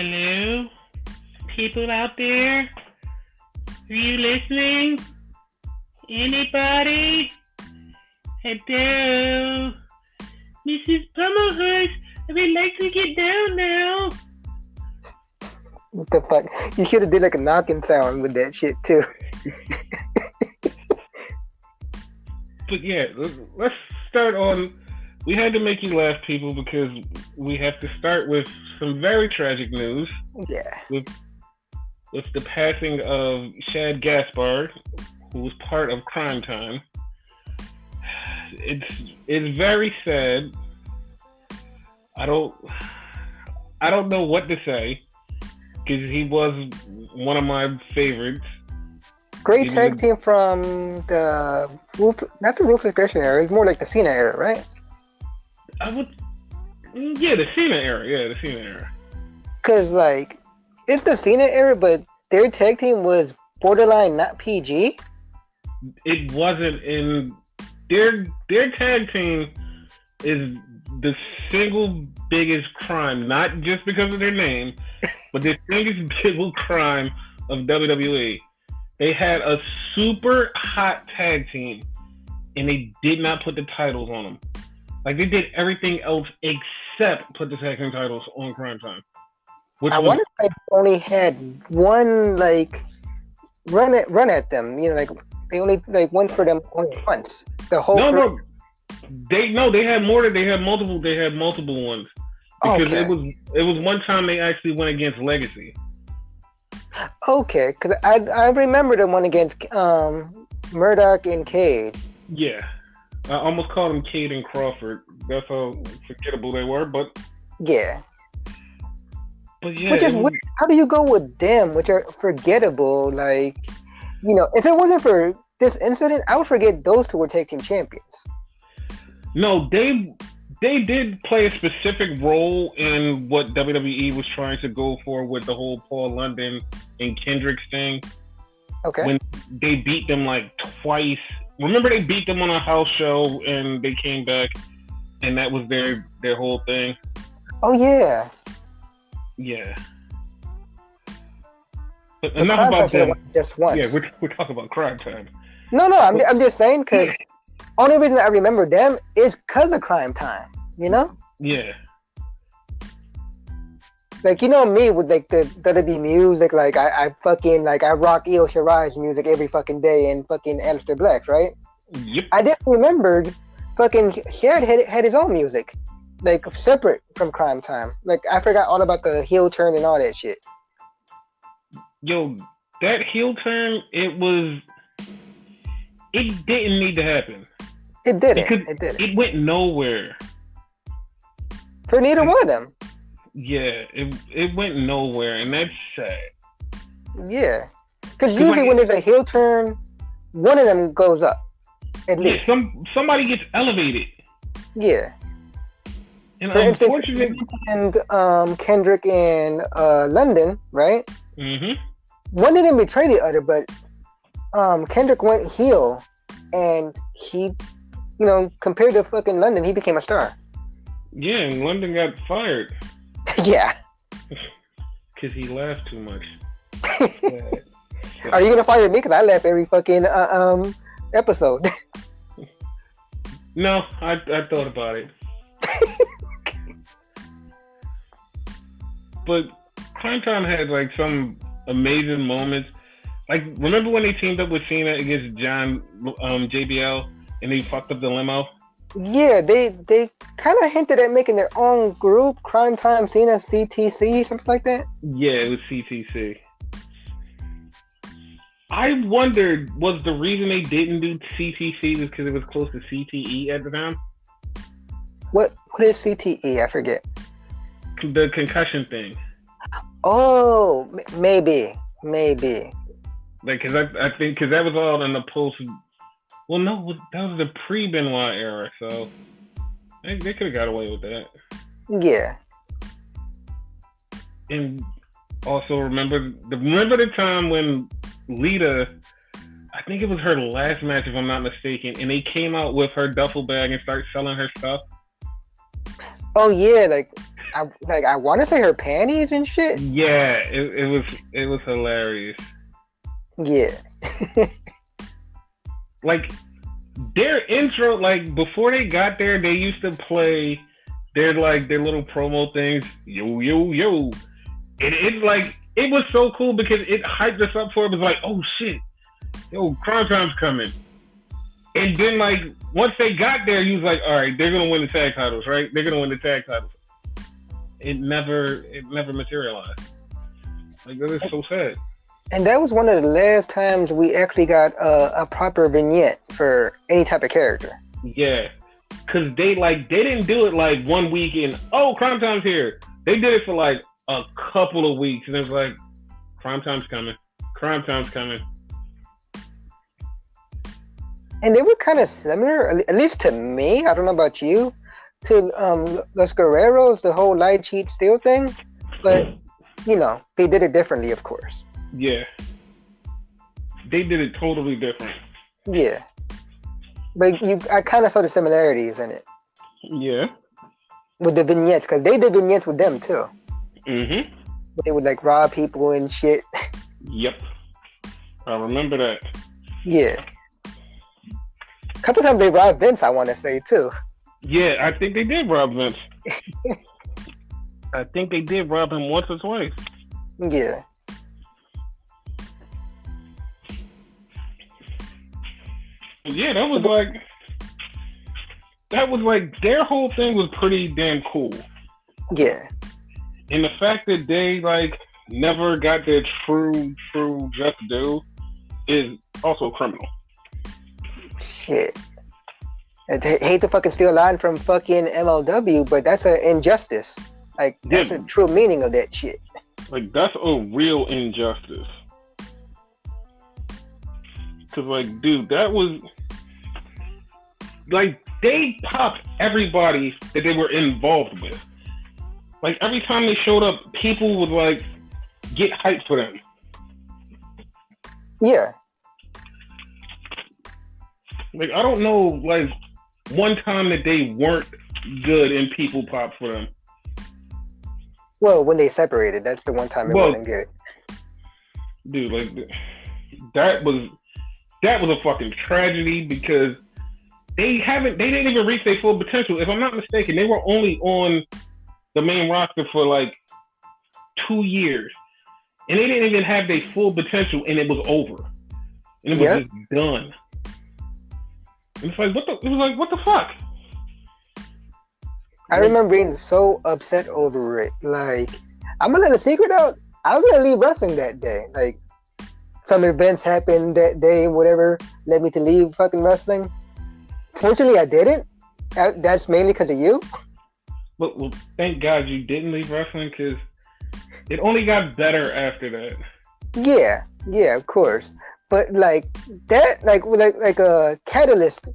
Hello? People out there? Are you listening? Anybody? Hello? Mrs. Pummelhurst, I would like to get down now. What the fuck? You should have did like a knocking sound with that shit too. But yeah, let's start on. We had to make you laugh, people, because we have to start with some very tragic news. Yeah. With the passing of Shad Gaspard, who was part of Cryme Tyme. It's very sad. I don't know what to say, because he was one of my favorites. Great tag team from the not the Ruthless Aggression era. It's more like the Cena era, right? The Cena era. Yeah, the Cena era. Cause like it's the Cena era, but their tag team was borderline not PG. It wasn't in their tag team is the single biggest crime, not just because of their name, but the biggest crime of WWE. They had a super hot tag team, and they did not put the titles on them. Like, they did everything else except put the tag team titles on Cryme Tyme. I want to say they only had one, like, run at them. You know, like, they only, like, went for them only once. The whole They had more. They had multiple ones. Because it was one time they actually went against Legacy. Okay, because I remember the one against Murdoch and Cade. Yeah. I almost called them Cade and Crawford. That's how forgettable they were, but... Yeah. But yeah... Which is weird. How do you go with them, which are forgettable? Like, you know, if it wasn't for this incident, I would forget those two were tag team champions. No, they did play a specific role in what WWE was trying to go for with the whole Paul London and Kendrick thing. Okay. When they beat them like twice. Remember they beat them on a house show and they came back and that was their whole thing? Oh, yeah. Yeah. But enough about them. Just once. Yeah, we're talking about Cryme Tyme. No, I'm just saying because only reason I remember them is because of Cryme Tyme, you know? Yeah. Like, you know me with like the WWE music, like I fucking like I rock Io Shirai's music every fucking day and fucking Aleister Black's, right? Yep. I didn't remember fucking Shad had his own music, like separate from Cryme Tyme. Like I forgot all about the heel turn and all that shit. Yo, that heel turn, it didn't need to happen. It didn't. It went nowhere. For neither one of them. Yeah, it went nowhere, and that's sad. Yeah, because usually when there's a heel turn, one of them goes up. At least somebody gets elevated. Yeah. And for instance, Kendrick and London, right? Mm-hmm. One didn't betray the other, but Kendrick went heel, and he, you know, compared to fucking London, he became a star. Yeah, and London got fired. Yeah. Because he laughed too much. Are you gonna fire me? Because I laugh every fucking episode. No, I thought about it. But Cryme Tyme had like some amazing moments. Like, remember when they teamed up with Cena against John JBL and they fucked up the limo? Yeah, they kind of hinted at making their own group, Cryme Tyme, Cena, CTC, something like that. Yeah, it was CTC. I wondered, was the reason they didn't do CTC was because it was close to CTE at the time? What is CTE? I forget. The concussion thing. Oh, maybe. Like, because I think that was all in the post. Well, no, that was the pre-Benoit era, so they could have got away with that. Yeah. And also remember the time when Lita, I think it was her last match, if I'm not mistaken, and they came out with her duffel bag and started selling her stuff. Oh yeah, like I want to say her panties and shit. Yeah, it was hilarious. Yeah. Like their intro, like before they got there, they used to play their little promo things, yo yo yo, and it's like it was so cool because it hyped us up for it. It was like, oh shit, yo, Cryme Tyme's coming. And then like once they got there, he was like, all right, they're gonna win the tag titles, right? They're gonna win the tag titles. It never materialized. Like that is so sad. And that was one of the last times we actually got a proper vignette for any type of character. Yeah, because they didn't do it like 1 week and Cryme Tyme's here. They did it for like a couple of weeks, and it was like, Cryme Tyme's coming. Cryme Tyme's coming. And they were kind of similar, at least to me. I don't know about you, to Los Guerreros, the whole lie, cheat, steal thing. But you know, they did it differently, of course. Yeah. They did it totally different. Yeah. But I kind of saw the similarities in it. Yeah. With the vignettes, because they did vignettes with them too. Mm-hmm. They would like rob people and shit. Yep. I remember that. Yeah. A couple times they robbed Vince, I want to say too. Yeah, I think they did rob Vince. I think they did rob him once or twice. Yeah. Yeah, that was like their whole thing was pretty damn cool. Yeah. And the fact that they like never got their true just due is also criminal. Shit. I hate to fucking steal a line from fucking MLW, but that's an injustice. Like, that's the true meaning of that shit. Like, that's a real injustice. Cause like, dude, that was like they popped everybody that they were involved with. Like every time they showed up, people would like get hyped for them. Yeah. Like I don't know, like one time that they weren't good and people popped for them. Well, when they separated, that's the one time it wasn't good. Dude, like that was a fucking tragedy because they didn't even reach their full potential. If I'm not mistaken, they were only on the main roster for like 2 years. And they didn't even have their full potential and it was over. And it was just done. And it's like, what the fuck? I remember being so upset over it. Like, I'm gonna let a secret out. I was gonna leave wrestling that day. Like, some events happened that day, whatever, led me to leave fucking wrestling. Fortunately, I didn't. That's mainly because of you. Well, thank God you didn't leave wrestling because it only got better after that. Yeah, of course. But like that, like a catalyst,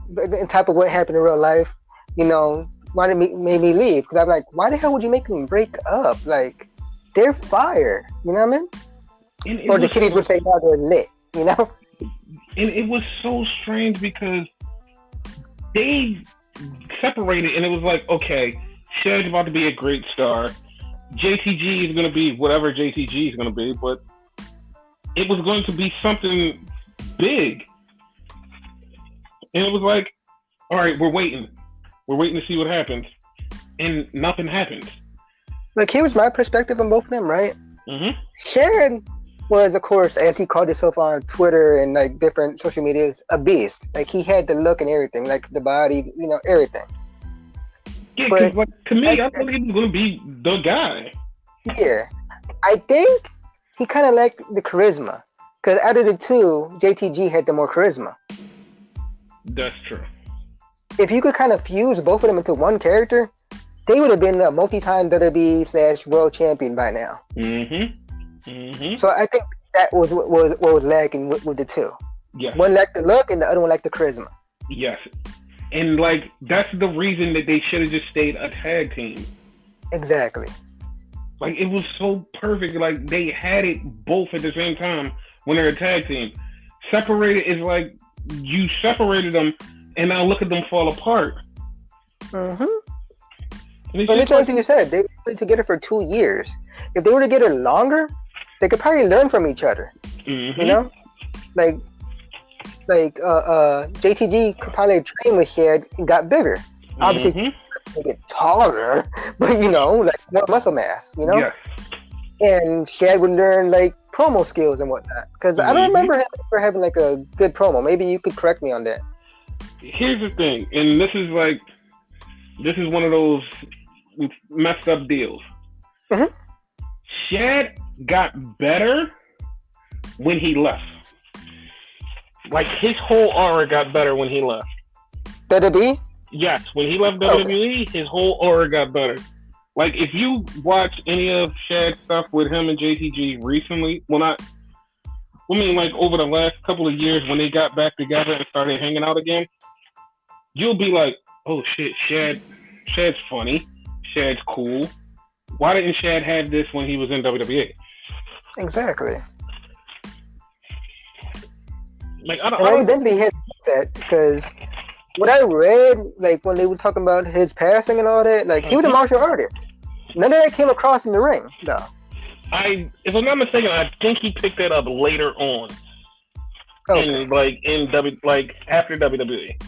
the type of what happened in real life, you know, made me leave because I'm like, why the hell would you make them break up? Like, they're fire, you know what I mean? Or the kiddies would say, "No, they're lit," you know. And it was so strange because they separated, and it was like, okay, Shad's about to be a great star. JTG is going to be whatever JTG is going to be, but it was going to be something big. And it was like, all right, we're waiting. We're waiting to see what happens. And nothing happens. Like, here's my perspective on both of them, right? Mm-hmm. Shad was, of course, as he called himself on Twitter and like different social medias, a beast. Like, he had the look and everything, like the body, you know, everything. Yeah, because like, to me, I thought he was going to be the guy. Yeah. I think he kind of lacked the charisma. Because out of the two, JTG had the more charisma. That's true. If you could kind of fuse both of them into one character, they would have been a multi-time WWE/world champion by now. Mm-hmm. Mm-hmm. So I think that was what was lacking with the two. Yes. One lacked the look and the other one lacked the charisma. Yes. And like, that's the reason that they should have just stayed a tag team. Exactly. Like, it was so perfect. Like, they had it both at the same time when they're a tag team. Separated is like, you separated them and now look at them fall apart. Mm-hmm. And it's But just it's like you said, they were together for 2 years. If they were together longer, they could probably learn from each other. mm-hmm. You know, like JTG could probably train with Shad and got bigger. Obviously, they get taller, but like more muscle mass. Yes. And Shad would learn like promo skills and whatnot. Because I don't remember him ever having like a good promo. Maybe you could correct me on that. Here's the thing, and this is one of those messed up deals. Mm-hmm. Shad got better when he left. Like, his whole aura got better when he left. WWE? Yes, when he left WWE, his whole aura got better. Like, if you watch any of Shad's stuff with him and JTG recently, like over the last couple of years when they got back together and started hanging out again, you'll be like, oh shit, Shad's funny. Shad's cool. Why didn't Shad have this when he was in WWE? Exactly. Like, evidently he had that because what I read, like when they were talking about his passing and all that, like he was a martial artist. None of that came across in the ring, though. If I'm not mistaken, I think he picked that up later on. Okay. After WWE.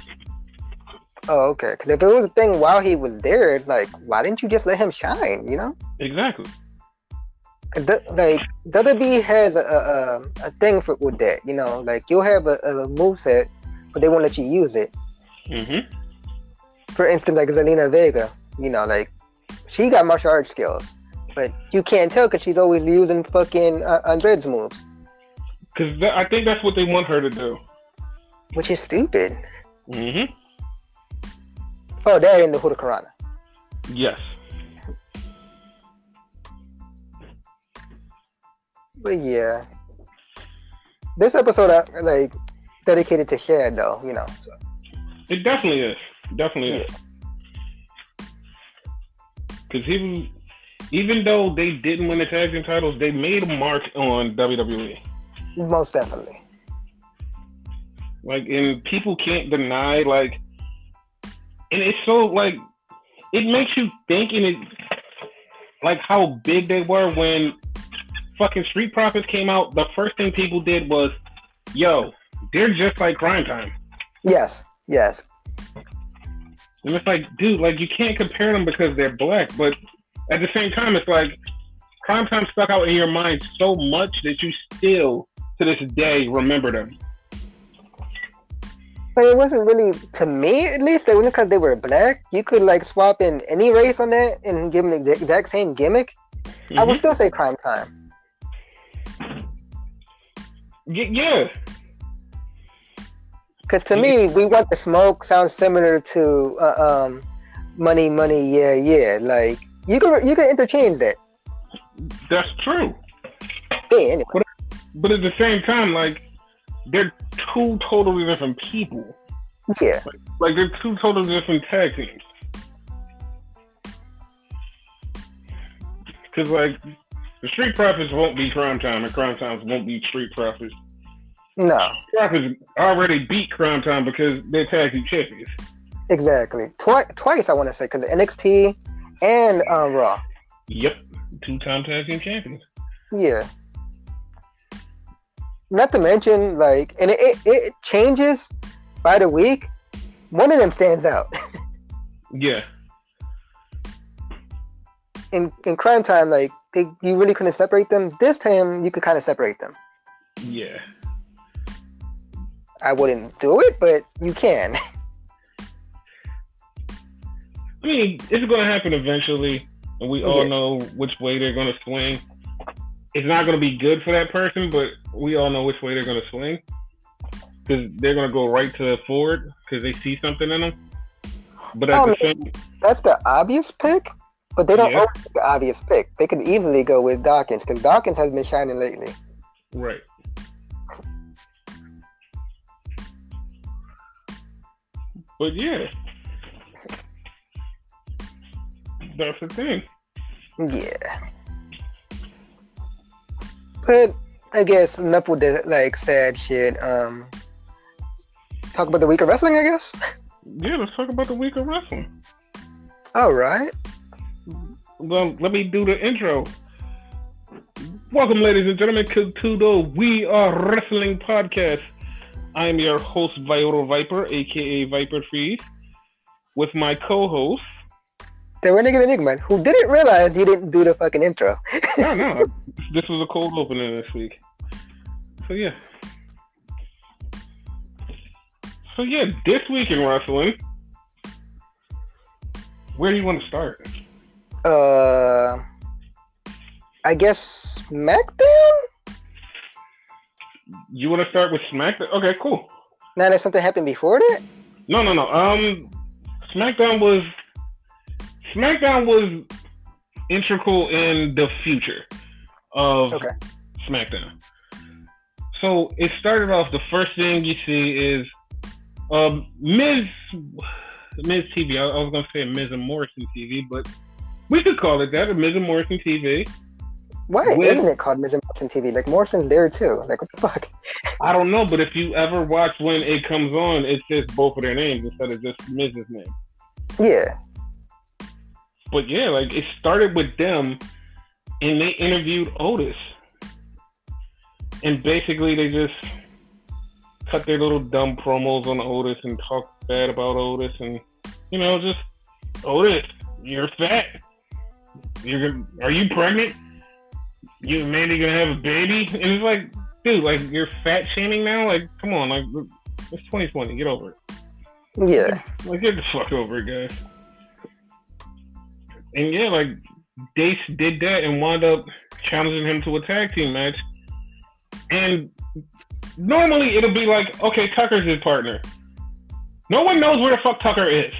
Oh, okay. Because if it was a thing while he was there, it's like, why didn't you just let him shine? Exactly. WWE has a thing with that. Like you'll have a moveset, but they won't let you use it. Mm-hmm. For instance, like Zelina Vega, like she got martial arts skills, but you can't tell because she's always using fucking Andre's moves. Because I think that's what they want her to do. Which is stupid. Mm-hmm. Oh, they're in the Huracanrana. Yes. But yeah, this episode dedicated to Shad though, So. It definitely is. Definitely is. Because even though they didn't win the tag team titles, they made a mark on WWE. Most definitely. Like, and people can't deny, like, and it's so, like, it makes you think, and it, like, how big they were when fucking Street Profits came out. The first thing people did was, yo, they're just like Cryme Tyme. Yes. And it's like, dude, like, you can't compare them because they're black, but at the same time, it's like, Cryme Tyme stuck out in your mind so much that you still, to this day, remember them. But it wasn't really, to me at least, it wasn't because they were black. You could like swap in any race on that and give them the exact same gimmick. Mm-hmm. I would still say Cryme Tyme. Yeah. Because to me, We Want the Smoke sounds similar to Money, Yeah. Like you can interchange that. That's true. Yeah, anyway. But at the same time, like, they're two totally different people. Yeah. Like they're two totally different tag teams. Because, like, the Street Profits won't be Cryme Tyme, and Cryme Tyme won't be Street Profits. No. Street Profits already beat Cryme Tyme because they're tag team champions. Exactly. Twice, I want to say, because NXT and Raw. Yep. 2-time tag team champions. Yeah. Not to mention, like, and it changes by the week. One of them stands out. Yeah. In Cryme Tyme, like, you really couldn't separate them. This time, you could kind of separate them. Yeah. I wouldn't do it, but you can. I mean, it's going to happen eventually, and we all know which way they're going to swing. It's not going to be good for that person, but we all know which way they're going to swing. Because they're going to go right to forward because they see something in them. But at the same... That's the obvious pick, but they don't always pick the obvious pick. They could easily go with Dawkins because Dawkins has been shining lately. Right. But yeah. That's the thing. Yeah. But I guess enough with the like sad shit. Talk about the week of wrestling, I guess. Yeah, let's talk about the week of wrestling. All right. Well, let me do the intro. Welcome, ladies and gentlemen, to the We Are Wrestling Podcast. I am your host, Viola Viper, aka Viper Freeze, with my co-host, the Renegade Enigma, who didn't realize you didn't do the fucking intro. No. This was a cold opening this week. So yeah, this week in wrestling, where do you want to start? I guess SmackDown? You want to start with SmackDown? Okay, cool. Now that something happened before that? No. SmackDown was integral in the future of SmackDown. So it started off, the first thing you see is Miz TV. I was going to say Miz and Morrison TV, but we could call it that, a Miz and Morrison TV. Why isn't it called Miz and Morrison TV? Like, Morrison's there too. Like, what the fuck? I don't know, but if you ever watch when it comes on, it says both of their names instead of just Miz's name. Yeah. But yeah, like, it started with them, and they interviewed Otis. And basically, they just cut their little dumb promos on Otis and talk bad about Otis. And, just, Otis, you're fat. Are you pregnant? You and Mandy gonna have a baby? And it's like, dude, like, you're fat shaming now? Like, come on, like, it's 2020, get over it. Yeah. Like, get the fuck over it, guys. And yeah, like, Dace did that and wound up challenging him to a tag team match. And normally it'll be like, okay, Tucker's his partner. No one knows where the fuck Tucker is.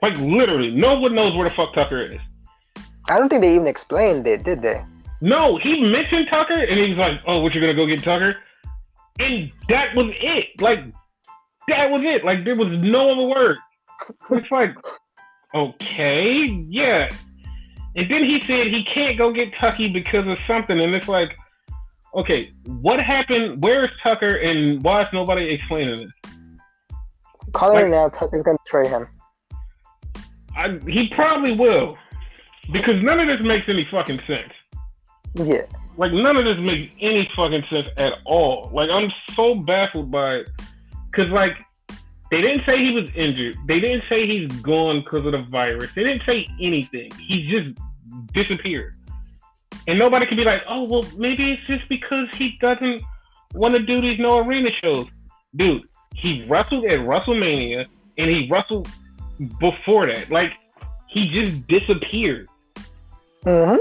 Like, literally, no one knows where the fuck Tucker is. I don't think they even explained it, did they? No, he mentioned Tucker, and he was like, oh, what, you're going to go get Tucker? And that was it. Like, that was it. Like, there was no other word. It's like, okay, yeah. And then he said he can't go get Tucky because of something, and it's like, okay, what happened? Where is Tucker, and why is nobody explaining this? Calling it now, Tucker's going to betray him. He probably will. Because none of this makes any fucking sense. Yeah. Like, none of this makes any fucking sense at all. Like, I'm so baffled by it. Because, like, they didn't say he was injured. They didn't say he's gone because of the virus. They didn't say anything. He just disappeared. And nobody could be like, oh, well, maybe it's just because he doesn't want to do these no arena shows. Dude, he wrestled at WrestleMania, and he wrestled before that. Like, he just disappeared. Mm-hmm.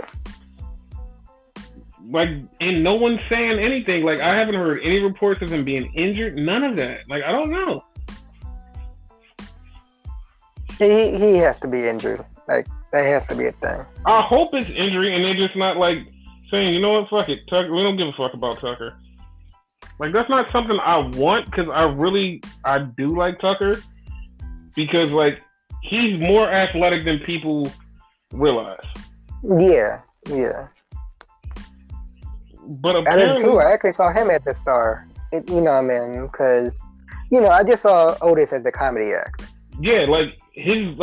Like, and no one's saying anything. Like, I haven't heard any reports of him being injured. None of that. Like, I don't know. He has to be injured. Like, that has to be a thing. I hope it's injury, and they're just not, like, saying, you know what, fuck it. Tucker, we don't give a fuck about Tucker. Like, that's not something I want, because I do like Tucker. Because, like, he's more athletic than people realize. Yeah. But apparently, I did too. I actually saw him at the Star. Because, I just saw Otis as the comedy act. Yeah, like his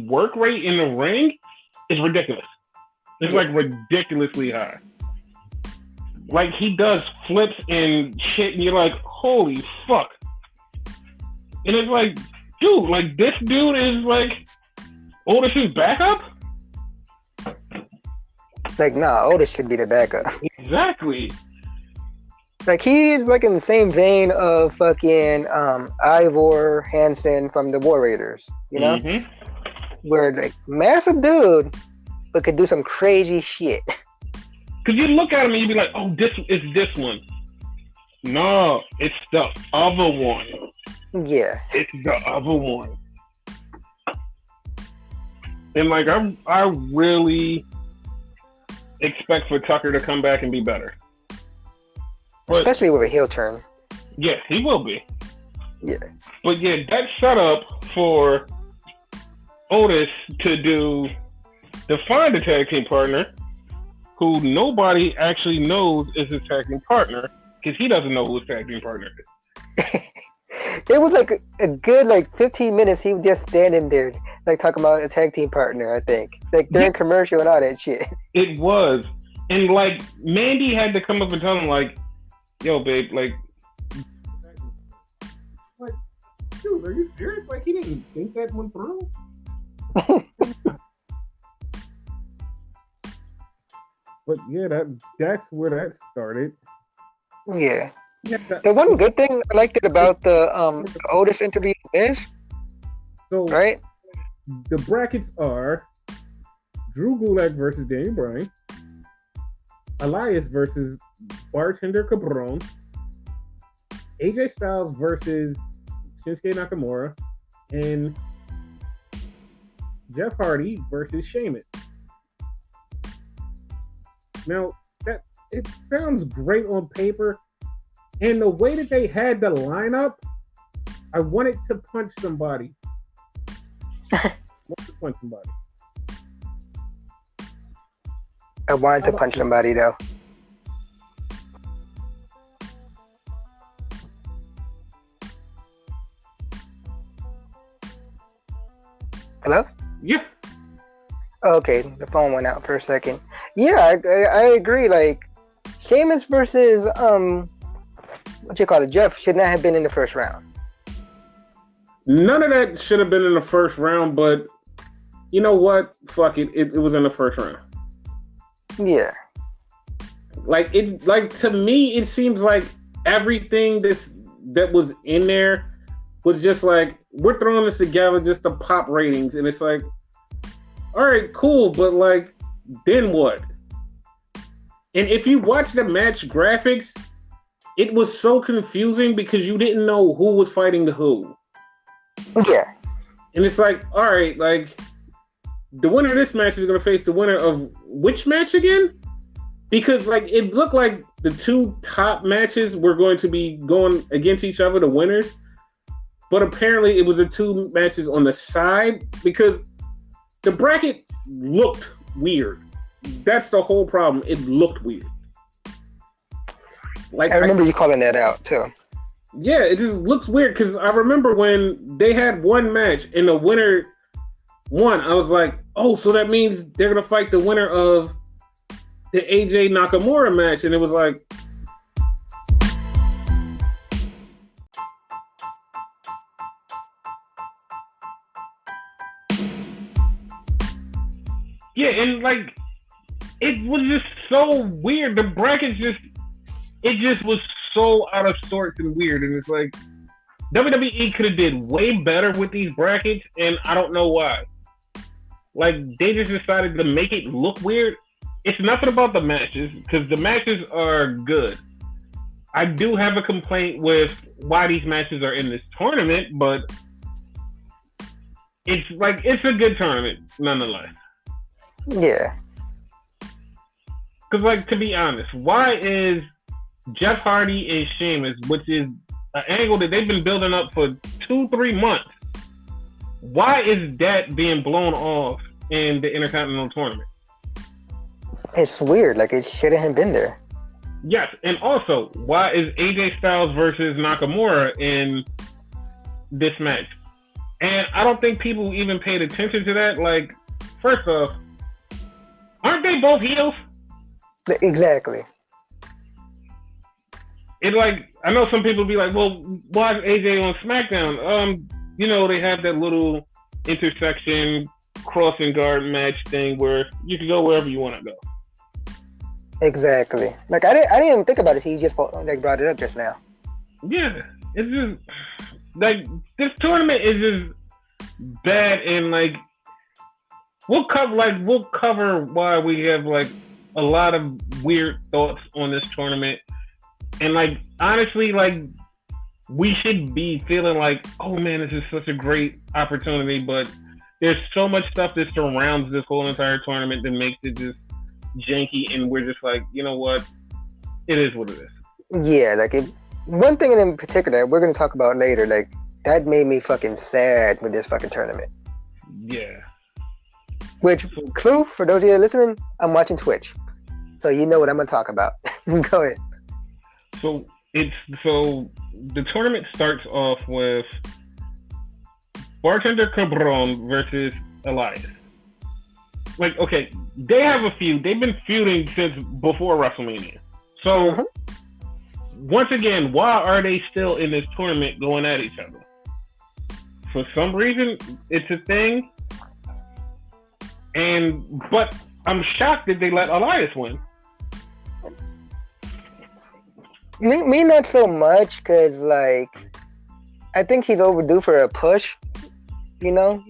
work rate in the ring is ridiculous. It's like ridiculously high. Like, he does flips and shit, and you're like, holy fuck. And it's like, dude, like, this dude is like Otis's backup? Like, nah, Otis should be the backup. Exactly. Like, he's like in the same vein of fucking Ivor Hansen from the War Raiders, Mm-hmm. Where, like, massive dude, but could do some crazy shit. Because you look at him and you be like, oh, this is this one. No, it's the other one. Yeah. It's the other one. And, like, I really expect for Tucker to come back and be better. But, especially with a heel turn. Yeah, he will be. Yeah. But yeah, that's set up for Otis to find a tag team partner who nobody actually knows is his tag team partner, because he doesn't know who his tag team partner is. It was like a good 15 minutes. He was just standing there, like talking about a tag team partner. I think like during commercial and all that shit. It was, and like Mandy had to come up and tell him like, "Yo, babe, like, dude, are you serious? Like, he didn't think that went through." But yeah, that's where that started. Yeah. The one good thing I liked it about the Otis interview is, so right? The brackets are Drew Gulak versus Daniel Bryan, Elias versus Bartender Cabron, AJ Styles versus Shinsuke Nakamura, and Jeff Hardy versus Sheamus. Now, it sounds great on paper, and the way that they had the lineup, I wanted to punch somebody. I wanted to punch somebody though. Hello? Yeah. Okay, the phone went out for a second. Yeah, I agree. Like, Sheamus versus what you call it, Jeff should not have been in the first round. None of that should have been in the first round, but you know what? Fuck it. It was in the first round. Yeah. Like to me, it seems like everything that was in there was just like, we're throwing this together just to pop ratings, and it's like, all right, cool, but like, then what? And if you watch the match graphics, it was so confusing because you didn't know who was fighting the who. Yeah. And it's like, all right, like, the winner of this match is going to face the winner of which match again? Because, like, it looked like the two top matches were going to be going against each other, the winners. But apparently it was the two matches on the side because the bracket looked weird. That's the whole problem. It looked weird. Like, I remember you calling that out, too. Yeah, it just looks weird because I remember when they had one match and the winner won, I was like, oh, so that means they're going to fight the winner of the AJ Nakamura match. And it was like, yeah, and like, it was just so weird. The brackets it was so out of sorts and weird. And it's like, WWE could have did way better with these brackets, and I don't know why. Like, they just decided to make it look weird. It's nothing about the matches, because the matches are good. I do have a complaint with why these matches are in this tournament, but it's like, it's a good tournament, nonetheless. Yeah. Because, like, to be honest, why is Jeff Hardy and Sheamus, which is an angle that they've been building up for 2-3 months, why is that being blown off in the Intercontinental Tournament? It's weird. Like, it shouldn't have been there. Yes, and also, why is AJ Styles versus Nakamura in this match? And I don't think people even paid attention to that. Like, first off, aren't they both heels? Exactly. It like, I know some people be like, well, why is AJ on SmackDown? You know, they have that little intersection crossing guard match thing where you can go wherever you want to go. Exactly. Like, I didn't even think about it. He just like brought it up just now. Yeah, it's just like, this tournament is just bad, and like, we'll cover why we have like a lot of weird thoughts on this tournament. And like, honestly, like, we should be feeling like, oh man, this is such a great opportunity, but there's so much stuff that surrounds this whole entire tournament that makes it just janky, and we're just like, you know what? It is what it is. Yeah, like, one thing in particular we're going to talk about later, like, that made me fucking sad with this fucking tournament. Yeah. Which, clue, for those of you listening, I'm watching Twitch. So you know what I'm going to talk about. Go ahead. So the tournament starts off with Bartender Cabron versus Elias. Like, okay, they have a feud. They've been feuding since before WrestleMania. So, once again, why are they still in this tournament going at each other? For some reason, it's a thing. But I'm shocked that they let Elias win. Me not so much, because, like, I think he's overdue for a push, you know?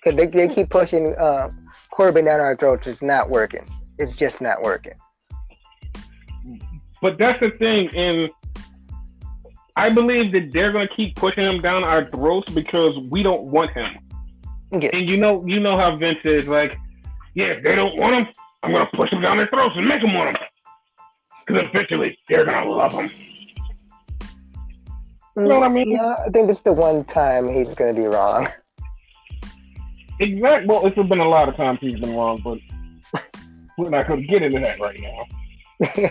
Because they keep pushing Corbin down our throats. It's not working. It's just not working. But that's the thing, and I believe that they're going to keep pushing him down our throats because we don't want him. Yeah. And you know how Vince is, like, yeah, if they don't want him, I'm going to push them down their throats and make them want him. Because eventually, they're going to love him. You know what I mean? No, I think this is the one time he's going to be wrong. Exactly. Well, it's been a lot of times he's been wrong, but we're not going to get into that right now.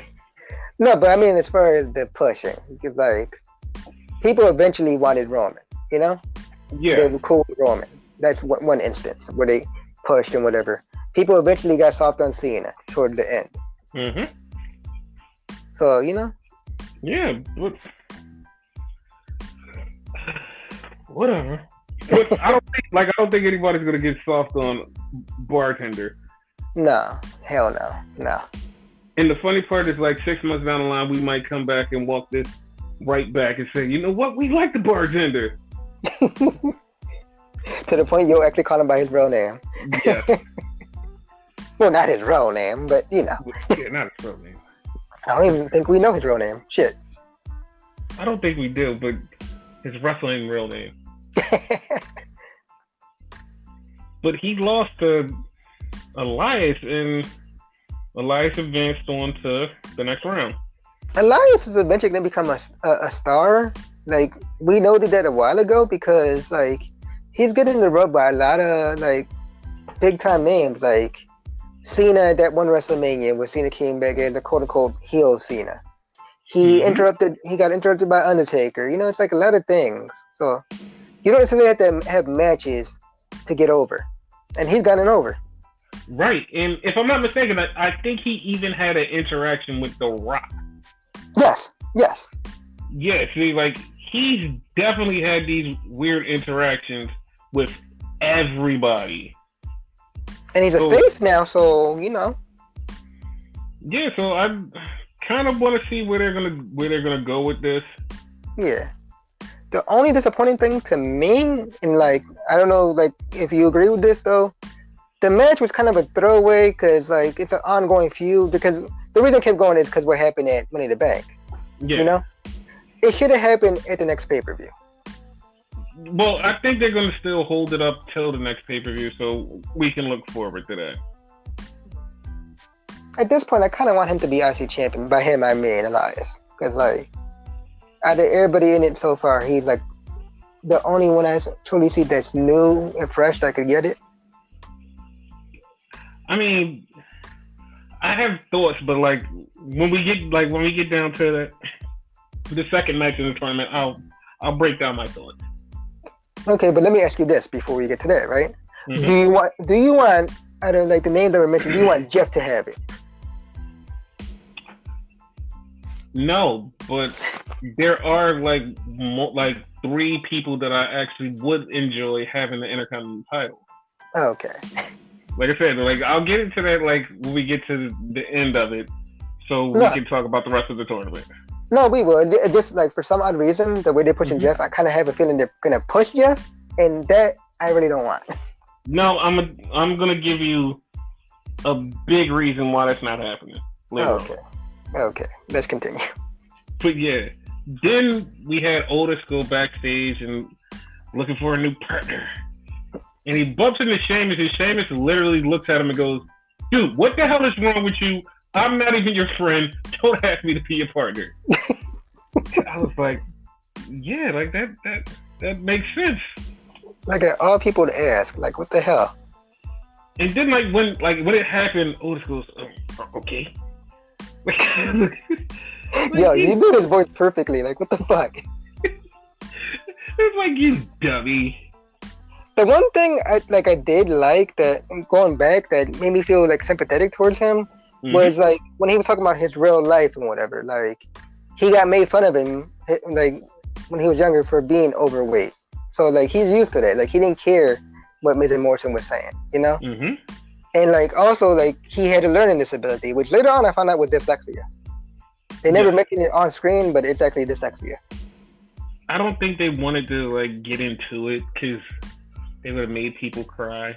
No, but I mean, as far as the pushing, because, like, people eventually wanted Roman, you know? Yeah. They were cool with Roman. That's one instance where they pushed and whatever. People eventually got soft on Cena toward the end. Mm-hmm. So, you know? Yeah, but whatever. But I don't think anybody's gonna get soft on Bartender. No, hell no. And the funny part is, like, 6 months down the line, we might come back and walk this right back and say, you know what, we like the Bartender. To the point you'll actually call him by his real name. Yeah. Well, not his real name, but you know. Yeah, not his real name. I don't even think we know his real name. Shit. I don't think we do, but his wrestling real name. But he lost to Elias, and Elias advanced on to the next round. Elias is eventually going to become a star. Like, we noted that a while ago because, like, he's getting the rub by a lot of, like, big-time names. Like, Cena at that one WrestleMania where Cena came back in the quote-unquote heel Cena. He got interrupted by Undertaker. You know, it's like a lot of things. So, you don't necessarily have to have matches to get over. And he's gotten over. Right. And if I'm not mistaken, I think he even had an interaction with The Rock. Yes. Yeah, see, like, he's definitely had these weird interactions with everybody. And he's a face now, so, you know. Yeah, so I kind of want to see where they're gonna go with this. Yeah. The only disappointing thing to me, and, like, I don't know, like, if you agree with this, though, the match was kind of a throwaway because, like, it's an ongoing feud. Because the reason it kept going is because what happened at Money in the Bank. Yeah. You know? It should have happened at the next pay-per-view. Well, I think they're going to still hold it up till the next pay-per-view, so we can look forward to that. At this point, I kind of want him to be IC champion. By him, I mean Elias. Because, like, out of everybody in it so far, he's, like, the only one I truly see that's new and fresh that could get it. I mean, I have thoughts, but, like, when we get down to the second match in the tournament, I'll break down my thoughts. Okay, but let me ask you this before we get to that, right? Mm-hmm. Do you want out of, like, the names that were mentioned, do you want Jeff to have it? No, but there are like 3 people that I actually would enjoy having the Intercontinental title. Okay. Like I said, like, I'll get into that, like, when we get to the end of it, so we can talk about the rest of the tournament. No, we will. Just, like, for some odd reason, the way they're pushing Jeff, I kind of have a feeling they're gonna push Jeff, and that I really don't want. No, I'm gonna give you a big reason why that's not happening later on. Okay, let's continue. But yeah, then we had Otis go backstage and looking for a new partner. And he bumps into Sheamus, and Sheamus literally looks at him and goes, "Dude, what the hell is wrong with you? I'm not even your friend. Don't ask me to be your partner." I was like, yeah, like that makes sense. Like, all people to ask, like, what the hell? And then, when it happened, Otis goes, "Oh, okay." Yo, you do his voice perfectly. Like, what the fuck? It's like, you dummy. The one thing I did like that going back that made me feel like sympathetic towards him was like when he was talking about his real life and whatever. Like he got made fun of him like when he was younger for being overweight. So like he's used to that. Like he didn't care what Mrs. Morrison was saying, you know. And like also like he had a learning disability, which later on I found out was dyslexia. They never mentioned it on screen, but it's actually dyslexia. I don't think they wanted to like get into it because they would have made people cry.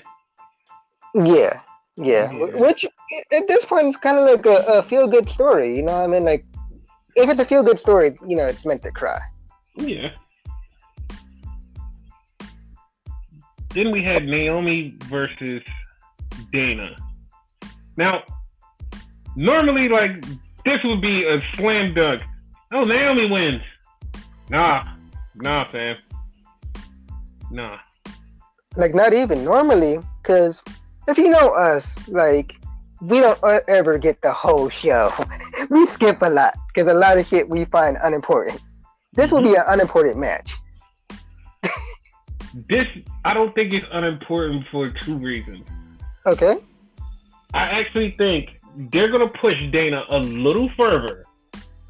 Yeah. Which at this point is kind of like a feel-good story, you know what I mean? Like, if it's a feel-good story, you know, it's meant to cry. Yeah. Then we had Naomi versus Dana. Now, normally, like, this would be a slam dunk. Oh, Naomi wins. Nah, fam. Nah. Like, not even normally, because if you know us, like, we don't ever get the whole show. We skip a lot, because a lot of shit we find unimportant. This will be an unimportant match. This, I don't think it's unimportant for 2 reasons. Okay. I actually think they're going to push Dana a little further,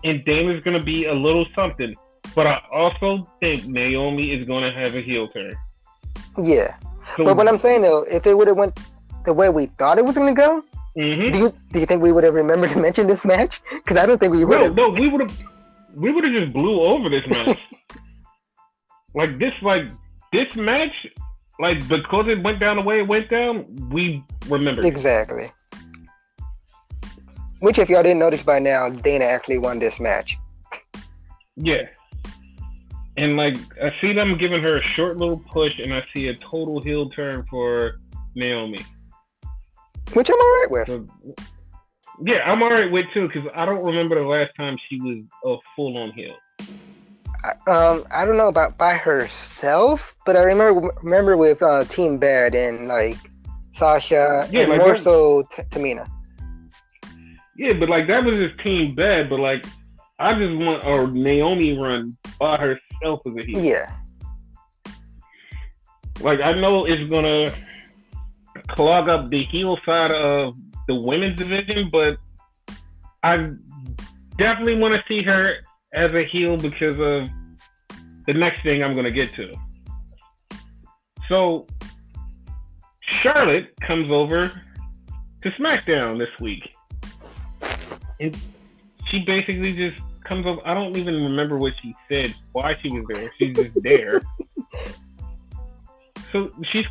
and Dana's going to be a little something. But I also think Naomi is going to have a heel turn. Yeah. So, but what I'm saying, though, if it would have went the way we thought it was going to go, do you think we would have remembered to mention this match? Because I don't think we would have. No, we would have just blew over this match. This match, like, because it went down the way it went down, we remembered. Exactly. Which, if y'all didn't notice by now, Dana actually won this match. Yeah. And, like, I see them giving her a short little push, and I see a total heel turn for Naomi. Which I'm all right with. So, yeah, I'm all right with, too, because I don't remember the last time she was a full-on heel. I don't know about by herself, but I remember with Team Bad and, like, Sasha and like more so Tamina. Yeah, but, like, that was just Team Bad, but, like, I just want a Naomi run by herself as a heel. Yeah. Like, I know it's going to clog up the heel side of the women's division, but I definitely want to see her as a heel because of the next thing I'm going to get to. So, Charlotte comes over to SmackDown this week. And she basically just comes up. I don't even remember what she said, why she was there. She's just there. So she's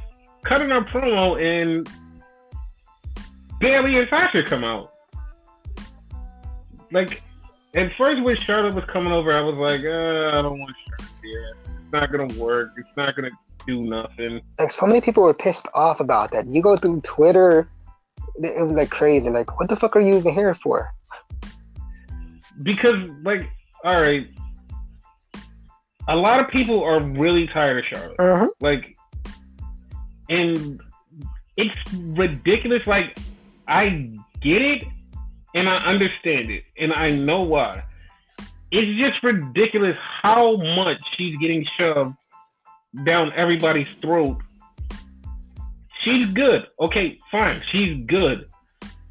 cutting her promo, and Bayley and Sasha come out. Like, at first when Charlotte was coming over, I was like, I don't want Charlotte here. It's not going to work. It's not going to do nothing. Like, so many people were pissed off about that. You go through Twitter, it was like crazy. Like, what the fuck are you even here for? Because, like, all right, a lot of people are really tired of Charlotte. Like, and it's ridiculous. Like, I get it, and I understand it, and I know why. It's just ridiculous how much she's getting shoved down everybody's throat. She's good. Okay, fine. She's good.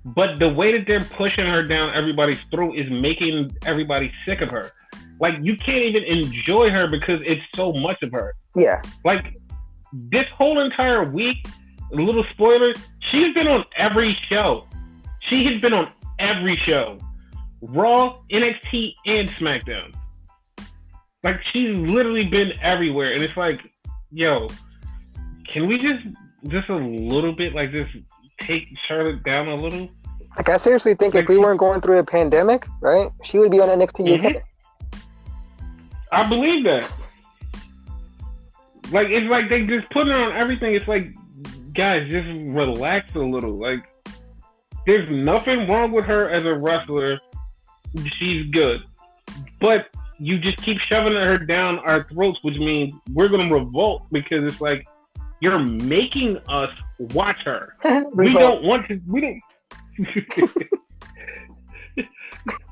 But the way that they're pushing her down everybody's throat is making everybody sick of her. Like, you can't even enjoy her because it's so much of her. Yeah. Like, this whole entire week, a little spoiler, she's been on every show. She has been on every show. Raw, NXT, and SmackDown. Like, she's literally been everywhere. And it's like, yo, can we just a little bit, like, just take Charlotte down a little? Like, I seriously think if we weren't going through a pandemic, right, she would be on NXT UK. I believe that. Like, it's like they just put her on everything. It's like, guys, just relax a little. Like, there's nothing wrong with her as a wrestler. She's good. But you just keep shoving her down our throats, which means we're going to revolt because it's like, you're making us watch her. We don't want to. We don't.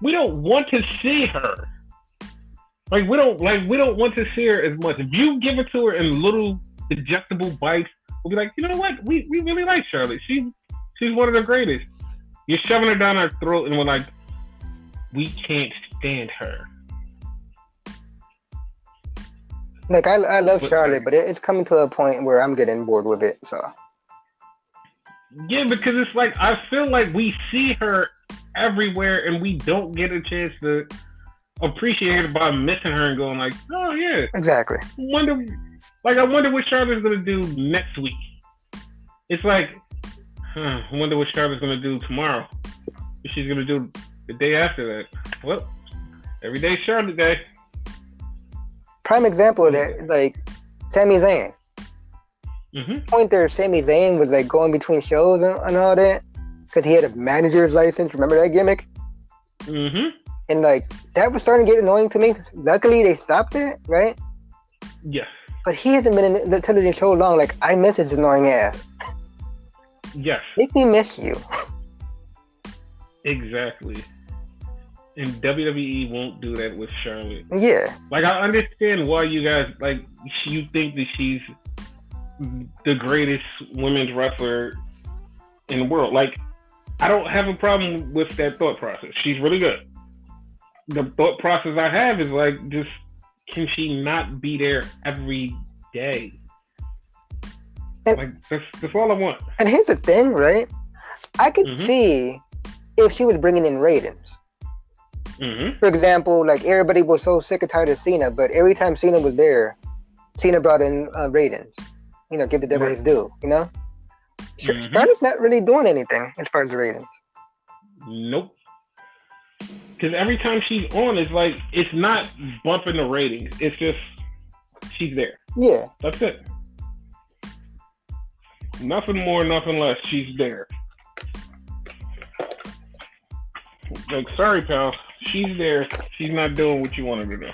We don't want to see her. We don't want to see her as much. If you give it to her in little digestible bites. We'll be like, you know what? We really like Charlotte. She's one of the greatest. You're shoving her down our throat, and we're like, we can't stand her. Like I love Charlotte, but it's coming to a point where I'm getting bored with it. So yeah, because it's like I feel like we see her everywhere, and we don't get a chance to appreciate it by missing her and going like, oh yeah, exactly. I wonder what Charlotte's gonna do next week. It's like, I wonder what Charlotte's gonna do tomorrow. What she's gonna do the day after that. Well, every day's Charlotte Day. Prime example of that, like Sami Zayn. Point there, Sami Zayn was like going between shows and all that because he had a manager's license. Remember that gimmick? And like that was starting to get annoying to me. Luckily, they stopped it, right? Yes. But he hasn't been in the television show long. Like I miss his annoying ass. Yes. Make me miss you. Exactly. And WWE won't do that with Charlotte. Yeah. Like, I understand why you guys, like, you think that she's the greatest women's wrestler in the world. Like, I don't have a problem with that thought process. She's really good. The thought process I have is, like, just, can she not be there every day? And, like, that's all I want. And here's the thing, right? I could see if she was bringing in ratings. For example, like everybody was so sick and tired of Cena, but every time Cena was there, Cena brought in ratings. You know, give the devil his due. You know, Charlotte's not really doing anything as far as the ratings. Nope. Because every time she's on, it's like it's not bumping the ratings. It's just she's there. Yeah, that's it. Nothing more, nothing less. She's there. Like, sorry, pal. She's there. She's not doing what you want her to do.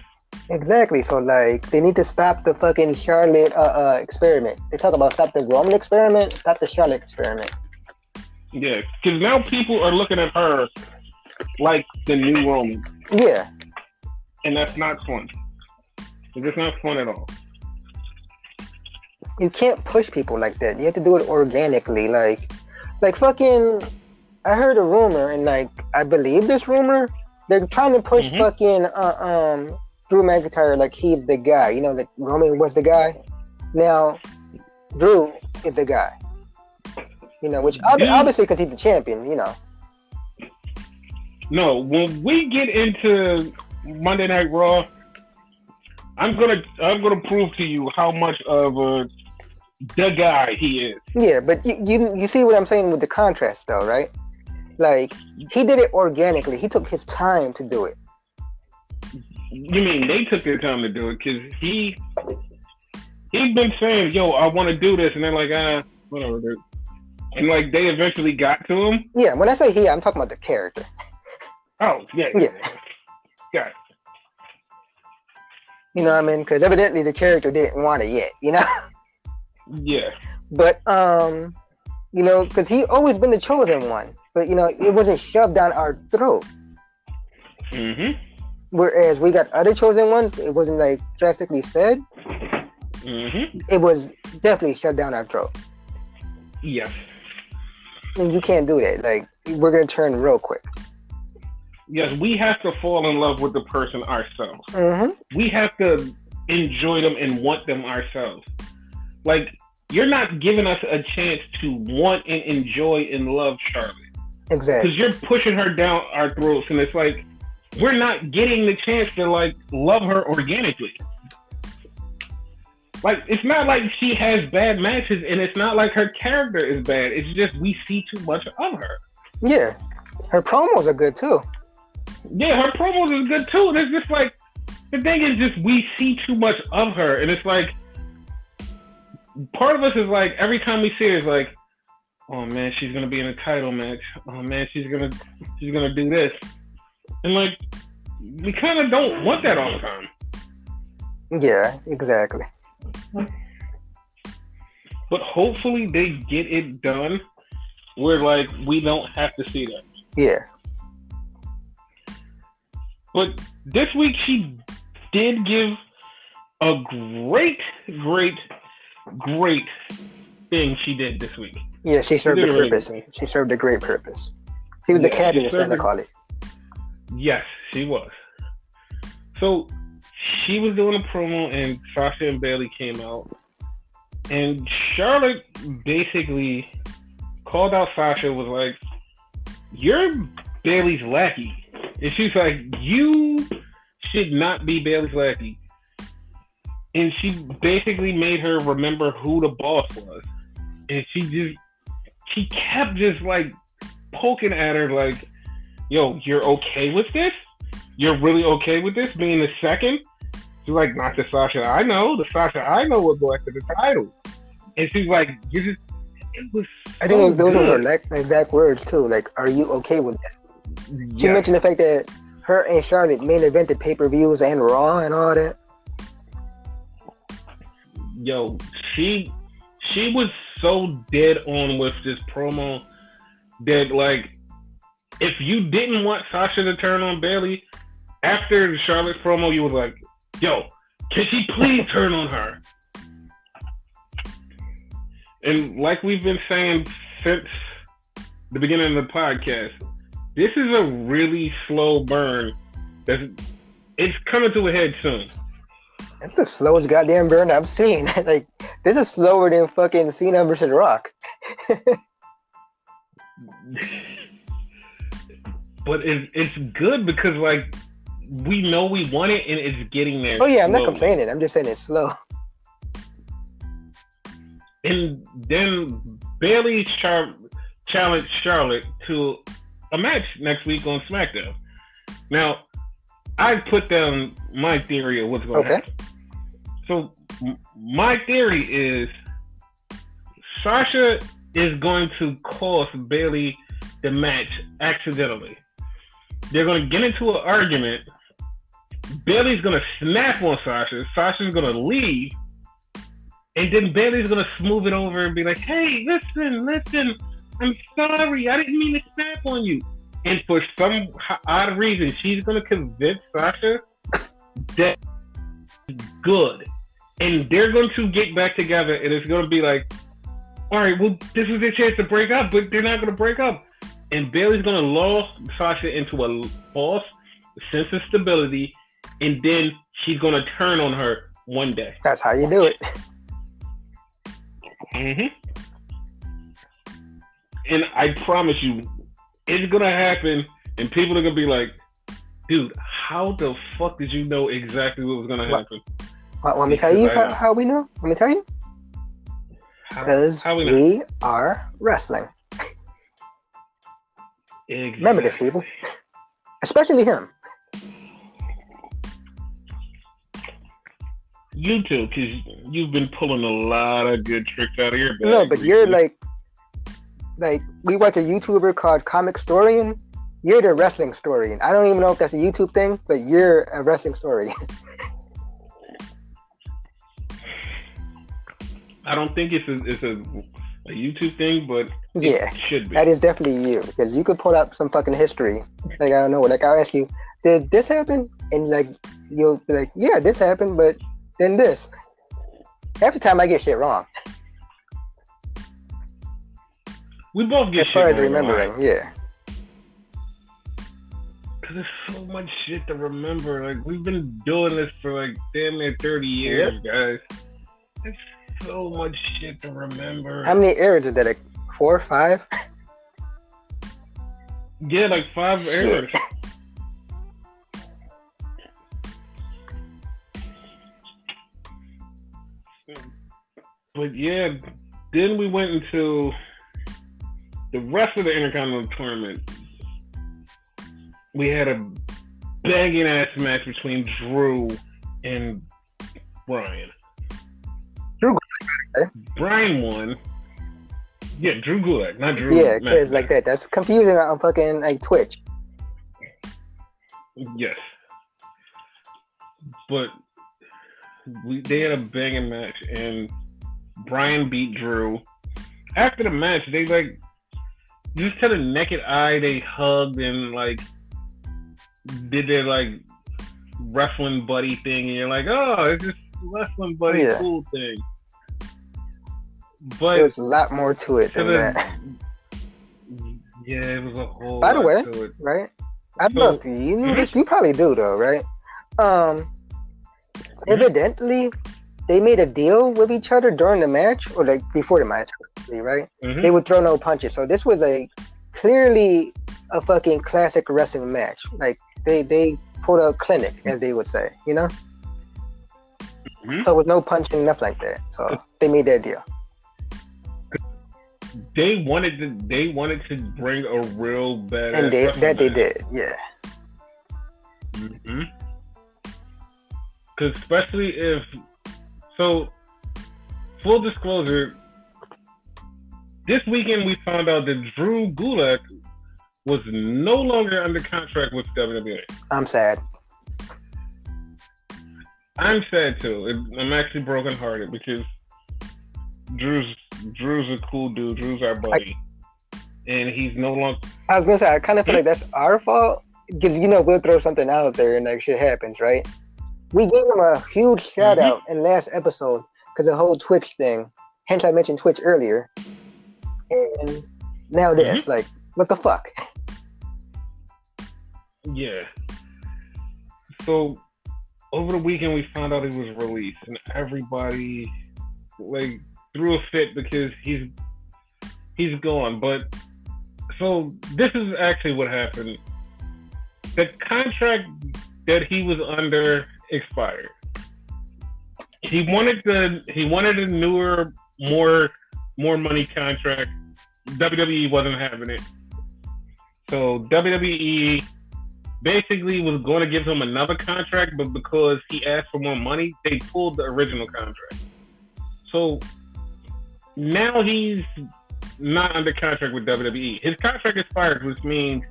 Exactly. So, like, they need to stop the fucking Charlotte experiment. They talk about stop the Roman experiment, stop the Charlotte experiment. Yeah, because now people are looking at her like the new Roman. Yeah. And that's not fun. It's just not fun at all. You can't push people like that. You have to do it organically. Like fucking... I heard a rumor, and like I believe this rumor. They're trying to push fucking Drew McIntyre like he's the guy. You know, that Roman was the guy. Now Drew is the guy. You know, which obviously because he's the champion. You know. No, when we get into Monday Night Raw, I'm gonna prove to you how much of the guy he is. Yeah, but you see what I'm saying with the contrast, though, right? Like, he did it organically. He took his time to do it. You mean they took their time to do it? Because he'd been saying, yo, I want to do this. And they're like, whatever, dude. And, like, they eventually got to him. Yeah, when I say he, I'm talking about the character. Oh, yeah. Got it. You know what I mean? Because evidently the character didn't want it yet, you know? Yeah. But, you know, because he always been the chosen one. But, you know, it wasn't shoved down our throat. Whereas we got other chosen ones, it wasn't, like, drastically said. It was definitely shoved down our throat. Yes. And you can't do that. Like, we're going to turn real quick. Yes, we have to fall in love with the person ourselves. We have to enjoy them and want them ourselves. Like, you're not giving us a chance to want and enjoy and love Charlotte. Exactly. Because you're pushing her down our throats, and it's like, we're not getting the chance to, like, love her organically. Like, it's not like she has bad matches, and it's not like her character is bad. It's just we see too much of her. Yeah. Her promos are good, too. Yeah, her promos is good, too. It's just like, the thing is just we see too much of her, and it's like, part of us is like, every time we see her, it's like, oh man, she's gonna be in a title match. Oh man, she's gonna do this, and like, we kind of don't want that all the time. Yeah, exactly. But hopefully they get it done where like we don't have to see that. Yeah. But this week she did give a great great thing she did this week. Yeah, she served a really purpose. She served a great purpose. She was the catalyst, as I call it. Yes, she was. So she was doing a promo, and Sasha and Bayley came out, and Charlotte basically called out Sasha. Was like, "You're Bayley's lackey," and she's like, "You should not be Bayley's lackey." And she basically made her remember who the boss was, and she kept just like poking at her, like, "Yo, you're okay with this? You're really okay with this being the second?" She's like, "Not the Sasha I know. The Sasha I know will go after the title." And she's like, "You just." It was. I think those were her exact words too. Like, "Are you okay with this?" Yeah. She mentioned the fact that her and Charlotte main evented pay-per-views and Raw and all that. Yo, she was so dead on with this promo that, like, if you didn't want Sasha to turn on Bayley after the Charlotte promo, you was like, "Yo, can she please turn on her?" And like we've been saying since the beginning of the podcast, this is a really slow burn. It's coming to a head soon. That's the slowest goddamn burn I've seen. Like, this is slower than fucking Cena versus Rock. But it's good because, like, we know we want it and it's getting there. Oh yeah, I'm not complaining. I'm just saying it's slow. And then Bayley challenged Charlotte to a match next week on SmackDown. Now, I put down my theory of what's going to happen. So, my theory is Sasha is going to cost Bayley the match accidentally. They're going to get into an argument. Bayley's going to snap on Sasha. Sasha's going to leave. And then Bayley's going to smooth it over and be like, "Hey, listen. I'm sorry. I didn't mean to snap on you." And for some odd reason, she's going to convince Sasha that it's good. And they're going to get back together, and it's going to be like, "All right, well, this is their chance to break up," but they're not going to break up. And Bayley's going to lull Sasha into a false sense of stability, and then she's going to turn on her one day. That's how you do it. Mm-hmm. And I promise you, it's going to happen, and people are going to be like, "Dude, how the fuck did you know exactly what was going to happen?" Want me to tell you how we know? Let me tell you. Because we are wrestling. Exactly. Remember this, people. Especially him. You too, because you've been pulling a lot of good tricks out of your bag. No, but you're like we watch a YouTuber called Comic Storian. You're the wrestling Storian. I don't even know if that's a YouTube thing, but you're a wrestling Storian. I don't think it's a YouTube thing, but it should be. That is definitely you, because you could pull up some fucking history. Like, I don't know, like I'll ask you, "Did this happen?" And like you'll be like, "Yeah, this happened, but then this." Half the time I get shit wrong. We both get as shit far wrong. As remembering, yeah. Because there's so much shit to remember. Like, we've been doing this for like damn near 30 years, guys. There's so much shit to remember. How many eras is that? Like 4 or 5? Yeah, like 5 eras. But yeah, then we went into the rest of the Intercontinental Tournament. We had a banging ass match between Drew and Brian. Brian won. Yeah, Drew Gulak, not Drew. Yeah, because like that. That's confusing on fucking like Twitch. Yes. But they had a banging match, and Brian beat Drew. After the match, they like just to the naked eye, they hugged and like did their like wrestling buddy thing, and you're like, "Oh, it's just wrestling buddy cool thing." But There was a lot more to it than that. Yeah, it was a whole By the lot way, to it. right? I don't know if you knew this. You probably do, though, right? Evidently, they made a deal with each other during the match, or like before the match, right? They would throw no punches. So this was clearly a fucking classic wrestling match. Like they pulled a clinic, as they would say, you know? So with no punching, nothing like that. So they made that deal. They wanted to bring a real badass. And they did, yeah. Because especially if, so, full disclosure, this weekend we found out that Drew Gulak was no longer under contract with WWE. I'm sad. I'm sad too. I'm actually brokenhearted because Drew's a cool dude. Drew's our buddy, and he's no longer. I was gonna say I kind of feel like that's our fault because we'll throw something out there and shit happens, right? We gave him a huge shout out in last episode because the whole Twitch thing. Hence, I mentioned Twitch earlier, and now this, like, what the fuck? Yeah. So over the weekend, we found out he was released, and everybody like threw a fit because he's gone. But so this is actually what happened. The contract that he was under expired. He wanted a newer, more money contract. WWE wasn't having it. So WWE basically was going to give him another contract, but because he asked for more money, they pulled the original contract. So now he's not under contract with WWE. His contract expired, which means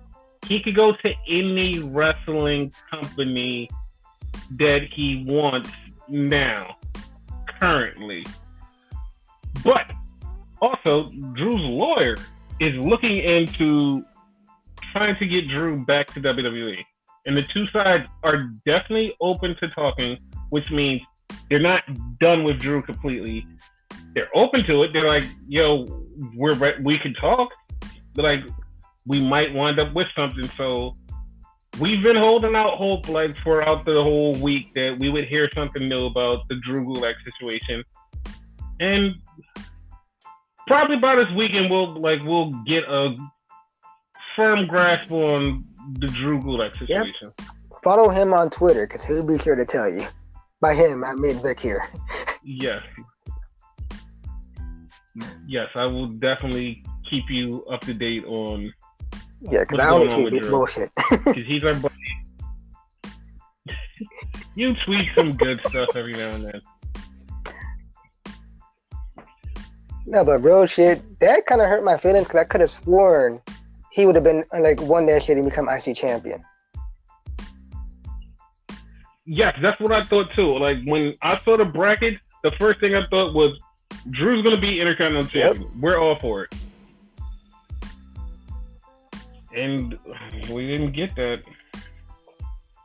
he could go to any wrestling company that he wants now, currently. But also, Drew's lawyer is looking into trying to get Drew back to WWE. And the two sides are definitely open to talking, which means they're not done with Drew completely. They're open to it. They're like, yo, we can talk. They're like, we might wind up with something. So we've been holding out hope like throughout the whole week that we would hear something new about the Drew Gulak situation. And probably by this weekend we'll get a firm grasp on the Drew Gulak situation. Yep. Follow him on Twitter because he'll be sure to tell you. By him, I mean Vic here. Yes, I will definitely keep you up to date on. Yeah, because I always tweet bullshit. Because he's our buddy. You tweet some good stuff every now and then. No, but real shit, that kind of hurt my feelings because I could have sworn he would have been won that shit and become IC champion. Yes, that's what I thought too. Like when I saw the bracket, the first thing I thought was Drew's gonna be Intercontinental Champion. Yep. We're all for it. And we didn't get that.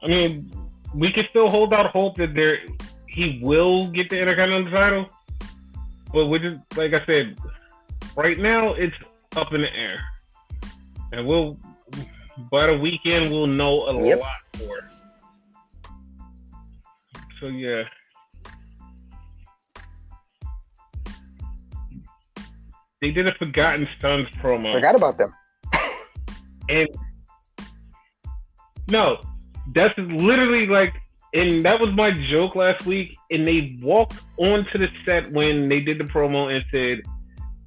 I mean, we can still hold out hope that he will get the Intercontinental title. But we just, like I said, right now it's up in the air. And by the weekend, we'll know a lot more. So, yeah. They did a Forgotten Sons promo. Forgot about them. And no, that's literally and that was my joke last week. And they walked onto the set when they did the promo and said,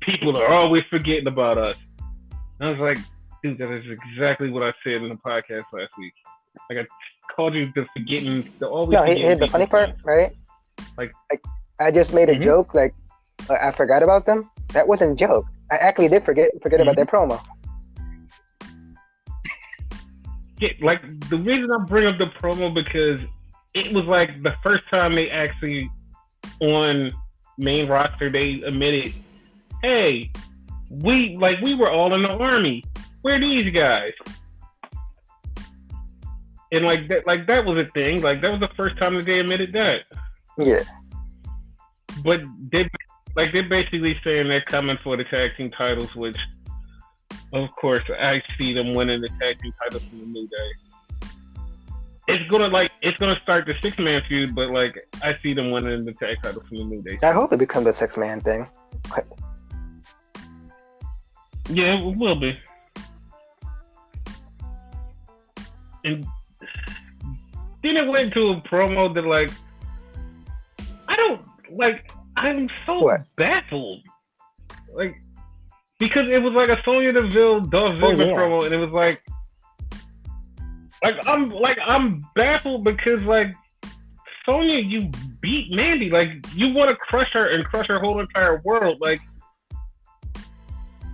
"People are always forgetting about us." And I was like, dude, that is exactly what I said in the podcast last week. Like I called you the forgetting, the always. No, here's the funny part, right? Like I just made a joke, I forgot about them. That wasn't a joke. I actually did forget about that promo. Yeah, the reason I bring up the promo because it was the first time they actually on main roster they admitted, hey, we were all in the army. Where are these guys? And that was a thing. That was the first time that they admitted that. Yeah. But like they're basically saying they're coming for the tag team titles, which of course I see them winning the tag team titles from the New Day. It's gonna start the 6-man feud, but like I see them winning the tag titles from the New Day. I hope it becomes a 6-man thing. Yeah, it will be. And then it went to a promo that like I'm so baffled. Like because it was like a Sonya Deville Dolph Ziggler promo, and it was like I'm baffled because like Sonya, you beat Mandy, like you want to crush her and crush her whole entire world. Like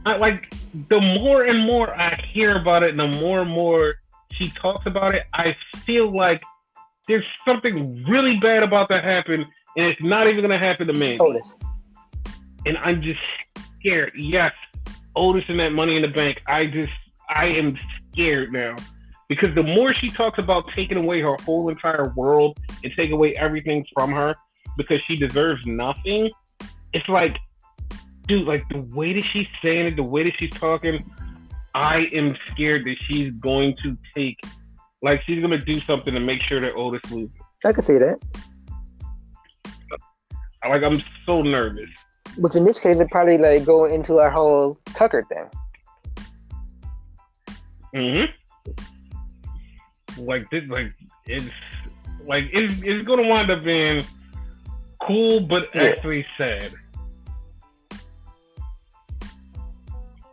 the more and more I hear about it, and the more and more she talks about it, I feel like there's something really bad about to happen, and it's not even gonna happen to Mandy. Otis. And I'm just scared. Yes, Otis and that Money in the Bank. I am scared now. Because the more she talks about taking away her whole entire world and taking away everything from her because she deserves nothing, it's like, dude, like the way that she's saying it, the way that she's talking, I am scared that she's going to she's going to do something to make sure that Otis loses. I can see that. Like, I'm so nervous. Which in this case, it probably like go into our whole Tucker thing. Mm-hmm. It's gonna wind up being cool, but actually sad.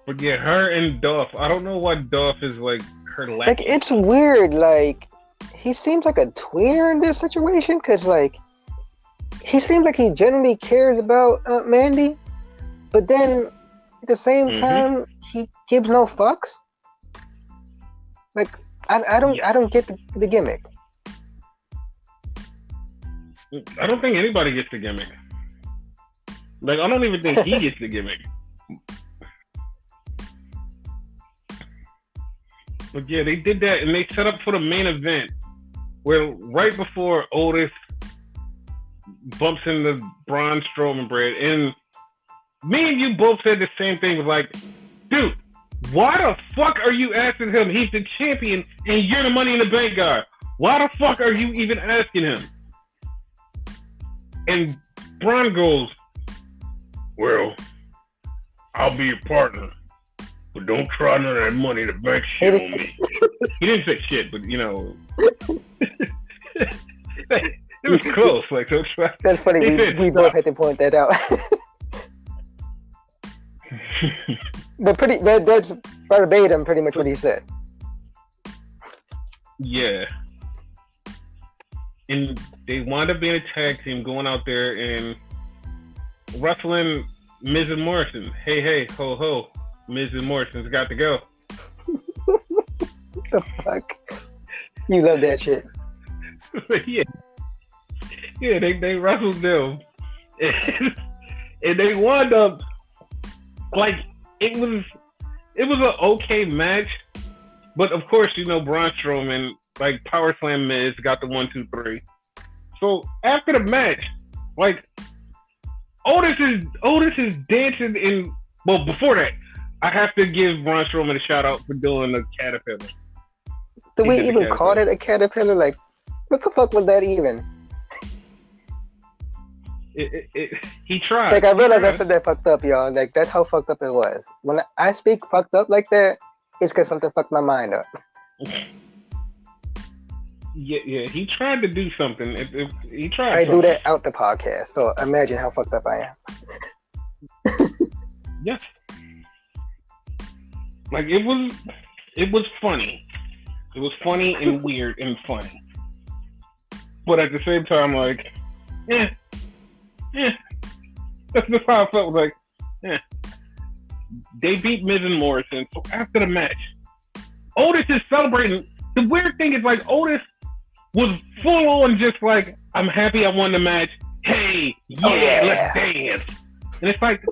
But yeah, her and Dolph. I don't know why Dolph is like her last. Like it's weird. Like he seems like a tweener in this situation because like he seems like he genuinely cares about Mandy, but then at the same time he gives no fucks. Like. I don't get the gimmick. I don't think anybody gets the gimmick. Like, I don't even think he gets the gimmick. But yeah, they did that, and they set up for the main event, where right before Otis bumps into Braun Strowman, Brad, and me and you both said the same thing. Was like, dude, why the fuck are you asking him? He's the champion, and you're the Money in the Bank guy. Why the fuck are you even asking him? And Braun goes, well, I'll be your partner, but don't try none of that Money in the Bank shit on me. He didn't say shit, but you know, it was close. Like, don't try. That's funny. We both had to point that out. But that's verbatim pretty much what he said. Yeah. And they wound up being a tag team going out there and wrestling Miz and Morrison. Hey, ho, ho. Miz and Morrison's got to go. What the fuck? You love that shit. Yeah. Yeah, they wrestled them. And they wound up like it was an okay match, but of course, you know, Braun Strowman like power slam Miz, got the 1, 2, 3. So after the match, like Otis is dancing in. Well, before that, I have to give Braun Strowman a shout out for doing the caterpillar. Do we even call it a caterpillar? Like, what the fuck was that even? He tried. Like, I realized I said that fucked up, y'all. Like, that's how fucked up it was. When I speak fucked up like that, it's because something fucked my mind up. Yeah. He tried to do something. He tried. I do that out the podcast, so imagine how fucked up I am. Yes. Like, it was funny. It was funny and weird and funny. But at the same time, like, that's just how I felt. Like, they beat Miz and Morrison. So after the match, Otis is celebrating. The weird thing is, like, Otis was full on just like, I'm happy I won the match. Hey, let's dance. And it's like,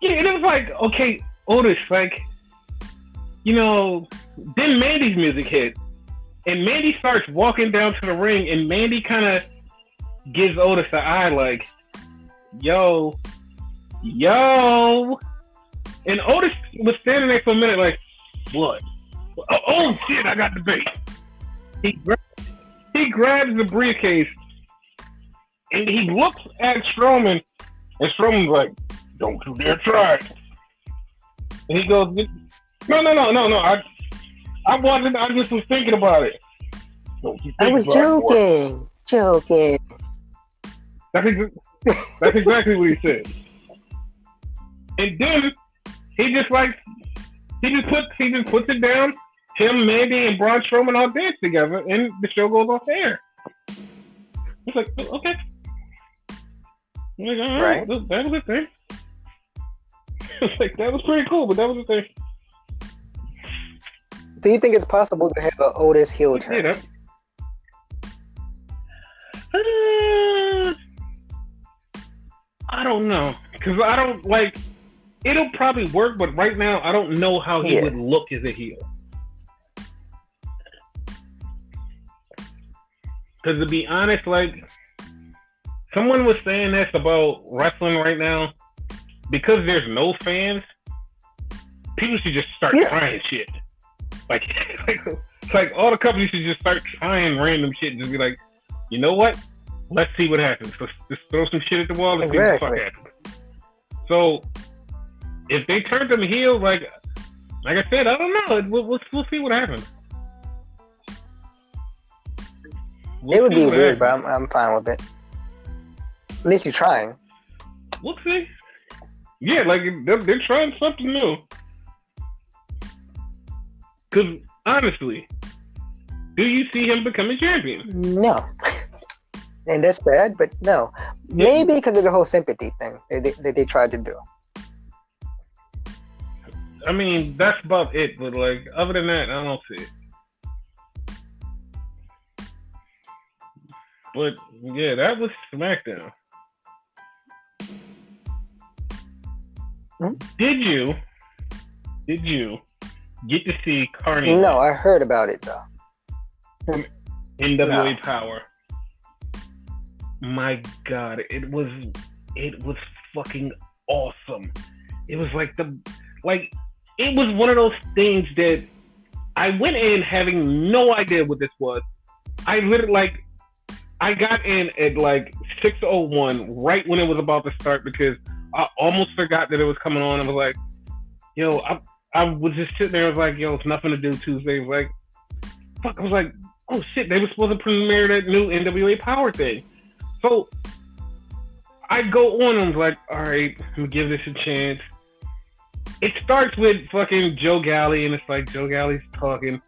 and it was like, okay, Otis, like, you know, then Mandy's music hit. And Mandy starts walking down to the ring, and Mandy kind of gives Otis the eye, like, yo, yo. And Otis was standing there for a minute like, what? Oh shit, I got the bait. He grabs the briefcase and he looks at Strowman, and Strowman's like, don't you dare try it. And he goes, no. I wasn't, I just was thinking about it. I was joking. That's exactly what he said. And then he just puts it down. Him, Mandy, and Braun Strowman all dance together, and the show goes off air. It's like, okay. I'm like, all right, that was a thing. It's like, that was pretty cool, but that was a thing. Do you think it's possible to have an Otis heel turn? Yeah, I don't know, because I don't like. It'll probably work, but right now I don't know how he would look as a heel. Because to be honest, like, someone was saying this about wrestling right now, because there's no fans, people should just start trying shit. Like all the companies should just start trying random shit and just be like, you know what? Let's see what happens. Let's just throw some shit at the wall and see what the fuck happens. So if they turn them heel, like I said, I don't know. We'll see what happens. It would be weird, but I'm fine with it. At least you're trying. We'll see. Yeah, like they're trying something new. Because honestly, do you see him becoming champion? No. And that's bad, but no. Yeah. Maybe because of the whole sympathy thing that they tried to do. I mean, that's about it. But like, other than that, I don't see it. But yeah, that was SmackDown. Did you get to see Carney? No, I heard about it though. From NWA Power. My God, it was fucking awesome. It was it was one of those things that I went in having no idea what this was. I literally I got in at 6:01 right when it was about to start because I almost forgot that it was coming on. I was like, yo, I was just sitting there. I was like, yo, it's nothing to do Tuesday. I was like, fuck. I was like, oh shit, they were supposed to premiere that new NWA Power thing. So I go on and I'm like, all right, let me give this a chance. It starts with fucking Joe Galley, and it's like Joe Galley's talking,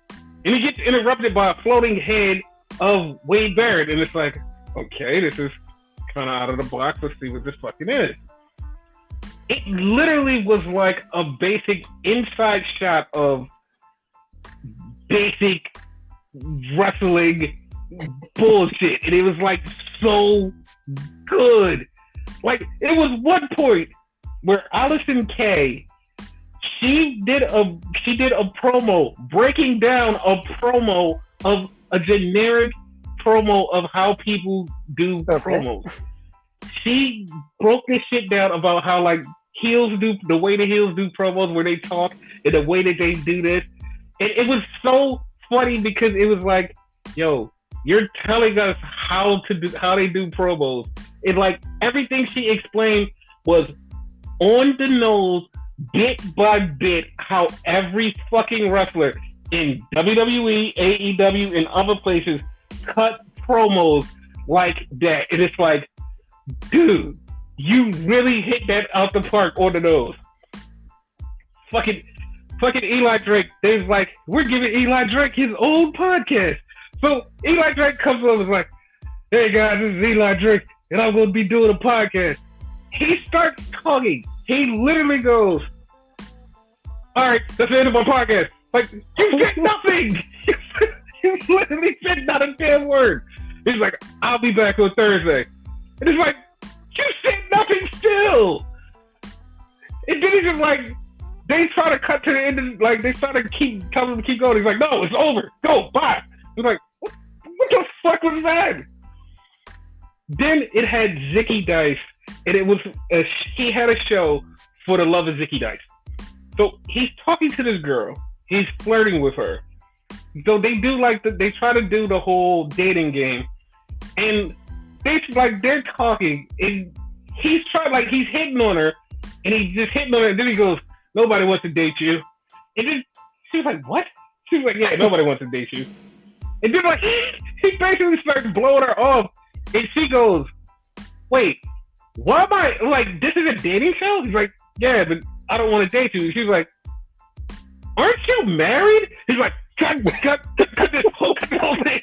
and he gets interrupted by a floating head of Wade Barrett, and it's like, okay, this is kind of out of the box. Let's see what this fucking is. It literally was like a basic inside shot of basic wrestling bullshit, and it was so good. It was one point where Allison Kay, she did a promo breaking down a promo of a generic promo of how people do promos. She broke this shit down about how heels do, the way the heels do promos where they talk and the way that they do this. And it was so funny because it was like, yo, you're telling us how they do promos. It's everything she explained was on the nose, bit by bit, how every fucking wrestler in WWE, AEW, and other places cut promos like that. And it's like, dude, you really hit that out the park on the nose. Fucking Eli Drake, they was like, we're giving Eli Drake his own podcast. So Eli Drake comes over and is like, hey guys, this is Eli Drake, and I'm going to be doing a podcast. He starts talking. He literally goes, all right, that's the end of my podcast. You said nothing. You literally said not a damn word. He's like, I'll be back on Thursday. And it's like, you said nothing still. And then he's just they try to cut to the end of, they try to tell him to keep going. He's like, no, it's over. Go, bye. He's like, what the fuck was that? Then it had Zicky Dice and it was he had a show for the love of Zicky Dice. So he's talking to this girl. He's flirting with her. So they do they try to do the whole dating game, and they're talking, and he's hitting on her, and he's just hitting on her, and then he goes, "Nobody wants to date you," and then she's like, "What?" She's like, "Yeah, nobody wants to date you," and then he basically starts blowing her off, and she goes, "Wait, why am I like this is a dating show?" He's like, "Yeah, but I don't want to date you." She's like, "Aren't you married?" He's like, cut this whole thing.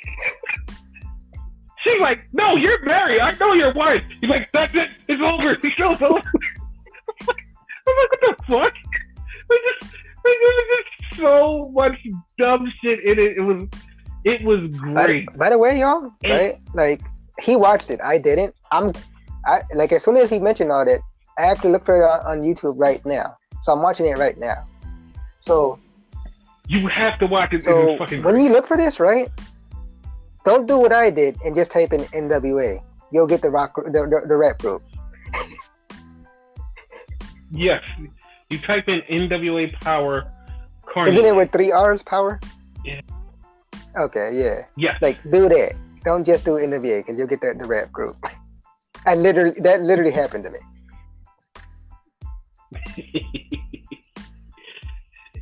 She's like, "No, you're married. I know your wife." He's like, "That's it. It's over. The show's over." I'm like, what the fuck? There was just so much dumb shit in it. It was great. By the way, y'all, right? Like, he watched it. I didn't. Like, as soon as he mentioned all that, I actually looked for it on YouTube right now. So I'm watching it right now. So you have to watch it. So fucking when you look for this, right? Don't do what I did and just type in NWA. You'll get the rap group. Yes, you type in NWA Power. Carnage. Isn't it with 3 R's, Power? Yeah. Okay, yeah. Yeah. Like, do that. Don't just do NWA because you'll get the rap group. That literally happened to me.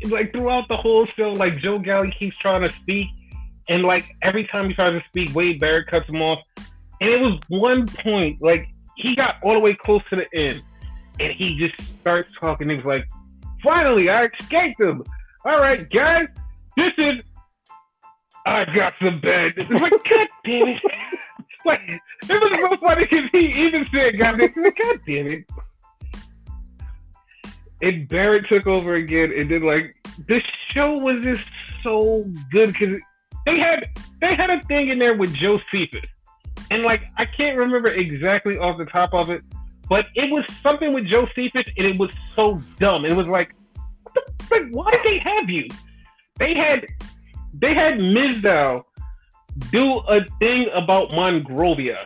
Like throughout the whole show, like Joe Galley keeps trying to speak, and like every time he tries to speak, Wade Barrett cuts him off. And it was one point, like he got all the way close to the end, and he just starts talking. He was like, "Finally, I escaped him. All right, guys, this is. I got some bad." It's like, God damn it! Like it was so funny because he even said, "God damn it!" And Barrett took over again, and then like this show was just so good because they had a thing in there with Josephus, and like I can't remember exactly off the top of it, but it was something with Josephus, and it was so dumb. It was like why did they have you? They had Mizdow do a thing about Monrovia,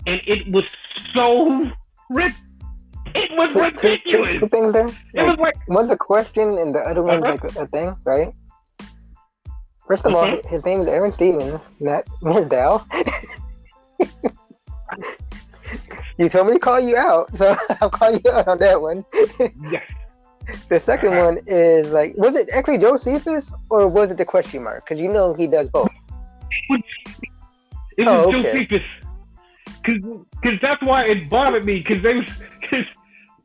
and it was so ridiculous. It was ridiculous. Two things there. It was like one's a question and the other one's like a thing, right? First of all, his name is Aaron Stevens, not Mizdow. You told me to call you out, so I'll call you out on that one. Yes. The second one is like, was it actually Josephus or was it the question mark? Because you know he does both. It was Josephus. Because that's why it bothered me. Because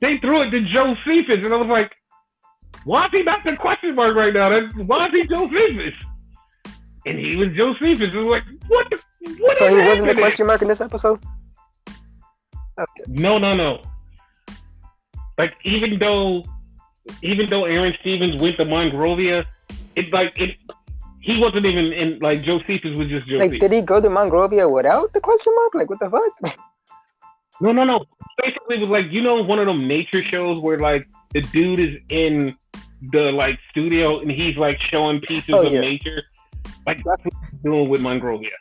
they threw it to Josephus, and I was like, why is he not the question mark right now? Why is he Josephus? And he was Josephus. It was like, what so is he happening? wasn't the question mark in this episode? Okay. No. Like even though Aaron Stevens went to Monrovia, he wasn't even in. Like Josephus was just Josephus. Like, did he go to Monrovia without the question mark? Like, what the fuck? No. Basically, it was like, you know, one of them nature shows where like the dude is in the like studio and he's like showing pieces of nature. Like that's what he's doing with Monrovia.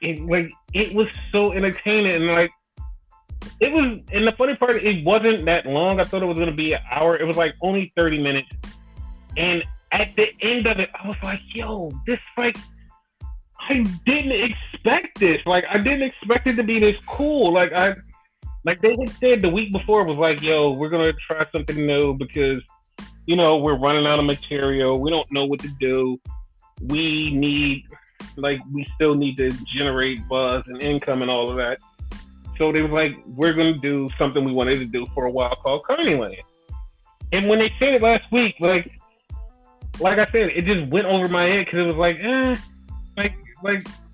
It was so entertaining, and like it was. And the funny part, it wasn't that long. I thought it was gonna be an hour. It was like only 30 minutes. And at the end of it, I was like, "Yo, this like." I didn't expect this. Like, I didn't expect it to be this cool. Like they had said the week before was like, yo, we're going to try something new because, you know, we're running out of material. We don't know what to do. We still need to generate buzz and income and all of that. So they was like, we're going to do something we wanted to do for a while called Carneyland. And when they said it last week, like I said, it just went over my head because it was like,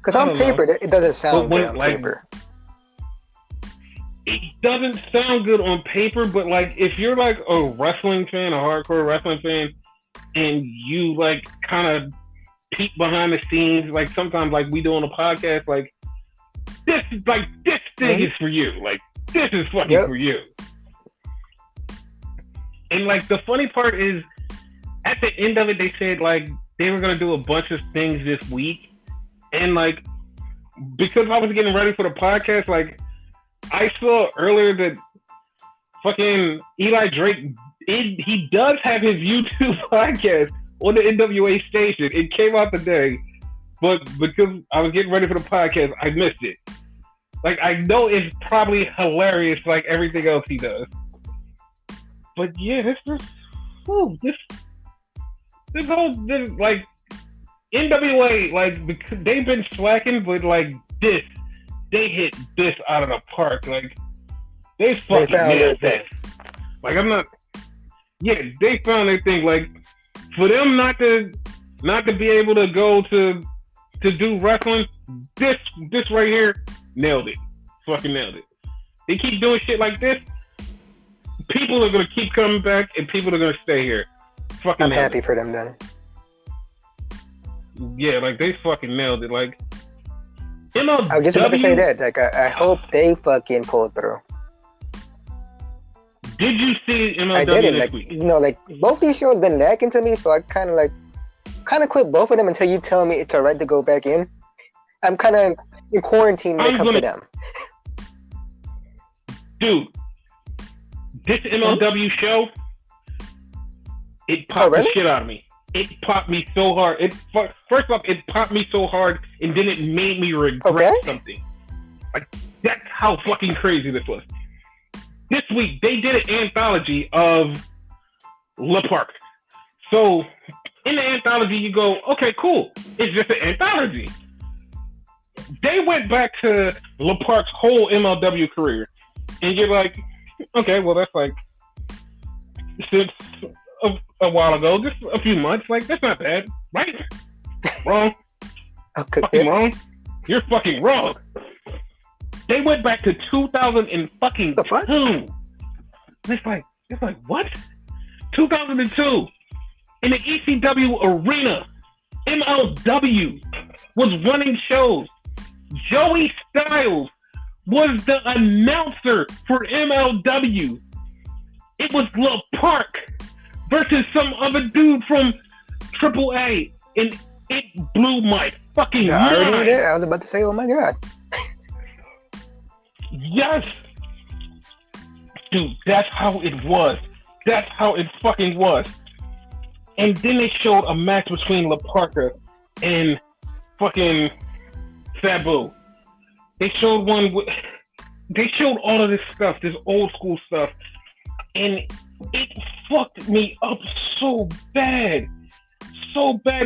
because on paper, it doesn't sound good on paper. It doesn't sound good on paper, but like if you're like a wrestling fan, a hardcore wrestling fan, and you like kind of peek behind the scenes, like sometimes like we do on a podcast, like this thing is for you. Like this is fucking for you. And like the funny part is, at the end of it, they said like they were gonna do a bunch of things this week. And like, because I was getting ready for the podcast, like I saw earlier that fucking Eli Drake, he does have his YouTube podcast on the NWA station. It came out today, but because I was getting ready for the podcast, I missed it. Like, I know it's probably hilarious like everything else he does. But yeah, this whole like NWA, like, because they've been slacking, but like this, they hit this out of the park. Like, they fucking nailed this. Like, I'm not. Yeah, they found their thing. Like, for them not to be able to go to do wrestling, this right here nailed it. Fucking nailed it. They keep doing shit like this, people are gonna keep coming back, and people are gonna stay here. Fucking. I'm happy for them then. Yeah, like, they fucking nailed it. Like, MLW, I was just about to say that. Like, I hope they fucking pull through. Did you see MLW I didn't. this Like, week? you know, like, both these shows been lacking to me, so I kind of quit both of them until you tell me it's alright to go back in. I'm kind of in quarantine when it comes to them. Dude, this MLW show, it popped the shit out of me. It popped me so hard. First off, it popped me so hard, and then it made me regret something. Like, that's how fucking crazy this was. This week, they did an anthology of Le Parc. So, in the anthology, you go, okay, cool. It's just an anthology. They went back to Le Parc's whole MLW career. And you're like, okay, well, that's like since a while ago, just a few months. Like, that's not bad, right? Wrong. Okay. Fucking wrong. You're fucking wrong. They went back to 2002. It's like what? 2002 in the ECW arena, MLW was running shows. Joey Styles was the announcer for MLW. It was Le Parc versus some other dude from AAA, and it blew my fucking mind. I was about to say, oh my god. Yes. Dude, that's how it was. That's how it fucking was. And then they showed a match between Le Parc and fucking Sabu. They showed they showed all of this stuff, this old school stuff, and it fucked me up so bad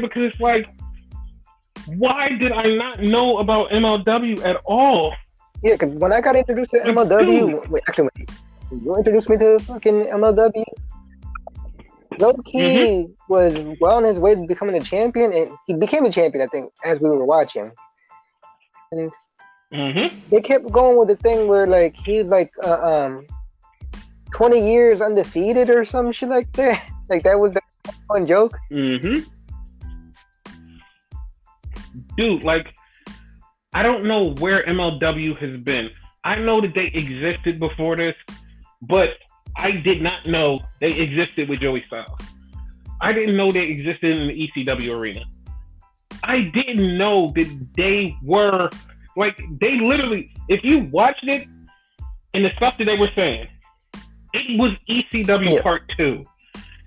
because it's like, why did I not know about MLW at all? Yeah, because when I got introduced to MLW, when you introduced me to fucking MLW, Low-Key was well on his way to becoming a champion, and he became a champion, I think, as we were watching. And they kept going with the thing where, like, he's like 20 years undefeated or some shit like that. Like, that was the fun joke. Dude, like, I don't know where MLW has been. I know that they existed before this, but I did not know they existed with Joey Styles. I didn't know they existed in the ECW arena. I didn't know that they were, like, they literally, if you watched it and the stuff that they were saying, it was ECW Part 2.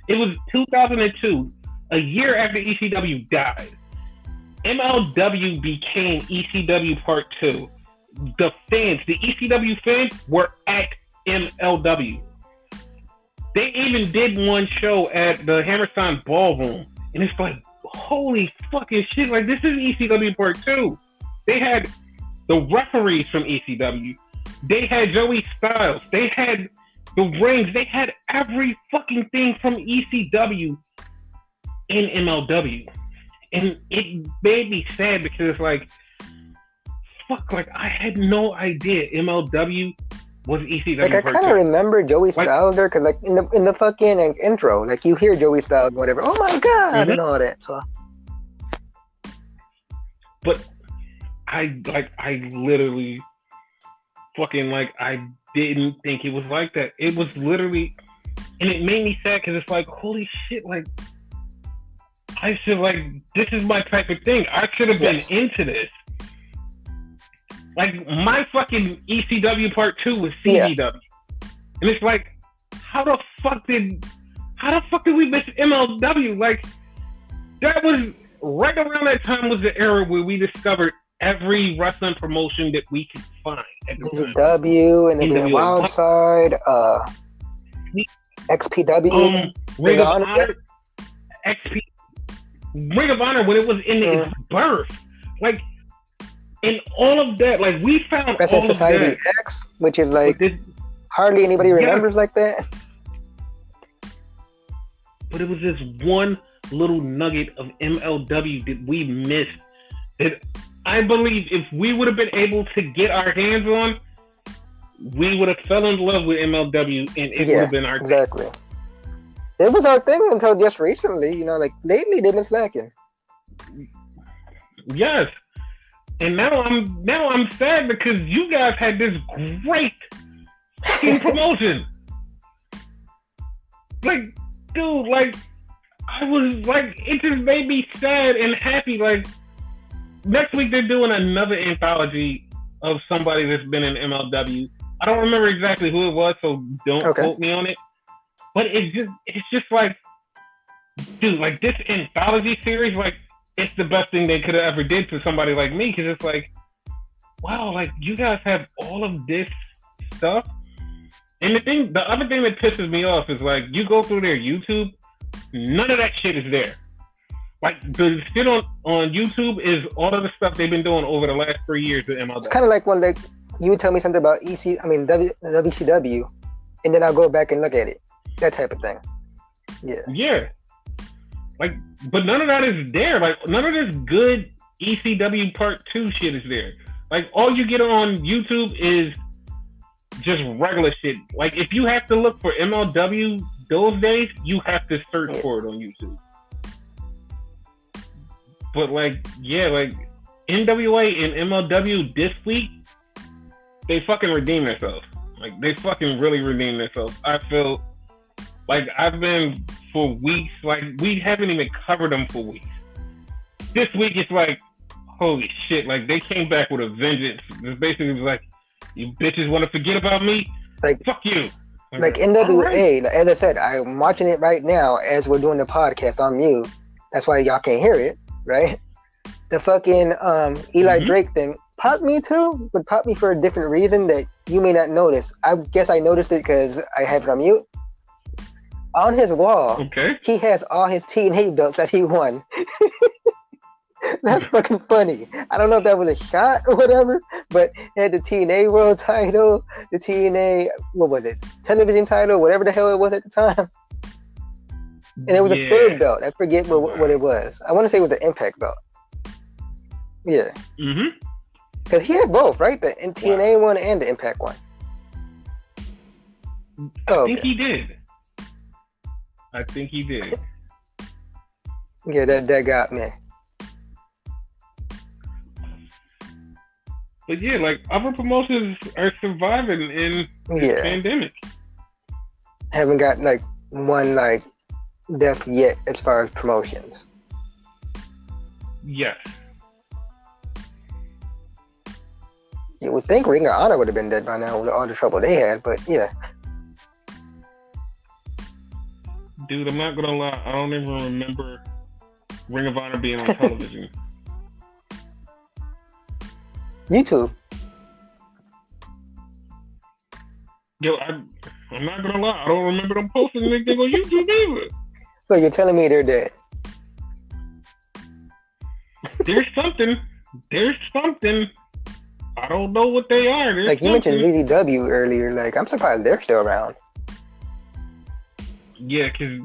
It was 2002, a year after ECW died. MLW became ECW Part 2. The ECW fans were at MLW. They even did one show at the Hammerstein Ballroom, and it's like, holy fucking shit, like, this is ECW Part 2. They had the referees from ECW. They had Joey Styles. They had the rings. They had every fucking thing from ECW in MLW. And it made me sad because it's like, fuck, like, I had no idea MLW was ECW. Like, I kind of remember Joey Styles there, because, like, in the fucking intro, like, you hear Joey Styles, whatever, oh my god, and all that. So, but I literally fucking, like, I didn't think it was like that. It was literally, and it made me sad because it's like, holy shit, like, I should, like, this is my type of thing. I should have been into this. Like my fucking ECW Part 2 was CZW, and it's like, how the fuck did we miss MLW? Like that was right around that time was the era where we discovered every wrestling promotion that we could find at the time. CZW, and then we had Wild Side, XPW, Ring of Honor, XP, Ring of Honor when it was in its birth, like, and all of that, like we found Wrestling all Society of that. X, which is like hardly anybody remembers like that. But it was this one little nugget of MLW that we missed. That I believe if we would have been able to get our hands on, we would have fell in love with MLW, and it would have been our exactly. Thing. It was our thing until just recently. You know, like lately they've been slacking. Yes, and now I'm sad because you guys had this great fucking promotion. Like, dude, like I was like, it just made me sad and happy. Like next week they're doing another anthology of somebody that's been in MLW. I don't remember exactly who it was, so don't quote me on it. But it's just like, dude, like this anthology series, like it's the best thing they could have ever did for somebody like me, because it's like, wow, like you guys have all of this stuff. And the other thing that pisses me off is like you go through their YouTube, none of that shit is there. Like the shit on YouTube is all of the stuff they've been doing over the last 3 years at MLW. It's kind of like when you would tell me something about WCW, and then I'll go back and look at it. That type of thing. Yeah. Yeah. Like, but none of that is there. Like, none of this good ECW Part 2 shit is there. Like, all you get on YouTube is just regular shit. Like, if you have to look for MLW those days, you have to search for it on YouTube. But, like, yeah, like, NWA and MLW this week, they fucking redeemed themselves. Like, they fucking really redeemed themselves. I feel like I've been for weeks, like, we haven't even covered them for weeks. This week, it's like, holy shit, like, they came back with a vengeance. It's basically like, you bitches want to forget about me? Like, fuck you. Like NWA, right. As I said, I'm watching it right now as we're doing the podcast on mute. That's why y'all can't hear it, right? The fucking Eli Drake thing popped me too, but popped me for a different reason that you may not notice. I guess I noticed it because I have it on mute. On his wall, he has all his TNA belts that he won. That's fucking funny. I don't know if that was a shot or whatever, but he had the TNA World title, the TNA, what was it, television title, whatever the hell it was at the time. And it was a third belt. I forget what it was. I want to say it was the Impact belt. Yeah. Because he had both, right? The TNA one and the Impact one. I think he did. Yeah, that got me. But yeah, like other promotions are surviving in the pandemic. Haven't got like one like death yet as far as promotions. Yes. You would think Ring of Honor would have been dead by now with all the trouble they had, but yeah. Dude, I'm not gonna lie, I don't even remember Ring of Honor being on television. YouTube. Yo, I'm not gonna lie, I don't remember them posting anything on YouTube either. So you're telling me they're dead? There's something. I don't know what they are. Like you mentioned GDW earlier, like I'm surprised they're still around. Yeah, because,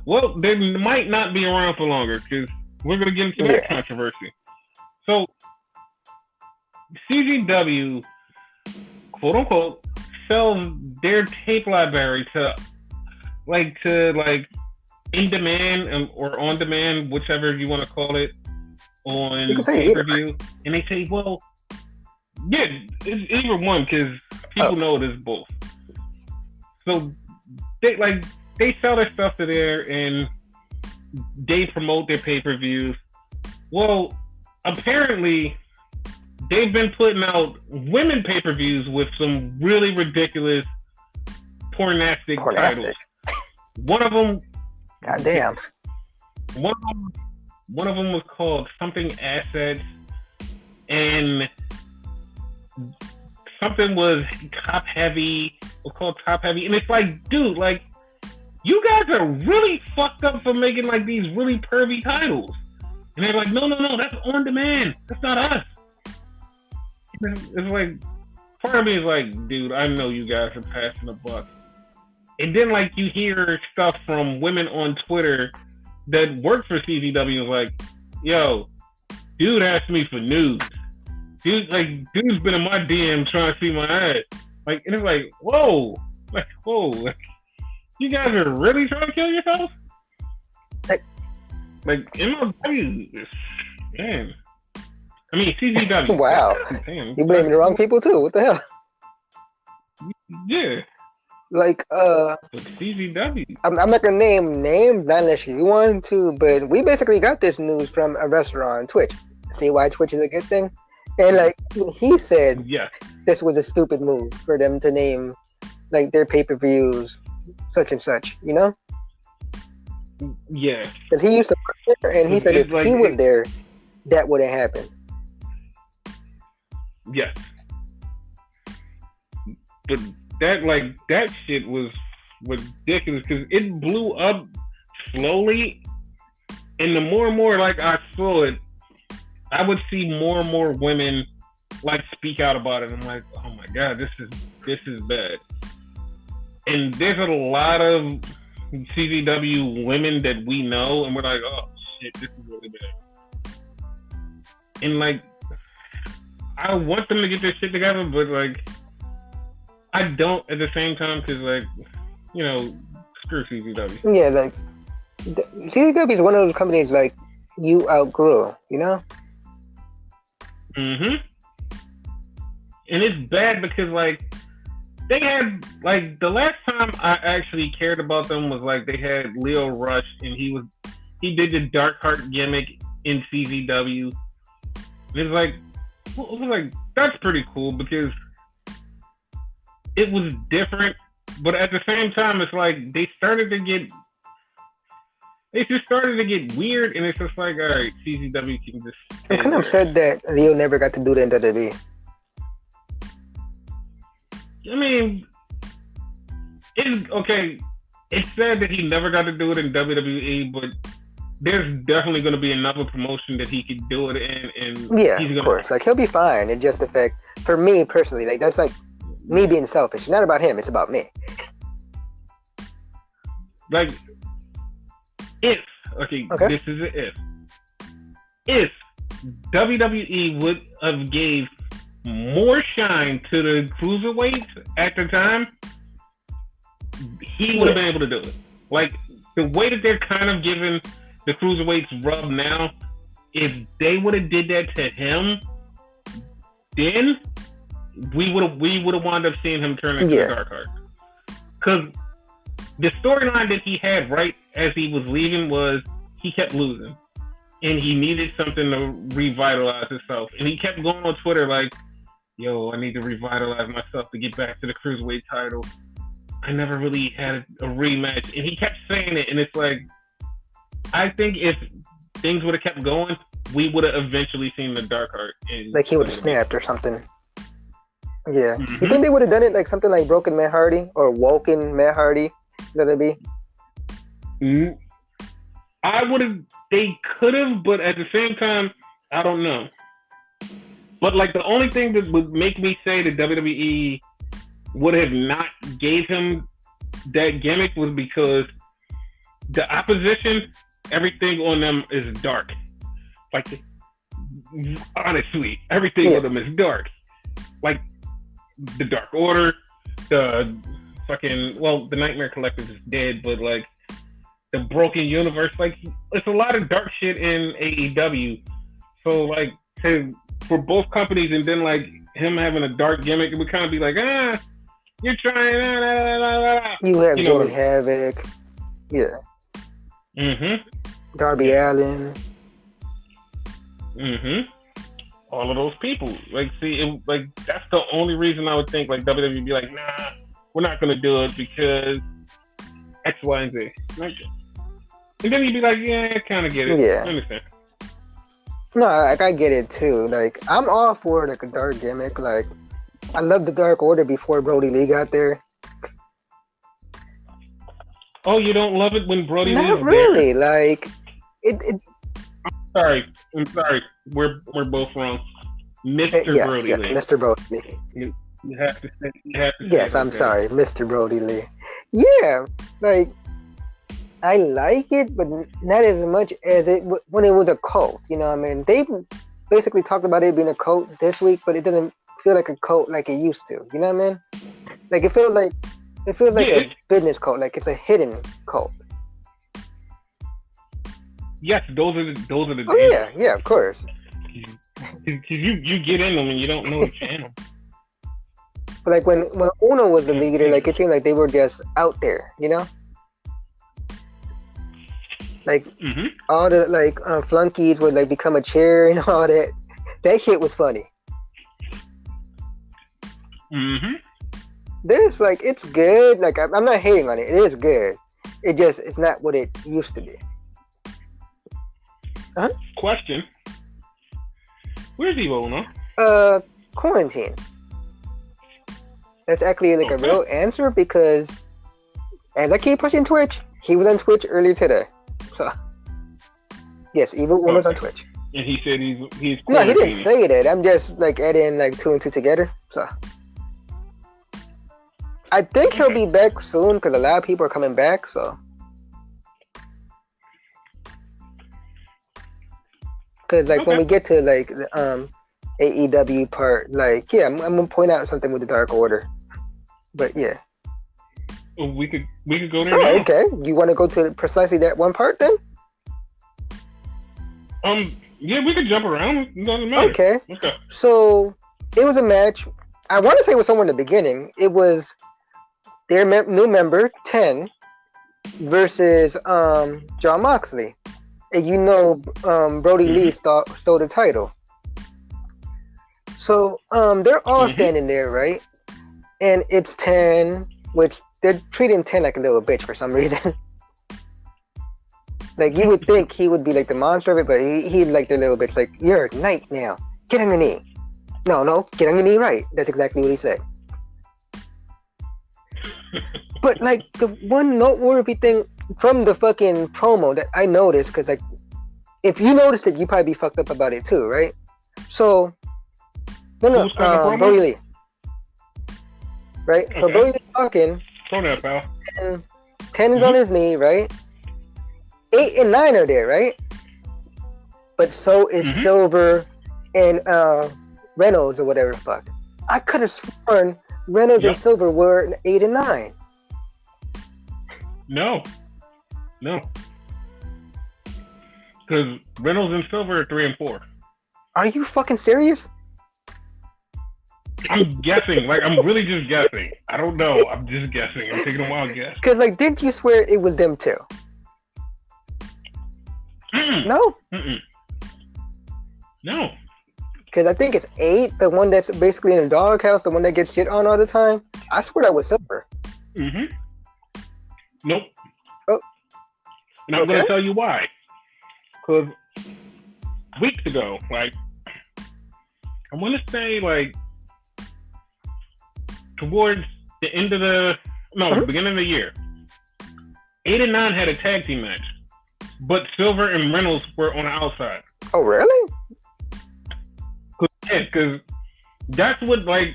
well, they might not be around for longer, because we're going to get into that controversy. So, CZW, quote unquote, sells their tape library to in demand or on demand, whichever you want to call it, on pay-per-view. And they say, well, yeah, it's either one, because people know it is both. So they sell their stuff to there and they promote their pay-per-views. Well, apparently they've been putting out women pay-per-views with some really ridiculous pornastic titles. One of them, goddamn. One of them was called something assets, and something was top heavy. It was called top heavy, and it's like, dude, like, you guys are really fucked up for making like these really pervy titles. And they're like, no, that's on demand. That's not us. It's like, part of me is like, dude, I know you guys are passing the buck. And then like you hear stuff from women on Twitter that work for CZW, like, yo, dude asked me for news. Dude's been in my DM trying to see my ad. Like, and it's like, whoa, like, you guys are really trying to kill yourself? Like MLW, man. I mean, CZW. Wow. Damn. You blaming the wrong people too. What the hell? Yeah. Like, CZW. I'm not gonna name names, not unless you want to, but we basically got this news from a restaurant, Twitch. See why Twitch is a good thing? And like he said, yeah, this was a stupid move for them to name like their pay-per-views such and such, you know? Yeah. But he used to work there, and he said if he was there, that would have happened. Yes. But that shit was ridiculous because it blew up slowly, and the more and more like I saw it, I would see more and more women like speak out about it. I'm like, oh my god, this is bad. And there's a lot of CZW women that we know, and we're like, oh shit, this is really bad. And like, I want them to get their shit together, but like, I don't at the same time because like, you know, screw CZW. Yeah, like CZW is one of those companies like you outgrew, you know. Mm-hmm. And it's bad because like they had like the last time I actually cared about them was like they had Leo Rush and he did the Dark Heart gimmick in CZW. And it's like that's pretty cool because it was different, but at the same time it's like they just started to get weird, and it's just like, all right, CZW can just. I'm kind of upset that Leo never got to do the WWE. I mean, it's okay. It's sad that he never got to do it in WWE, but there's definitely going to be another promotion that he could do it in. And yeah, of course. Like, he'll be fine. It's just the fact, for me personally, like, that's like me being selfish. It's not about him. It's about me. Like, okay, this is an if WWE would have gave more shine to the cruiserweights at the time, he would have been able to do it. Like, the way that they're kind of giving the cruiserweights rub now, if they would have did that to him, then we would have wound up seeing him turn into the Dark Heart. Because the storyline that he had right as he was leaving was he kept losing, and he needed something to revitalize himself. And he kept going on Twitter like, "Yo, I need to revitalize myself to get back to the cruiserweight title. I never really had a rematch." And he kept saying it, and it's like, I think if things would have kept going, we would have eventually seen the Dark Heart. Like he would have snapped or something. Yeah. Mm-hmm. You think they would have done it like something like Broken Matt Hardy or Woken Matt Hardy? That it be? I would have. They could have, but at the same time, I don't know. But like the only thing that would make me say that WWE would have not gave him that gimmick was because the opposition, everything on them is dark. Like, honestly, everything on them is dark. Like the Dark Order, the the Nightmare Collective is dead, but like the Broken Universe, like it's a lot of dark shit in AEW. So like for both companies, and then like him having a dark gimmick, it would kind of be like, you're trying. You have Jordan Havoc, Mm-hmm. Darby Allin. Mm-hmm. all of those people. Like, see, like that's the only reason I would think like WWE be like, nah, we're not gonna do it because X, Y, and Z. Like, and then you'd be like, yeah, I kind of get it. Yeah. I understand. No, like I get it too. Like I'm all for like a dark gimmick. Like I love the Dark Order before Brody Lee got there. Oh, you don't love it when Brody Lee? Not really. There? Like it. I'm sorry. We're both wrong. Mr. Brody Lee. Mr. Brody Lee. You have to say. Yes, I'm sorry, Mr. Brody Lee. Yeah, like I like it, but not as much as it when it was a cult. You know what I mean? They basically talked about it being a cult this week, but it doesn't feel like a cult like it used to. You know what I mean? Like it feels like a business cult, like it's a hidden cult. Yes, those are the. Oh yeah, of course. Because you get in them and you don't know the channel. But like when Uno was the leader, like it seemed like they were just out there, you know. Like all the like flunkies would like become a chair and all that. That shit was funny. This like it's good. Like I'm not hating on it. It is good. It's not what it used to be. Question: where's Evo Uno? Quarantine. That's actually like a real answer because as I keep pushing Twitch, he was on Twitch earlier today. So yes, Evo Uno's on Twitch. And he said he's no, he didn't say that. I'm just like adding like 2 and 2 together. So I think he'll be back soon because a lot of people are coming back. So because like when we get to like the AEW part, like yeah, I'm gonna point out something with the Dark Order. But yeah, we could go there. Oh, okay, you want to go to precisely that one part then? Yeah, we could jump around. It doesn't matter. Okay. So it was a match. I want to say it was somewhere in the beginning. It was their new member 10 versus Jon Moxley, and you know Brody Lee stole the title. So they're all standing there, right? And it's 10, which they're treating 10 like a little bitch for some reason. Like you would think he would be like the monster of it, but he's like the little bitch. Like you're a knight now. Get on your knee. No, get on your knee right. That's exactly what he said. But like the one noteworthy thing from the fucking promo that I noticed, because like if you noticed it, you probably be fucked up about it too, right? So Brody Lee. Right? Okay. So Brody Lee talking. Throw that, pal. And 10 is on his knee, right? 8 and 9 are there, right? But so is Silver and Reynolds or whatever the fuck. I could have sworn Reynolds and Silver were 8 and 9. No. Because Reynolds and Silver are 3 and 4. Are you fucking serious? I'm guessing. Like, I'm really just guessing. I don't know. I'm just guessing. I'm taking a wild guess. Because, like, didn't you swear it was them too? No? No. Because I think it's 8, the one that's basically in the doghouse, the one that gets shit on all the time. I swear that was Silver. Nope. Oh. And I'm going to tell you why. Because weeks ago, like, I want to say, like, towards the end of the beginning of the year, 8 and 9 had a tag team match, but Silver and Reynolds were on the outside. Oh, really? Because that's what like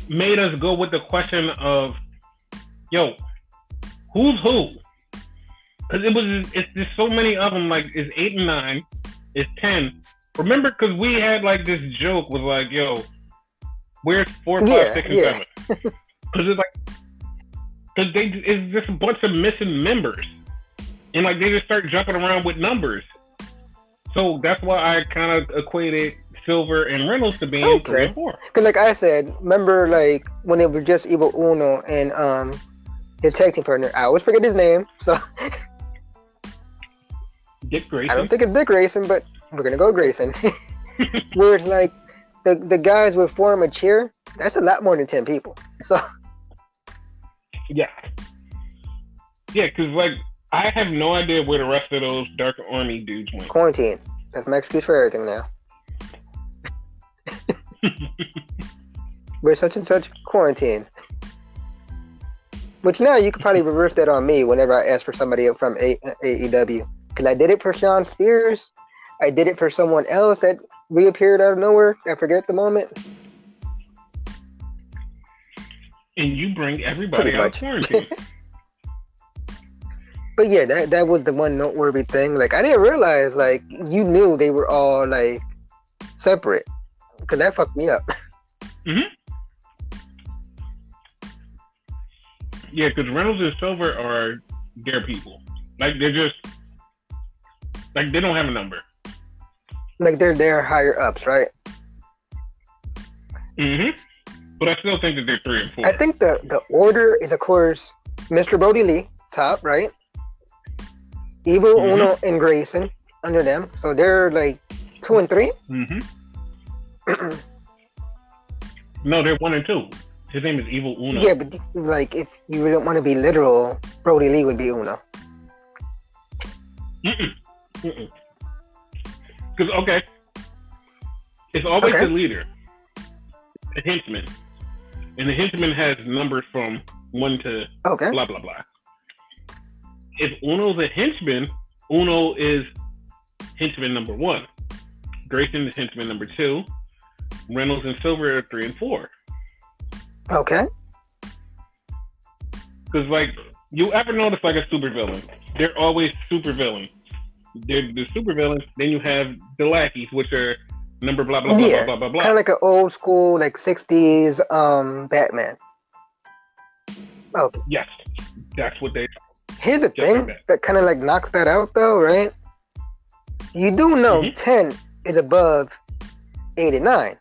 made us go with the question of, yo, who's who? Because it's just so many of them. Like it's 8 and 9, it's 10. Remember, because we had like this joke was like, yo, where's 4, 5, 6, and 7? Because it's like, it's just a bunch of missing members, and like they just start jumping around with numbers. So that's why I kind of equated Silver and Reynolds to being 3 and 4. Because like I said, remember like when it was just Evil Uno and his tag team partner, I always forget his name. So Dick Grayson. I don't think it's Dick Grayson, but we're gonna go Grayson. Where it's like the guys would form a cheer. That's a lot more than 10 people. So Yeah. Yeah, because, like, I have no idea where the rest of those Dark Army dudes went. quarantine. That's my excuse for everything now. We're such and such quarantine. Which now you could probably reverse that on me whenever I ask for somebody from AEW. Because I did it for Shawn Spears. I did it for someone else that reappeared out of nowhere. I forget the moment. And you bring everybody out of quarantine. But yeah, that was the one noteworthy thing. Like, I didn't realize, like, you knew they were all, like, separate. Because that fucked me up. Mm-hmm. Yeah, because Reynolds and Silver are their people. Like, they're just... Like, they don't have a number. Like, they're higher ups, right? Mm-hmm. But I still think that they're 3 and 4. I think the order is, of course, Mr. Brody Lee, top, right? Evil, Uno, and Grayson under them. So they're, like, 2 and 3? Mm-hmm. No, they're 1 and 2. His name is Evil Uno. Yeah, but, like, if you don't want to be literal, Brody Lee would be Uno. Because, okay, it's always the leader, the henchman. And the henchman has numbers from 1 to blah, blah, blah. If Uno's a henchman, Uno is henchman number 1. Grayson is henchman number 2. Reynolds and Silver are 3 and 4. Okay. Because, like, you ever notice, like, a supervillain? They're always supervillains. They're the supervillains. Then you have the lackeys, which are number blah, blah, blah, blah, blah, blah, blah. Kind of like an old school, like, 60s Batman. Okay. Yes. That's what they are. Here's the thing that kind of, like, knocks that out, though, right? You do know 10 is above 8 and 9.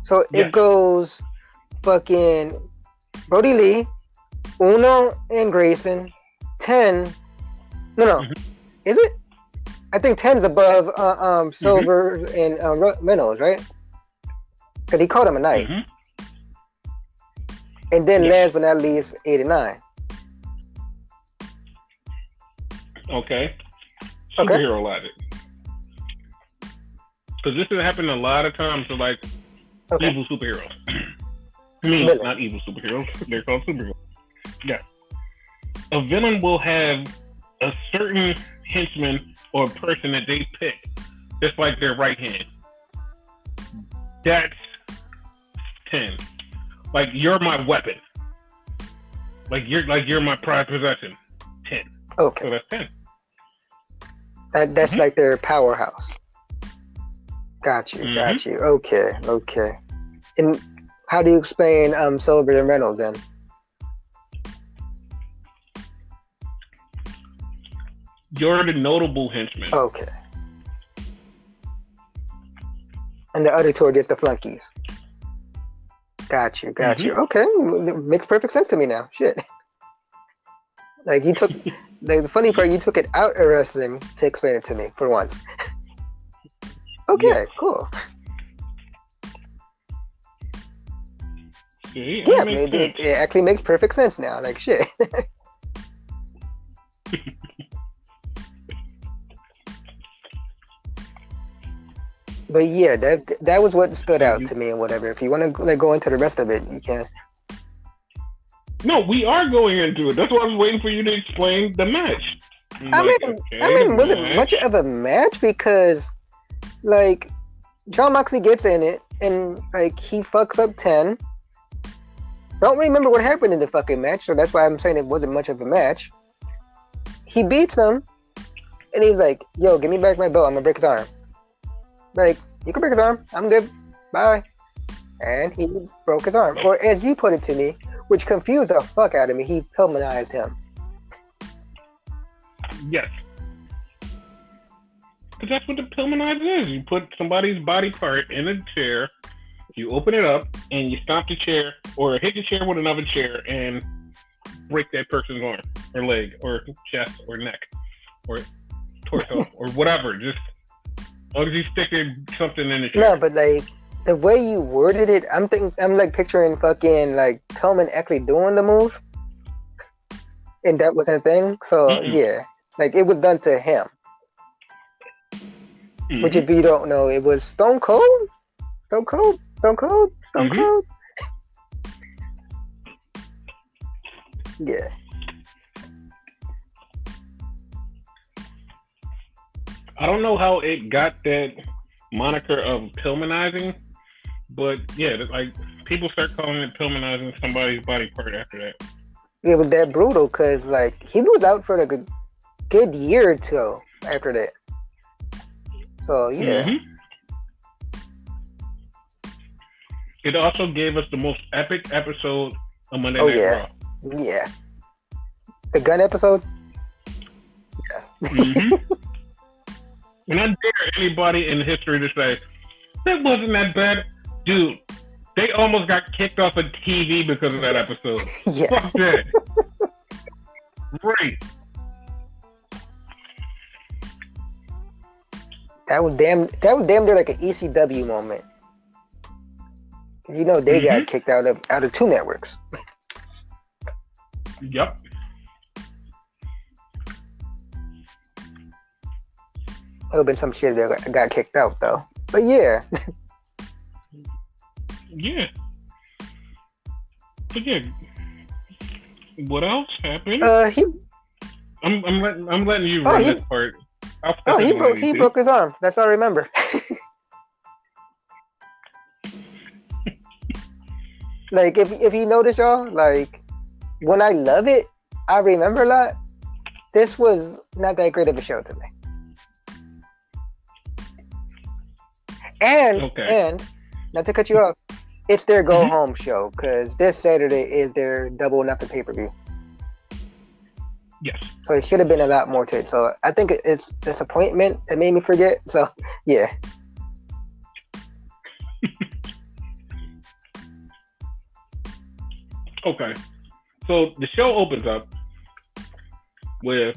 So it goes fucking Brody Lee, Uno and Grayson, 10. No. Is it? I think 10's above Silver and Reynolds, right? Because he called him a knight. And then last but not least, 8 and 9. Okay. Superhero logic. Because this has happened a lot of times to, like, evil superheroes. I mean, not evil superheroes. They're called superheroes. Yeah. A villain will have a certain henchman or person that they pick, just like their right hand. That's 10. Like, you're my weapon. Like you're my prized possession. 10. Okay. So that's 10. That's like their powerhouse. Got you. Okay. And how do you explain Silver and Reynolds then? You're the notable henchman. Okay. And the other two are just the flunkies. Got you. Okay. Makes perfect sense to me now. Shit. Like, you took... Like, the funny part, you took it out of wrestling to explain it to me for once. Okay, cool. See, yeah, it actually makes perfect sense now. Like, shit. But yeah, that was what stood out to me and whatever. If you want to, like, go into the rest of it, you can. No, we are going into it. That's why I was waiting for you to explain the match. I mean, was it much of a match? Because, like, Jon Moxley gets in it, and, like, he fucks up 10. Don't remember what happened in the fucking match, so that's why I'm saying it wasn't much of a match. He beats him, and he's like, yo, give me back my belt, I'm gonna break his arm. Like, you can break his arm, I'm good, bye. And he broke his arm. Or as you put it to me, which confused the fuck out of me, he Pillmanized him. Yes. Because that's what the Pillmanize is. You put somebody's body part in a chair, you open it up, and you stop the chair, or hit the chair with another chair, and break that person's arm, or leg, or chest, or neck, or torso, or whatever. Just Or is he sticking something in the No, chair? but like the way you worded it, I'm like picturing fucking like Pillman actually doing the move, and that was a thing. So Mm-mm. yeah, like it was done to him. Which, Mm-hmm. if you don't know, it was Stone Cold, Stone Cold, Stone Cold, Stone Mm-hmm. Cold. Yeah. I don't know how it got that moniker of Pillmanizing, but yeah, like people start calling it Pillmanizing somebody's body part after that. It was that brutal because like he was out for like a good year or two after that. So yeah. Mm-hmm. It also gave us the most epic episode of Monday Oh Night yeah. Raw. Yeah. The gun episode. Yeah. Mm-hmm. And I dare anybody in history to say that wasn't that bad, dude. They almost got kicked off of TV because of that episode. Yeah. Fuck that. Right. That was damn near like an ECW moment. You know they got kicked out of two networks. Yep. It would have been some shit that got kicked out though. But yeah. Yeah. But yeah. What else happened? I'm letting you run this part. He broke his arm. That's all I remember. Like if you notice, y'all, like when I love it, I remember a lot. This was not that great of a show to me. And not to cut you off, it's their go home show because this Saturday is their Double or Nothing pay-per-view. Yes. So it should have been a lot more to it. So I think it's disappointment that made me forget. So yeah. Okay. So the show opens up with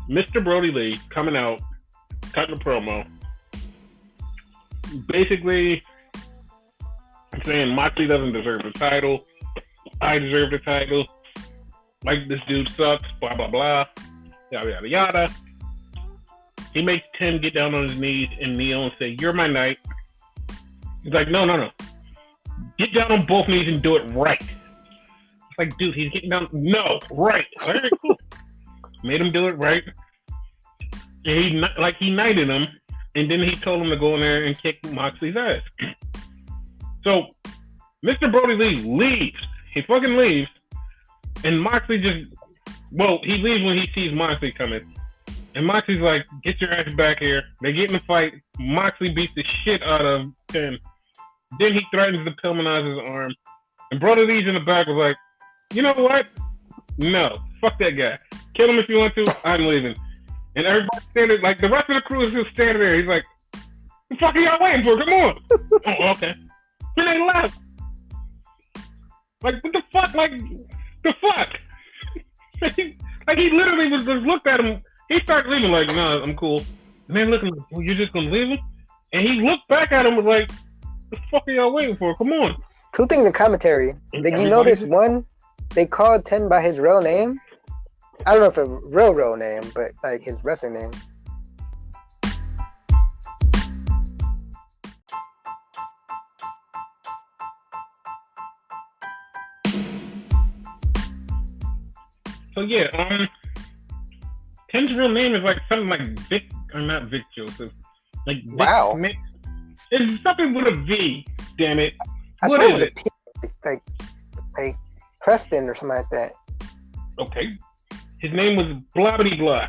Mr. Brody Lee coming out, cutting a promo, basically saying Moxley doesn't deserve the title. I deserve the title. Like, this dude sucks, blah, blah, blah, yada, yada, yada. He makes Tim get down on his knees and kneel and say, "You're my knight." He's like, no. Get down on both knees and do it right. It's like, dude, he's getting down. No, right. All right, cool. Made him do it right. And he knighted him. And then he told him to go in there and kick Moxley's ass. So, Mr. Brody Lee leaves. He fucking leaves. And Moxley he leaves when he sees Moxley coming. And Moxley's like, "Get your ass back here." They get in a fight. Moxley beats the shit out of Tim. Then he threatens to Pillmanize his arm. And Brody Lee's in the back was like, "You know what? No. Fuck that guy. Kill him if you want to. I'm leaving." And everybody standing, like, the rest of the crew is just standing there. He's like, "The fuck are y'all waiting for? Come on." Oh, okay. Then they left. Like, what the fuck? Like, the fuck? Like, he literally was just looked at him. He started leaving like, "Nah, I'm cool." And then looking, "Well, you're just gonna leave him?" And he looked back at him and was like, "The fuck are y'all waiting for? Come on." Two things in commentary. Did you notice one? They called Tim by his real name. I don't know if it's a real name, but like his wrestling name. So yeah, Tim's real name is like something like Vic, or not Vic Joseph, like Vic Wow. Smith. It's something with a V. Damn it! I What swear is it it? was like Preston or something like that. Okay, his name was blah blah blah.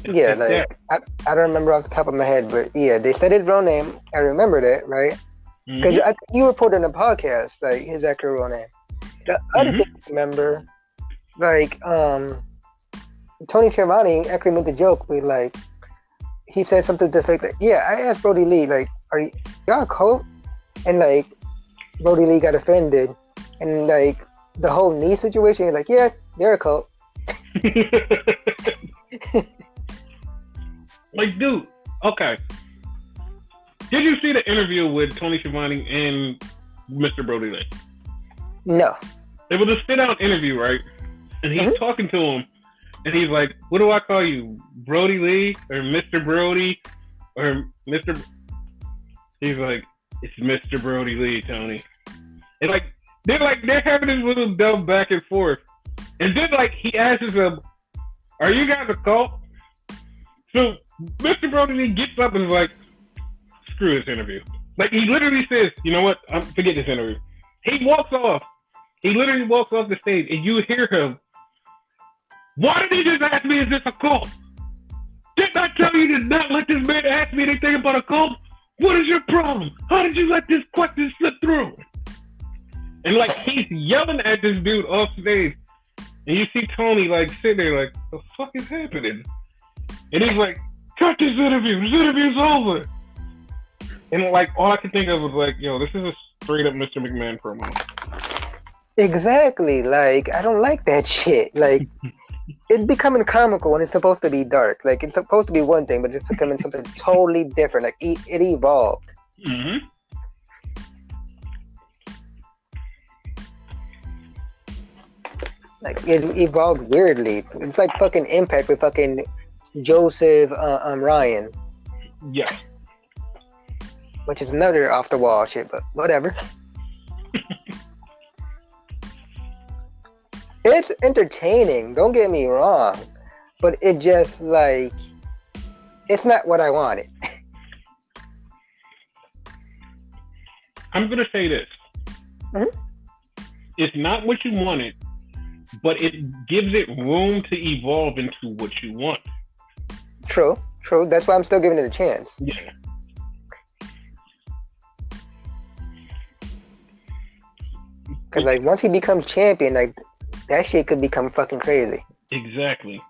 Yeah, like I don't remember off the top of my head, but yeah, they said his real name. I remember that, right? Because you reported in a podcast like his actual real name. The other thing I remember, like Tony Schiavone actually made the joke with like he said something to the effect like, "Yeah, I asked Brody Lee like, are y'all a cult?" And like Brody Lee got offended, and like the whole knee situation, he's like, "Yeah, they're a cult." Like, dude, okay. Did you see the interview with Tony Schiavone and Mr. Brody Lee? No. It was a sit-down interview, right? And he's talking to him, and he's like, "What do I call you, Brody Lee or Mr. Brody or Mr.?" He's like, "It's Mr. Brody Lee, Tony." And they're having this little dumb back and forth, and then he asks him, "Are you guys a cult?" So Mr. Brody Lee gets up and is like, "Screw this interview." He literally says, "You know what? Forget this interview." He walks off. He literally walks off the stage, and you hear him. "Why did he just ask me, is this a cult? Didn't I tell you to not let this man ask me anything about a cult? What is your problem? How did you let this question slip through?" And he's yelling at this dude off stage, and you see Tony sitting there the fuck is happening? And he's like, "Cut this interview. This interview's over." And all I could think of was yo, this is a straight up Mr. McMahon promo. Exactly. I don't like that shit. It's becoming comical when it's supposed to be dark. It's supposed to be one thing, but it's becoming something totally different. It evolved. Mm-hmm. It evolved weirdly. It's like fucking Impact with fucking Joseph Ryan. Yeah. Which is another off the wall shit, but whatever. It's entertaining, don't get me wrong, but it just it's not what I wanted. I'm gonna say this. Mm-hmm. It's not what you wanted, but it gives it room to evolve into what you want. True. That's why I'm still giving it a chance. Yeah. Because once he becomes champion, that shit could become fucking crazy. Exactly.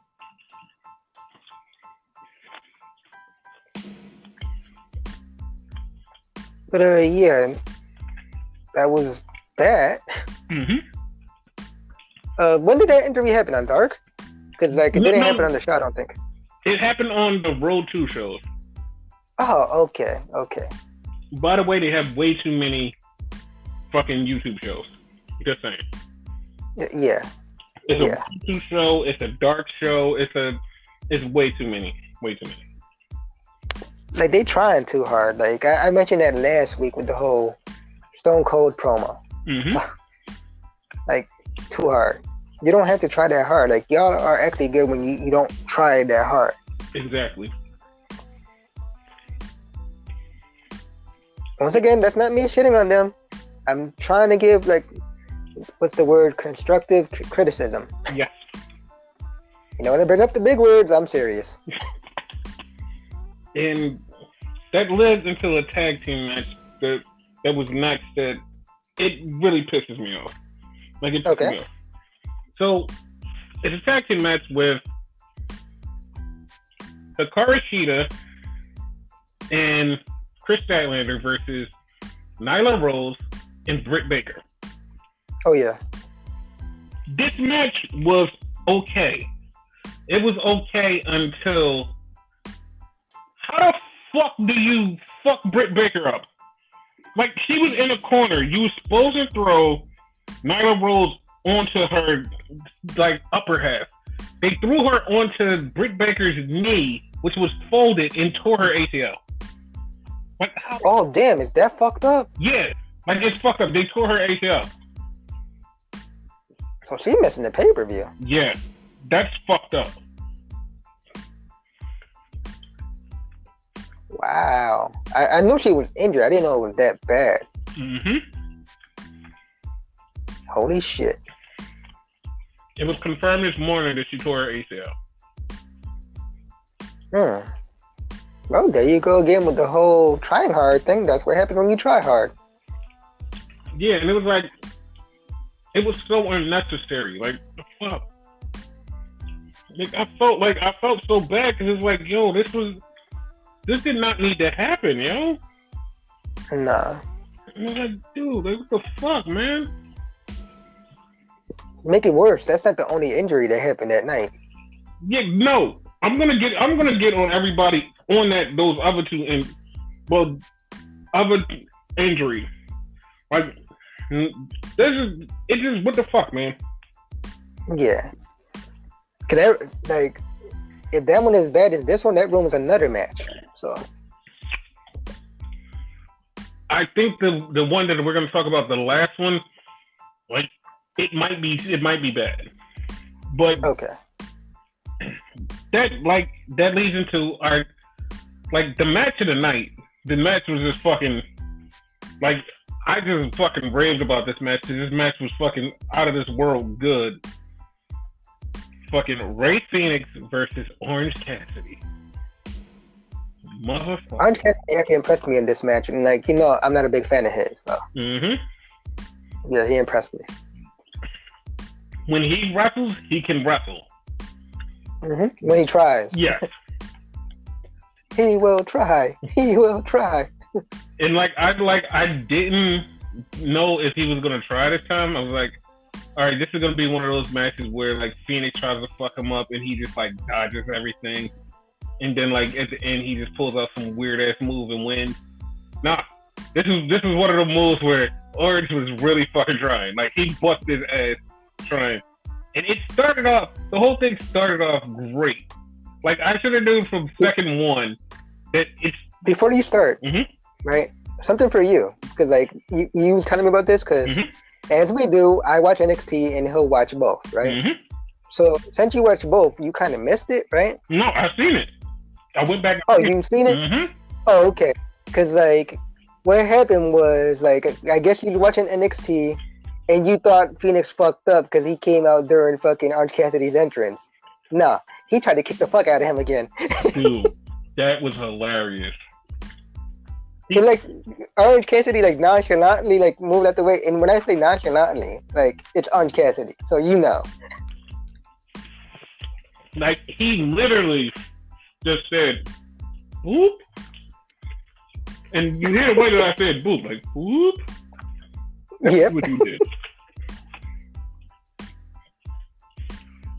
But yeah, that was that. Mm-hmm. When did that interview happen, on Dark? Because it didn't happen on the show, I don't think. It happened on the Road 2 shows. Oh, okay. By the way, they have way too many fucking YouTube shows. Just saying. Yeah. It's a YouTube show. It's a dark show. It's way too many. Way too many. They trying too hard. I mentioned that last week with the whole Stone Cold promo. Mm-hmm. Too hard. You don't have to try that hard. Y'all are actually good when you don't try that hard. Exactly. Once again, that's not me shitting on them. I'm trying to give what's the word? Constructive criticism. Yes. When I bring up the big words, I'm serious. And that led into a tag team match that was next that it really pisses me off. It pisses me off. So it's a tag team match with Hikaru Shida and Chris Statlander versus Nyla Rose and Britt Baker. Oh yeah. This match was okay. It was okay until how the fuck do you fuck Britt Baker up? She was in a corner. You were supposed to throw Nyla Rose onto her upper half. They threw her onto Britt Baker's knee, which was folded, and tore her ACL. How? Oh damn, is that fucked up? Yeah, it's fucked up. They tore her ACL. So she missing the pay-per-view. Yeah, that's fucked up. Wow. I knew she was injured. I didn't know it was that bad. Mm-hmm. Holy shit. It was confirmed this morning that she tore her ACL. Well, there you go again with the whole trying hard thing. That's what happens when you try hard. Yeah, and it was it was so unnecessary. The fuck? I felt so bad because it's yo, this did not need to happen, yo. Nah. I'm dude, what the fuck, man? Make it worse. That's not the only injury that happened that night. Yeah, no. I'm gonna get on everybody on those other two, and of an injury. Like, it's just what the fuck, man. Yeah. Cause like, if that one is bad as this one, that room is another match. So I think the one that we're gonna talk about, the last one, like it might be bad, but okay. That leads into our the match of the night. The match was just fucking like I just fucking raved about this match because this match was fucking out of this world good. Fucking Ray Phoenix versus Orange Cassidy. Motherfucker. Orange Cassidy actually impressed me in this match, and I'm not a big fan of his, so. Yeah, he impressed me. When he wrestles, he can wrestle. When he tries. Yes. He will try. He will try. And I didn't know if he was gonna try this time. I was like, all right, this is gonna be one of those matches where Phoenix tries to fuck him up and he just dodges everything, and then at the end he just pulls out some weird ass move and wins. Nah, this is one of the moves where Orange was really fucking trying. He busted his ass trying, and the whole thing started off great. I should have known from second one that it's before you start, right? Something for you, because you telling me about this, because as we do, I watch NXT and he'll watch both, right? So since you watched both, you kind of missed it, right? No, I've seen it. I went back. Oh, you've seen it? Oh, okay. Because what happened was I guess you were watching NXT and you thought Phoenix fucked up because he came out during fucking Orange Cassidy's entrance. Nah, he tried to kick the fuck out of him again. Dude, that was hilarious. And Orange Cassidy nonchalantly moved out the way, and when I say nonchalantly, it's Orange Cassidy, so you know. He literally just said, "Boop," and you hear the way that I said "boop," "boop." That's what he did.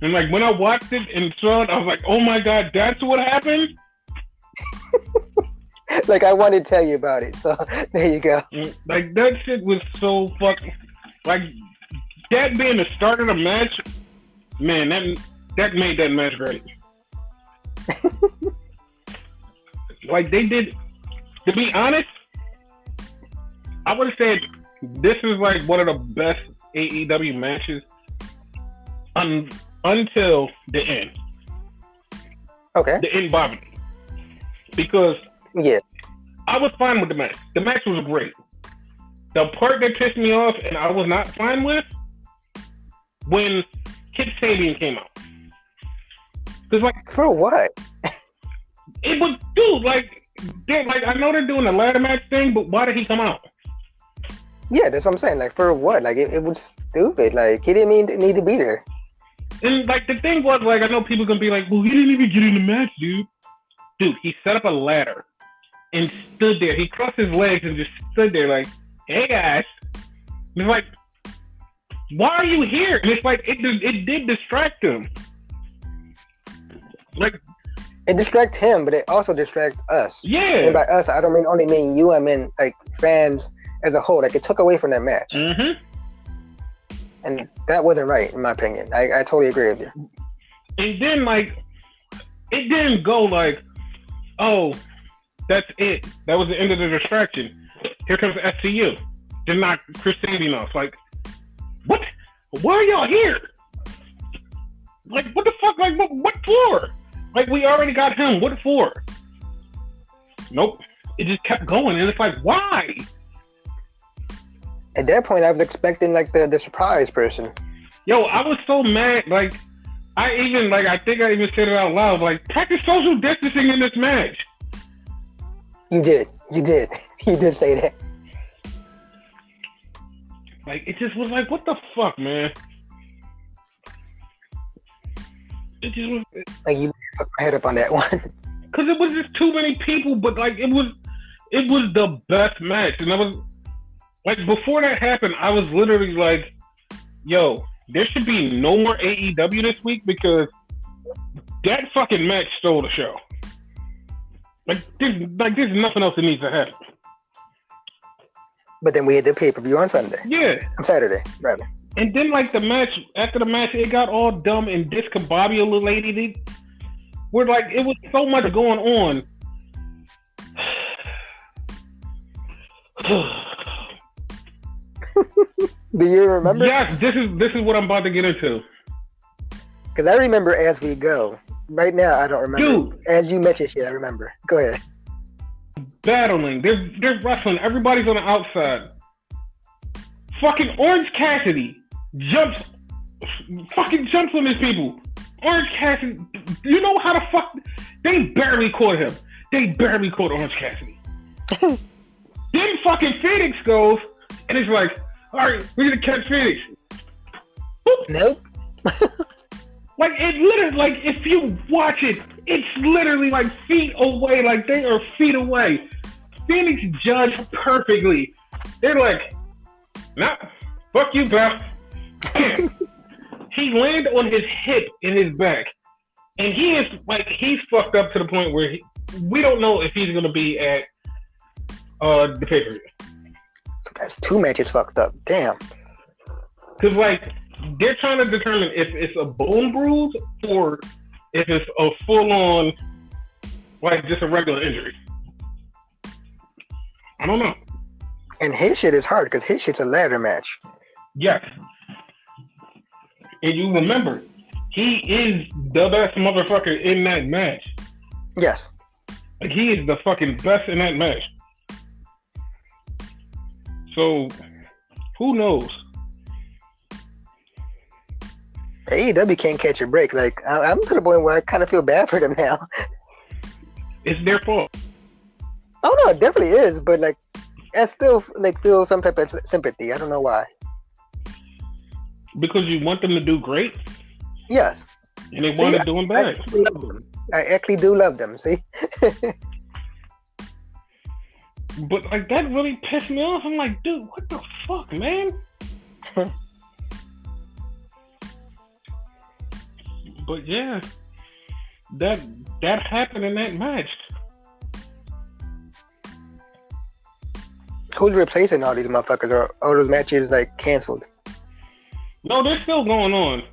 And when I watched it and saw it, I was like, "Oh my god, that's what happened." I wanted to tell you about it, so there you go. That shit was so fucking that being the start of the match, man. That made that match great. They did. To be honest, I would have said this is one of the best AEW matches until the end. Okay. The end bothered me because I was fine with the match. The match was great. The part that pissed me off and I was not fine with when Kip Sabian came out. Because for what? It was I know they're doing the ladder match thing, but why did he come out? Yeah, that's what I'm saying. For what? It was stupid. He didn't need to be there. And the thing was I know people gonna be like, well, he didn't even get in the match, dude. Dude, he set up a ladder and stood there. He crossed his legs and just stood there hey guys. And it's why are you here? And it's it did distract him. It distracts him, but it also distracts us. Yeah. And by us, I don't only mean you. I mean fans as a whole. It took away from that match. And that wasn't right, in my opinion. I totally agree with you. And then it didn't go oh, that's it. That was the end of the distraction. Here comes SCU. They're not Chris Sabian off. What? Why are y'all here? What the fuck? What for? We already got him. What for? Nope. It just kept going, and it's why? At that point, I was expecting the surprise person. Yo, I was so mad. I think I even said it out loud. Practice social distancing in this match. You did. You did say that. It just was what the fuck, man? It just was. You fucked my head up on that one. Because it was just too many people, but it was the best match, and I was before that happened, I was literally yo, there should be no more AEW this week because that fucking match stole the show. There's nothing else that needs to happen. But then we had the pay-per-view on Sunday. Yeah. On Saturday, rather. And then, like, after the match, it got all dumb and discombobulated. Where, like, it was so much going on. Do you remember? Yes, this is what I'm about to get into. Because I remember as we go. Right now, I don't remember. Dude. As you mentioned shit, I remember. Go ahead. Battling. They're wrestling. Everybody's on the outside. Fucking Orange Cassidy jumps on these people. Orange Cassidy, you know how the fuck they barely caught him. They barely caught Orange Cassidy. Then fucking Phoenix goes and it's like, all right, we're gonna catch Phoenix. Boop. Nope. Like it literally, like if you watch it, it's literally like feet away. Like they are feet away. Phoenix judged perfectly. They're like, nah, fuck you, bro. He landed on his hip in his back, and he's fucked up to the point where we don't know if he's gonna be at the pay-per-view. That's 2 matches fucked up. Damn. Cause like they're trying to determine if it's a bone bruise or if it's a full-on, like just a regular injury. I don't know. And his shit is hard because his shit's a ladder match. Yes. And you remember, he is the best motherfucker in that match. Yes. Like, he is the fucking best in that match. So, who knows? AEW can't catch a break. Like, I'm to the point where I kind of feel bad for them now. It's their fault. Oh, no, it definitely is. But, like, I still, like, feel some type of sympathy. I don't know why. Because you want them to do great? Yes. And they want to do them bad. I actually do love them, see? But, like, that really pissed me off. I'm like, dude, what the fuck, man? But, yeah, that happened in that match. Who's replacing all these motherfuckers? Or all those matches, like, canceled? No, they're still going on.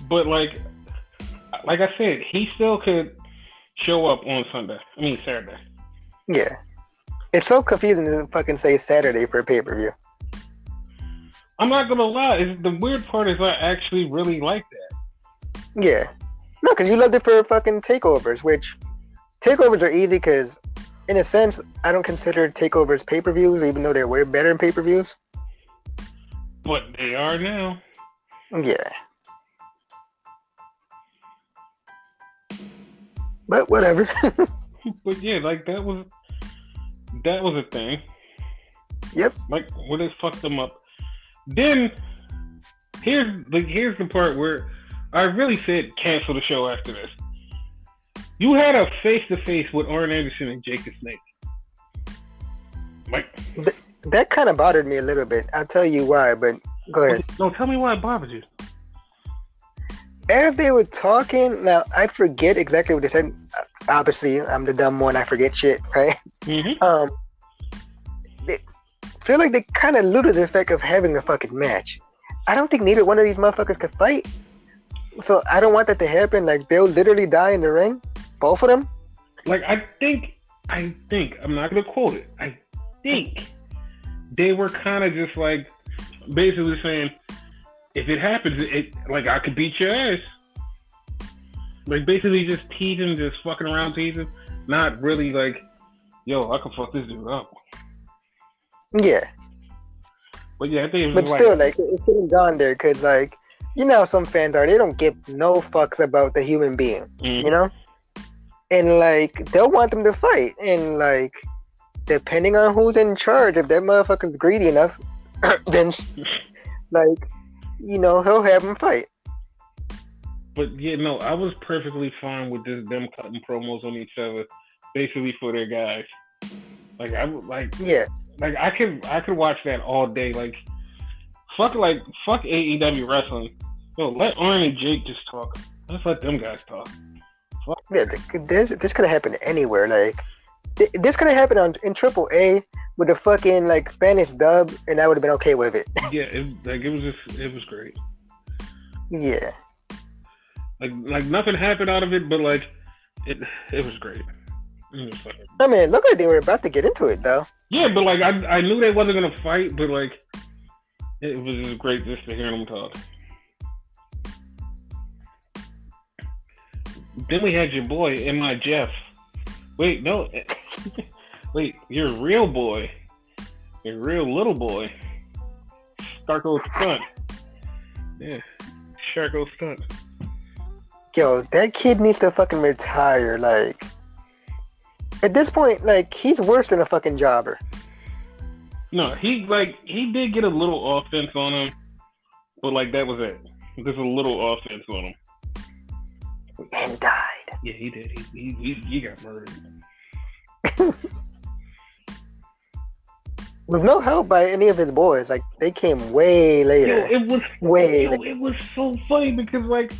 But, like I said, he still could show up on Saturday. Yeah. It's so confusing to fucking say Saturday for a pay-per-view. I'm not gonna lie. The weird part is I actually really like that. Yeah. No, because you loved it for fucking takeovers, which takeovers are easy because, in a sense, I don't consider takeovers pay-per-views, even though they're way better than pay-per-views. But they are now. Yeah. But whatever. But yeah, like that was a thing. Yep. Like when they fucked them up. Then here's the part where I really said cancel the show after this. You had a face-to-face with Arn Anderson and Jake the Snake. Like that kind of bothered me a little bit. I'll tell you why, but go ahead. No, tell me why it bothered you. As they were talking, now I forget exactly what they said. Obviously, I'm the dumb one. I forget shit, right? Mm-hmm. They feel like they kind of alluded to the effect of having a fucking match. I don't think neither one of these motherfuckers could fight. So I don't want that to happen. Like, they'll literally die in the ring. Both of them. Like, I think, I'm not going to quote it. I think they were kind of just like, basically saying, if it happens, like, I could beat your ass. Like, basically just teasing, just fucking around teasing. Not really like, yo, I can fuck this dude up. Yeah. But yeah, I think it was but still, like, it shouldn't gone there, because, like, you know how some fans are, they don't give no fucks about the human being, you know? And, like, they'll want them to fight. And, like, depending on who's in charge, if that motherfucker's greedy enough, then, like, you know, he'll have them fight. But yeah, no, I was perfectly fine with just them cutting promos on each other, basically for their guys. Like I could watch that all day. Like fuck AEW wrestling. Yo, let Arn and Jake just talk. Let's let them guys talk. Fuck. Yeah, this could have happened anywhere. Like this could have happened in AAA with the fucking like Spanish dub, and I would have been okay with it. Yeah, it was great. Yeah. Like nothing happened out of it, but like it was great. I mean, look like they were about to get into it though. Yeah, but like I knew they wasn't gonna fight, but like it was just great just to hear them talk. Then we had your boy, M.I. Jeff. Wait, no. Wait, your real boy. Your real little boy. Starko Stunt. Yeah. Sharko Stunt. Yo, that kid needs to fucking retire. Like, at this point, like, he's worse than a fucking jobber. No, he did get a little offense on him, but like that was it. Just a little offense on him. And died. Yeah, he did. He got murdered. With no help by any of his boys. Like, they came way later. It was so funny because like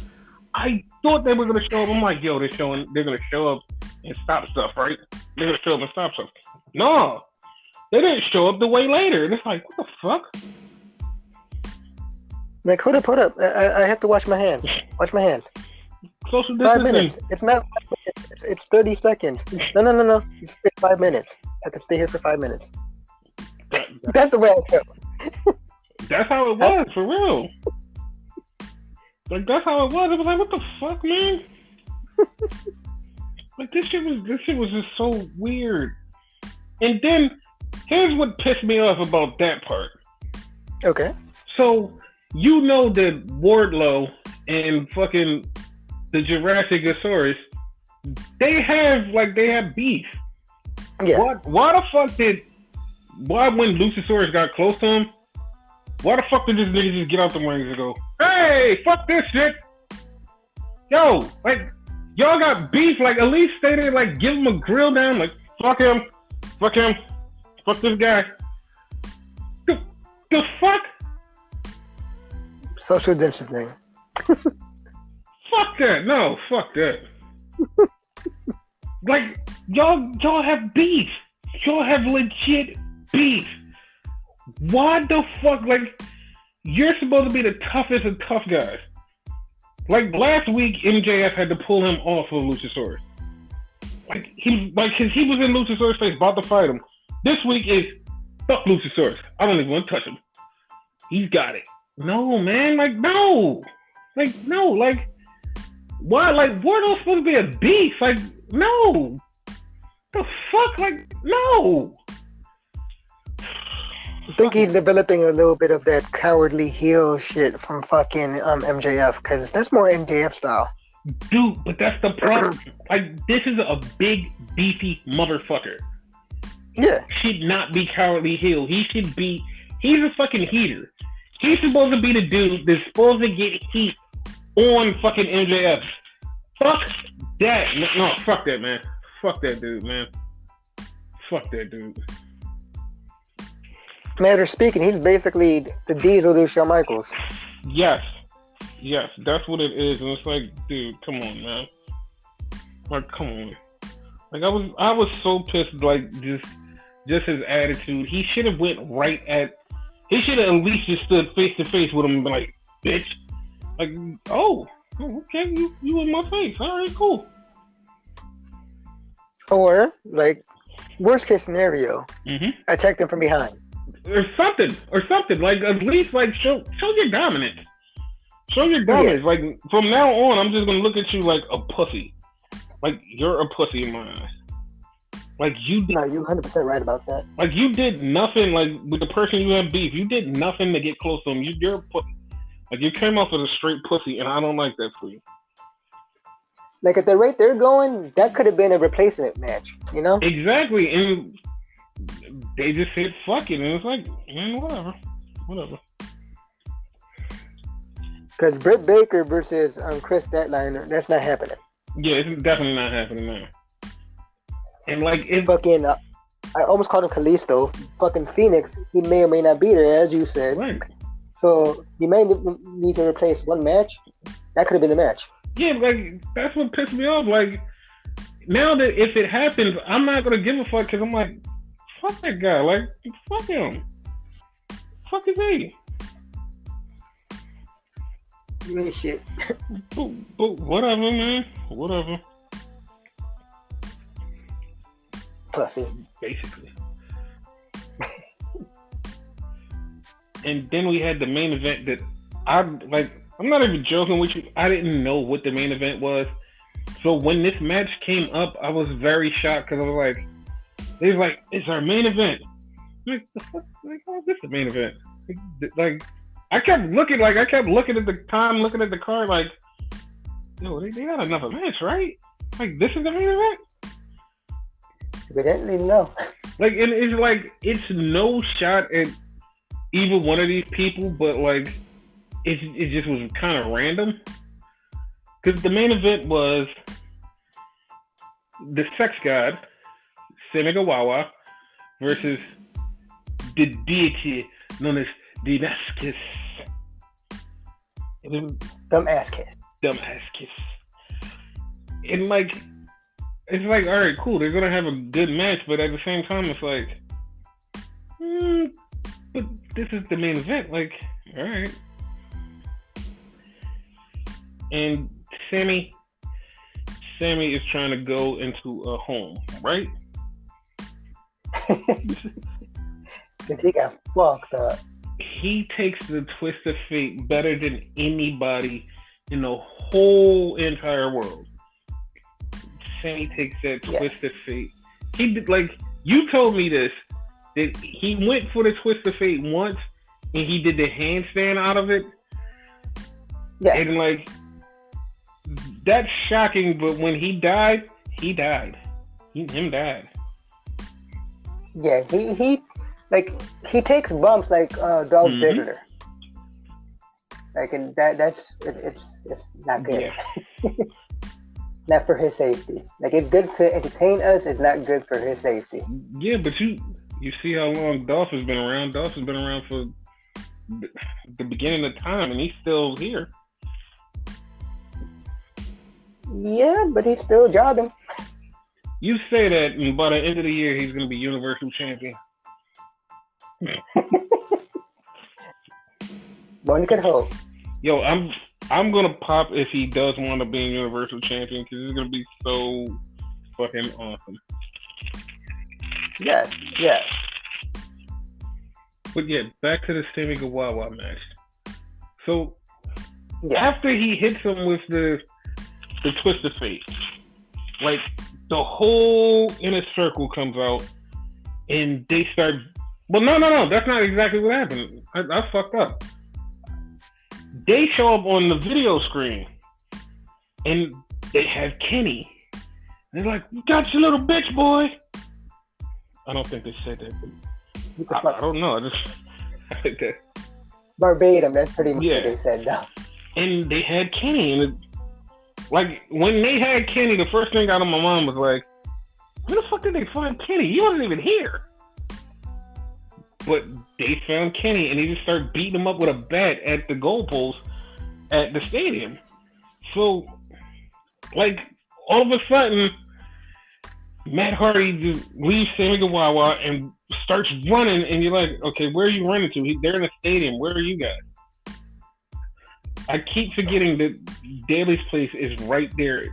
I thought they were gonna show up. I'm like, yo, they're gonna show up and stop stuff, right? They're gonna show up and stop stuff. No, they didn't show up the way later. And it's like, what the fuck? Like, hold up. I have to wash my hands. Wash my hands. Social distancing. 5 minutes. It's not 5 minutes. It's 30 seconds. No. It's 5 minutes. I have to stay here for 5 minutes. That's the way I feel. That's how it was, for real. Like, that's how it was. It was like, what the fuck, man? Like, this shit was just so weird. And then, here's what pissed me off about that part. Okay. So, you know that Wardlow and fucking the Jurassicosaurus, they have beef. Yeah. Why the fuck when Luchasaurus got close to him, why the fuck did this nigga just get out the rings and go, hey, fuck this shit? Yo, like, y'all got beef, like, at least stay there, like, give him a grill down, like, fuck him, fuck this guy. The fuck? Social distancing. Fuck that. No, fuck that. Like, y'all have beef. Y'all have legit beef. Why the fuck? Like, you're supposed to be the toughest of tough guys. Like, last week, MJF had to pull him off of Luchasaurus. Like, he was in Luchasaurus' face, about to fight him. This week is, fuck Luchasaurus. I don't even want to touch him. He's got it. No, man. Like, no. Like, no. Like, why? Like, Wardlow's supposed to be a beast. Like, no. The fuck? Like, no. I think he's developing a little bit of that cowardly heel shit from fucking MJF, because that's more MJF style. Dude, but that's the problem. Like, this is a big, beefy motherfucker. Yeah. Should not be cowardly heel. He's a fucking heater. He's supposed to be the dude that's supposed to get heat on fucking MJF. Fuck that. No, fuck that, man. Fuck that dude, man. Fuck that dude. Matter of speaking, he's basically the Diesel to Shawn Michaels. Yes, that's what it is. And it's like, dude, come on, man. Like, come on. Like, I was so pissed. Like, just his attitude. He should have went right at. He should have at least just stood face to face with him and been like, bitch. Like, oh, okay, you in my face. All right, cool. Or, like, worst case scenario, attack them from behind. Or something. Like, at least, like, show your dominance. Show your dominance. Yeah. Like, from now on, I'm just going to look at you like a pussy. Like, you're a pussy in my eyes. Like, you did. No, you're 100% right about that. Like, you did nothing, like, with the person you have beef. You did nothing to get close to him. You're a pussy. Like, you came off as a straight pussy, and I don't like that for you. Like, at the rate they're going, that could have been a replacement match, you know? Exactly, and they just said, fuck it, and it's like, man, whatever. Because Britt Baker versus Chris Statlander, that's not happening. Yeah, it's definitely not happening now. And like, if fucking, I almost called him Kalisto. Fucking Phoenix, he may or may not be there, as you said. Right. So you may need to replace one match. That could have been the match. Yeah, like, that's what pissed me off. Like, now that if it happens, I'm not gonna give a fuck because I'm like, fuck that guy. Like, fuck him. Fuck is he? You ain't shit. But whatever, man. Whatever. Pussy. Basically. And then we had the main event that I'm not even joking with you. I didn't know what the main event was. So when this match came up, I was very shocked because I was like, they was like, it's our main event. I'm like, the fuck? Like, how is this the main event? Like, I kept looking at the time, looking at the card, like, yo, they got enough events, right? Like, this is the main event? We didn't even know. Like, and it's no shot at either one of these people, but like, it just was kind of random. Because the main event was the sex god, Semigawawa, versus the deity known as Damascus. Dumbass kiss. And like, it's like, all right, cool, they're gonna have a good match, but at the same time, it's like, but this is the main event. Like, all right. And Sammy is trying to go into a home, right? Cause he got fucked up. He takes the twist of fate better than anybody in the whole entire world. Sammy takes that twist of fate. He did, like, you told me this, that he went for the twist of fate once and he did the handstand out of it. Yeah. And like, that's shocking, but when he died. Him died. Yeah, he takes bumps like Dolph Ziggler. Like, and it's not good. Yeah. Not for his safety. Like, it's good to entertain us. It's not good for his safety. Yeah, but you see how long Dolph has been around. Dolph has been around for the beginning of time, and he's still here. Yeah, but he's still jobbing. You say that, and by the end of the year, he's going to be Universal Champion. One could hope. Yo, I'm going to pop if he does want to be Universal Champion, because it's going to be so fucking awesome. Yes. But yeah, back to the Semigawawa match. So, after he hits him with the twist of fate, like, the whole inner circle comes out and they start. Well, no, that's not exactly what happened. I fucked up. They show up on the video screen and they have Kenny. They're like, "You got your little bitch, boy." I don't think they said that. But I don't know. I just like that. Verbatim, that's pretty much what they said, though. And they had Kenny, and like, when they had Kenny, the first thing out of my mind was like, where the fuck did they find Kenny? He wasn't even here. But they found Kenny, and they just started beating him up with a bat at the goalpost at the stadium. So, like, all of a sudden, Matt Hardy just leaves Semigawawa and starts running, and you're like, okay, where are you running to? They're in a stadium. Where are you guys? I keep forgetting that Daly's place is right there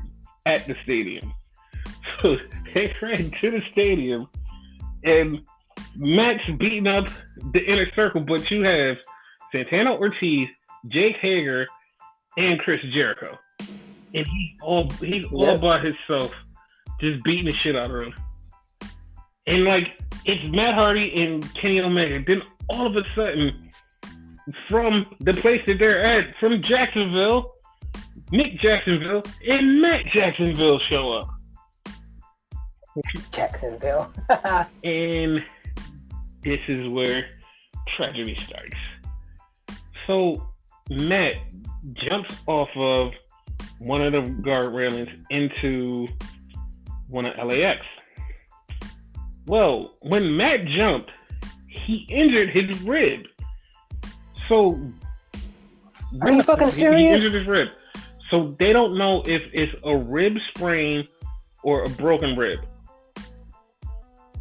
at the stadium. So they ran to the stadium, and Matt's beating up the inner circle, but you have Santana Ortiz, Jake Hager, and Chris Jericho. And he's all by himself, just beating the shit out of him. And like, it's Matt Hardy and Kenny Omega. Then all of a sudden, from the place that they're at, from Jacksonville, Nick Jacksonville and Matt Jacksonville show up. Jacksonville. And this is where tragedy starts. So Matt jumps off of one of the guard railings into one of LAX. Well, when Matt jumped, he injured his rib. So, are you fucking serious? He injured his rib. So they don't know if it's a rib sprain or a broken rib.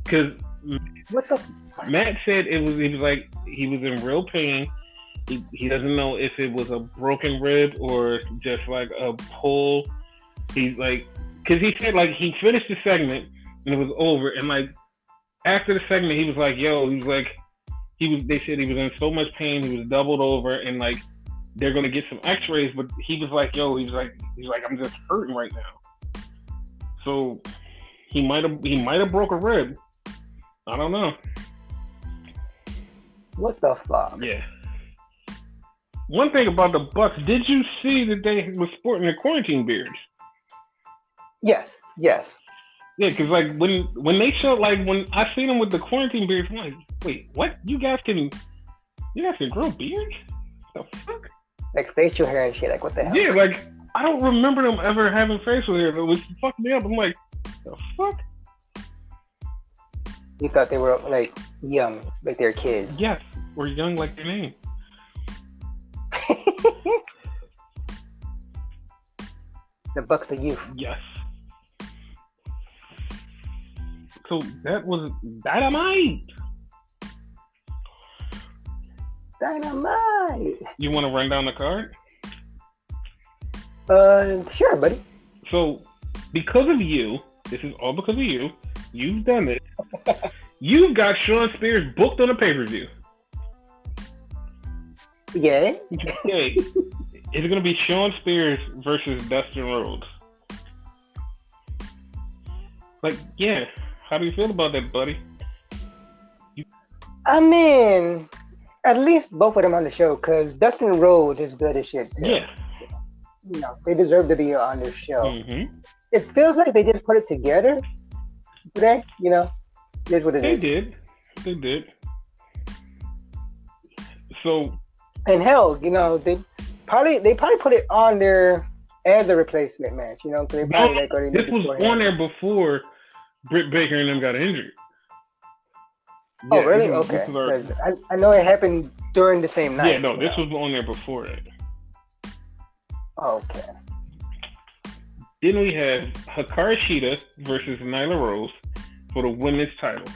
Because What the? Matt said he was like he was in real pain. He doesn't know if it was a broken rib or just like a pull. He's like, because he said like he finished the segment and it was over, and like after the segment he was like, yo, he was like, they said he was in so much pain, he was doubled over, and like they're gonna get some X-rays, but he was like, yo, he's like I'm just hurting right now. So he might have broke a rib. I don't know. What the fuck? Yeah. One thing about the Bucks, did you see that they were sporting their quarantine beards? Yes. Yeah, because like when they showed, like when I seen them with the quarantine beards, I'm like, wait, what? You guys can grow beards? The fuck? Like facial hair and shit. Like what the hell? Yeah, like I don't remember them ever having facial hair. It was fucked me up. I'm like, the fuck? You thought they were like young, like they're kids. Yes, or young like their name. The Bucks of youth. Yes. So that was dynamite. Dynamite. You want to run down the card? Sure, buddy. So, because of you, this is all because of you. You've done it. You've got Shawn Spears booked on a pay-per-view. Yeah. Okay. It's going to be Shawn Spears versus Dustin Rhodes. Like, yeah. How do you feel about that, buddy? I mean, at least both of them on the show, because Dustin Rhodes is good as shit, too. Yeah. You know, they deserve to be on this show. Mm-hmm. It feels like they just put it together today, you know? Here's what it is. They did. So... And hell, you know, they probably put it on there as a replacement match, you know? They probably, this was on there before Britt Baker and them got injured. Oh, yeah, really? Okay. I know it happened during the same night. Yeah, no, this was on there before that. Okay. Then we have Hikaru Shida versus Nyla Rose for the women's title.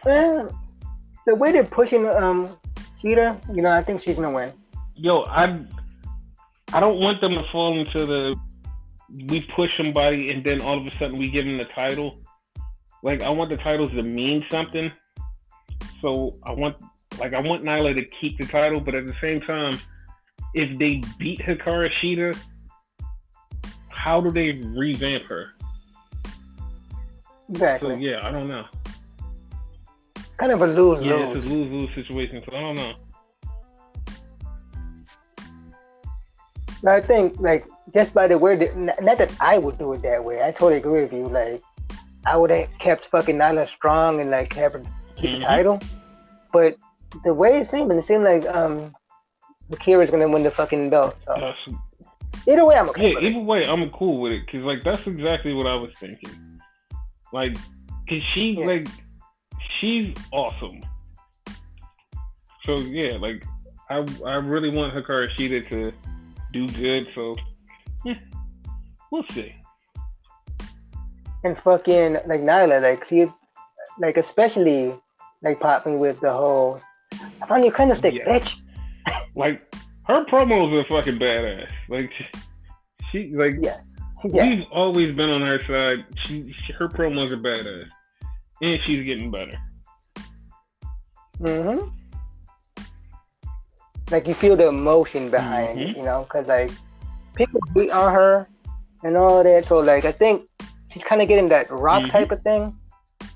The way they're pushing Shida, you know, I think she's gonna win. Yo, I don't want them to fall into we push somebody and then all of a sudden we give them the title. Like, I want the titles to mean something. So I want Nyla to keep the title, but at the same time, if they beat Hikaru Shida, how do they revamp her? Exactly. So yeah, I don't know. Kind of a lose-lose. Yeah, it's a lose-lose situation, so I don't know. I think, like, just by the word, not that I would do it that way. I totally agree with you. Like, I would have kept fucking Nyla strong and, like, have her keep the title. But the way it seemed like Akira's going to win the fucking belt. So. Either way, I'm okay with it. Either way, I'm cool with it. Because, like, that's exactly what I was thinking. Like, because she's awesome. So, yeah, like, I really want Hikaru Shida to do good, so yeah, we'll see. And fucking like Nyla, like she, like especially like popping with the whole "I found your candlestick, bitch." Like her promos are fucking badass. Like she like we've always been on her side. Her promos are badass, and she's getting better. Mm-hmm. Like you feel the emotion behind it, you know, because like people beat on her and all that. So like I think she's kind of getting that Rock type of thing,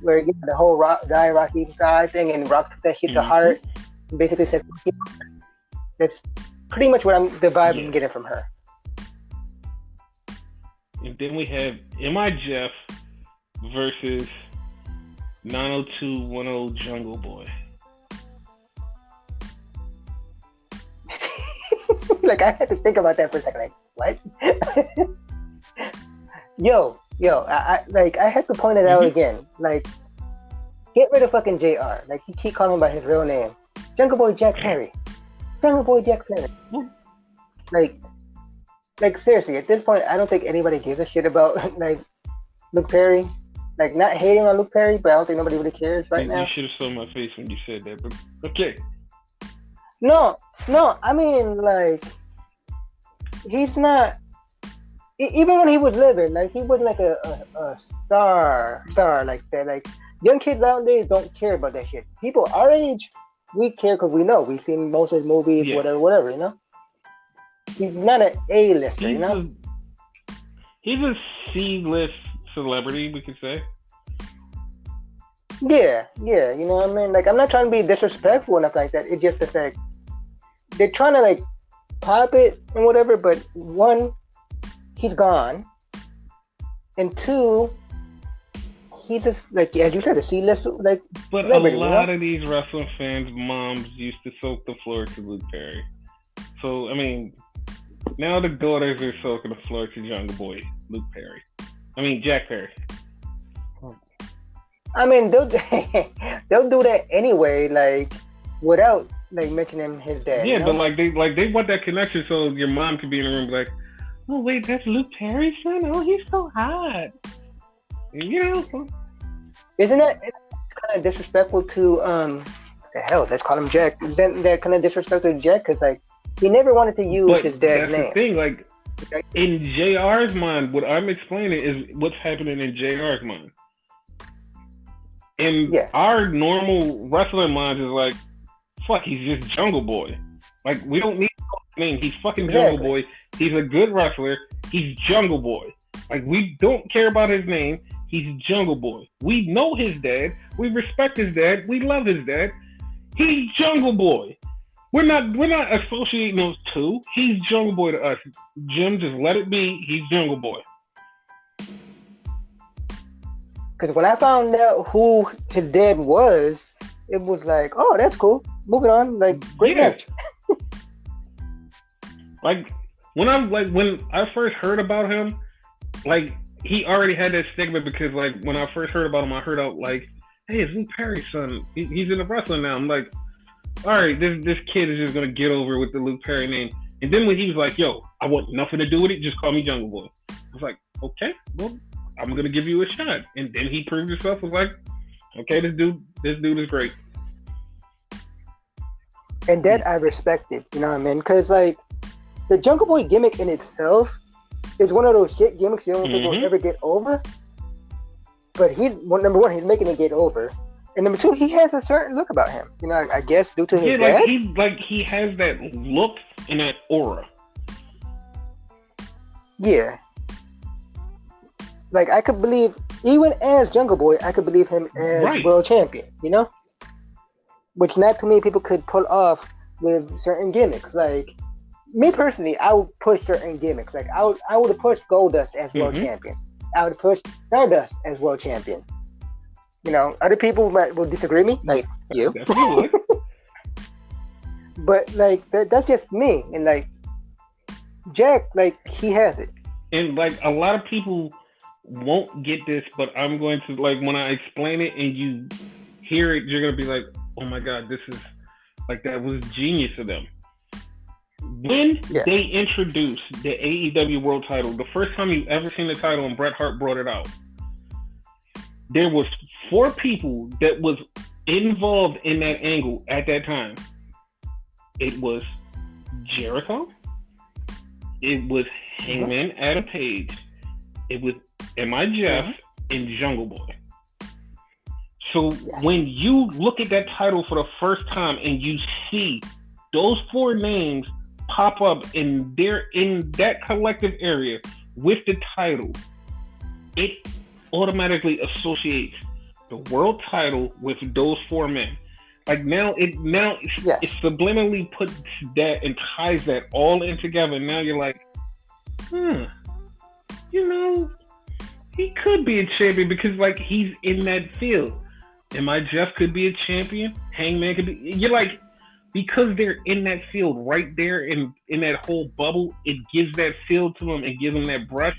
where you get the whole Rocky guy thing, and Rock that shit to heart. And basically said, that's pretty much what the vibe I'm getting from her. And then we have M.I. Jeff versus 90210 Jungle Boy. Like I had to think about that for a second. Like what? yo, I had to point it out again. Like, get rid of fucking JR. Like you keep calling him by his real name, Jungle Boy Jack Perry. Jungle Boy Jack Perry. Like seriously, at this point, I don't think anybody gives a shit about like Luke Perry. Like, not hating on Luke Perry, but I don't think nobody really cares right You now. should have saw my face when you said that. But okay. No, I mean, like, he's not. Even when he was living, like, he wasn't like a star like that. Like, young kids nowadays don't care about that shit. People our age, we care because we know. We've seen most of his movies, whatever, you know? He's not an A-lister, you know? He's a C-list celebrity, we could say. Yeah, you know what I mean? Like, I'm not trying to be disrespectful or nothing like that. It's just the fact they're trying to, like, pop it and whatever, but one, he's gone. And two, he just, like, as you said, a C-list, like, but celebrity, a lot of these wrestling fans' moms used to soak the floor to Luke Perry. So, I mean, now the daughters are soaking the floor to Jungle Boy, Jack Perry. I mean, they'll do that anyway, like, without, like, mentioning his dad. Yeah, you know? but like they want that connection so your mom could be in the room like, oh wait, that's Luke Perry's son? Oh, he's so hot. You know? Isn't that kind of disrespectful to the hell? Let's call him Jack. Isn't that kind of disrespectful to Jack? Because, like, he never wanted to use his dad's name. That's the thing. Like, in JR's mind, what I'm explaining is what's happening in JR's mind. In our normal wrestling minds is like, fuck, he's just Jungle Boy. Like, we don't need his name. He's fucking Jungle Boy. He's a good wrestler. He's Jungle Boy. Like, we don't care about his name. He's Jungle Boy. We know his dad. We respect his dad. We love his dad. He's Jungle Boy. We're not associating those two. He's Jungle Boy to us. Jim, just let it be. He's Jungle Boy. Because when I found out who his dad was, it was like, oh, that's cool. Moving on. Like, great match. Like, when I first heard about him, like, he already had that stigma because, like, when I first heard about him, I heard out, like, hey, it's Luke Perry's son. He's in the wrestling now. I'm like, all right, this kid is just going to get over with the Luke Perry name. And then when he was like, yo, I want nothing to do with it, just call me Jungle Boy. I was like, okay, well, I'm going to give you a shot. And then he proved himself, was like, okay, this dude is great. And that I respected, you know what I mean? Because, like, the Jungle Boy gimmick in itself is one of those shit gimmicks you don't think will ever get over. But number one, he's making it get over. And number two, he has a certain look about him. You know, I guess due to his dad. He has that look and that aura. Yeah. Like, I could believe, even as Jungle Boy, I could believe him as world champion, you know? Which not too many people could pull off with certain gimmicks. Like, me personally, I would push certain gimmicks. Like, I would have pushed Goldust as world champion. I would have pushed Stardust as world champion. You know, other people will disagree with me, like you. But, like, that's just me. And, like, Jack, like, he has it. And, like, a lot of people won't get this, but I'm going to, like, when I explain it and you hear it, you're going to be like, oh my God, this is, like, that was genius of them. When they introduced the AEW World title, the first time you ever seen the title and Bret Hart brought it out, there was 4 people that was involved in that angle at that time. It was Jericho. It was Hangman Adam Page. It was MJF and Jungle Boy. So when you look at that title for the first time and you see those 4 names pop up and they're in that collective area with the title, it automatically associates the world title with those 4 men. Like, now it subliminally puts that and ties that all in together. Now you're like, you know, he could be a champion because, like, he's in that field. MJF could be a champion. Hangman could be. You're like, because they're in that field right there in that whole bubble, it gives that feel to them and gives them that brush.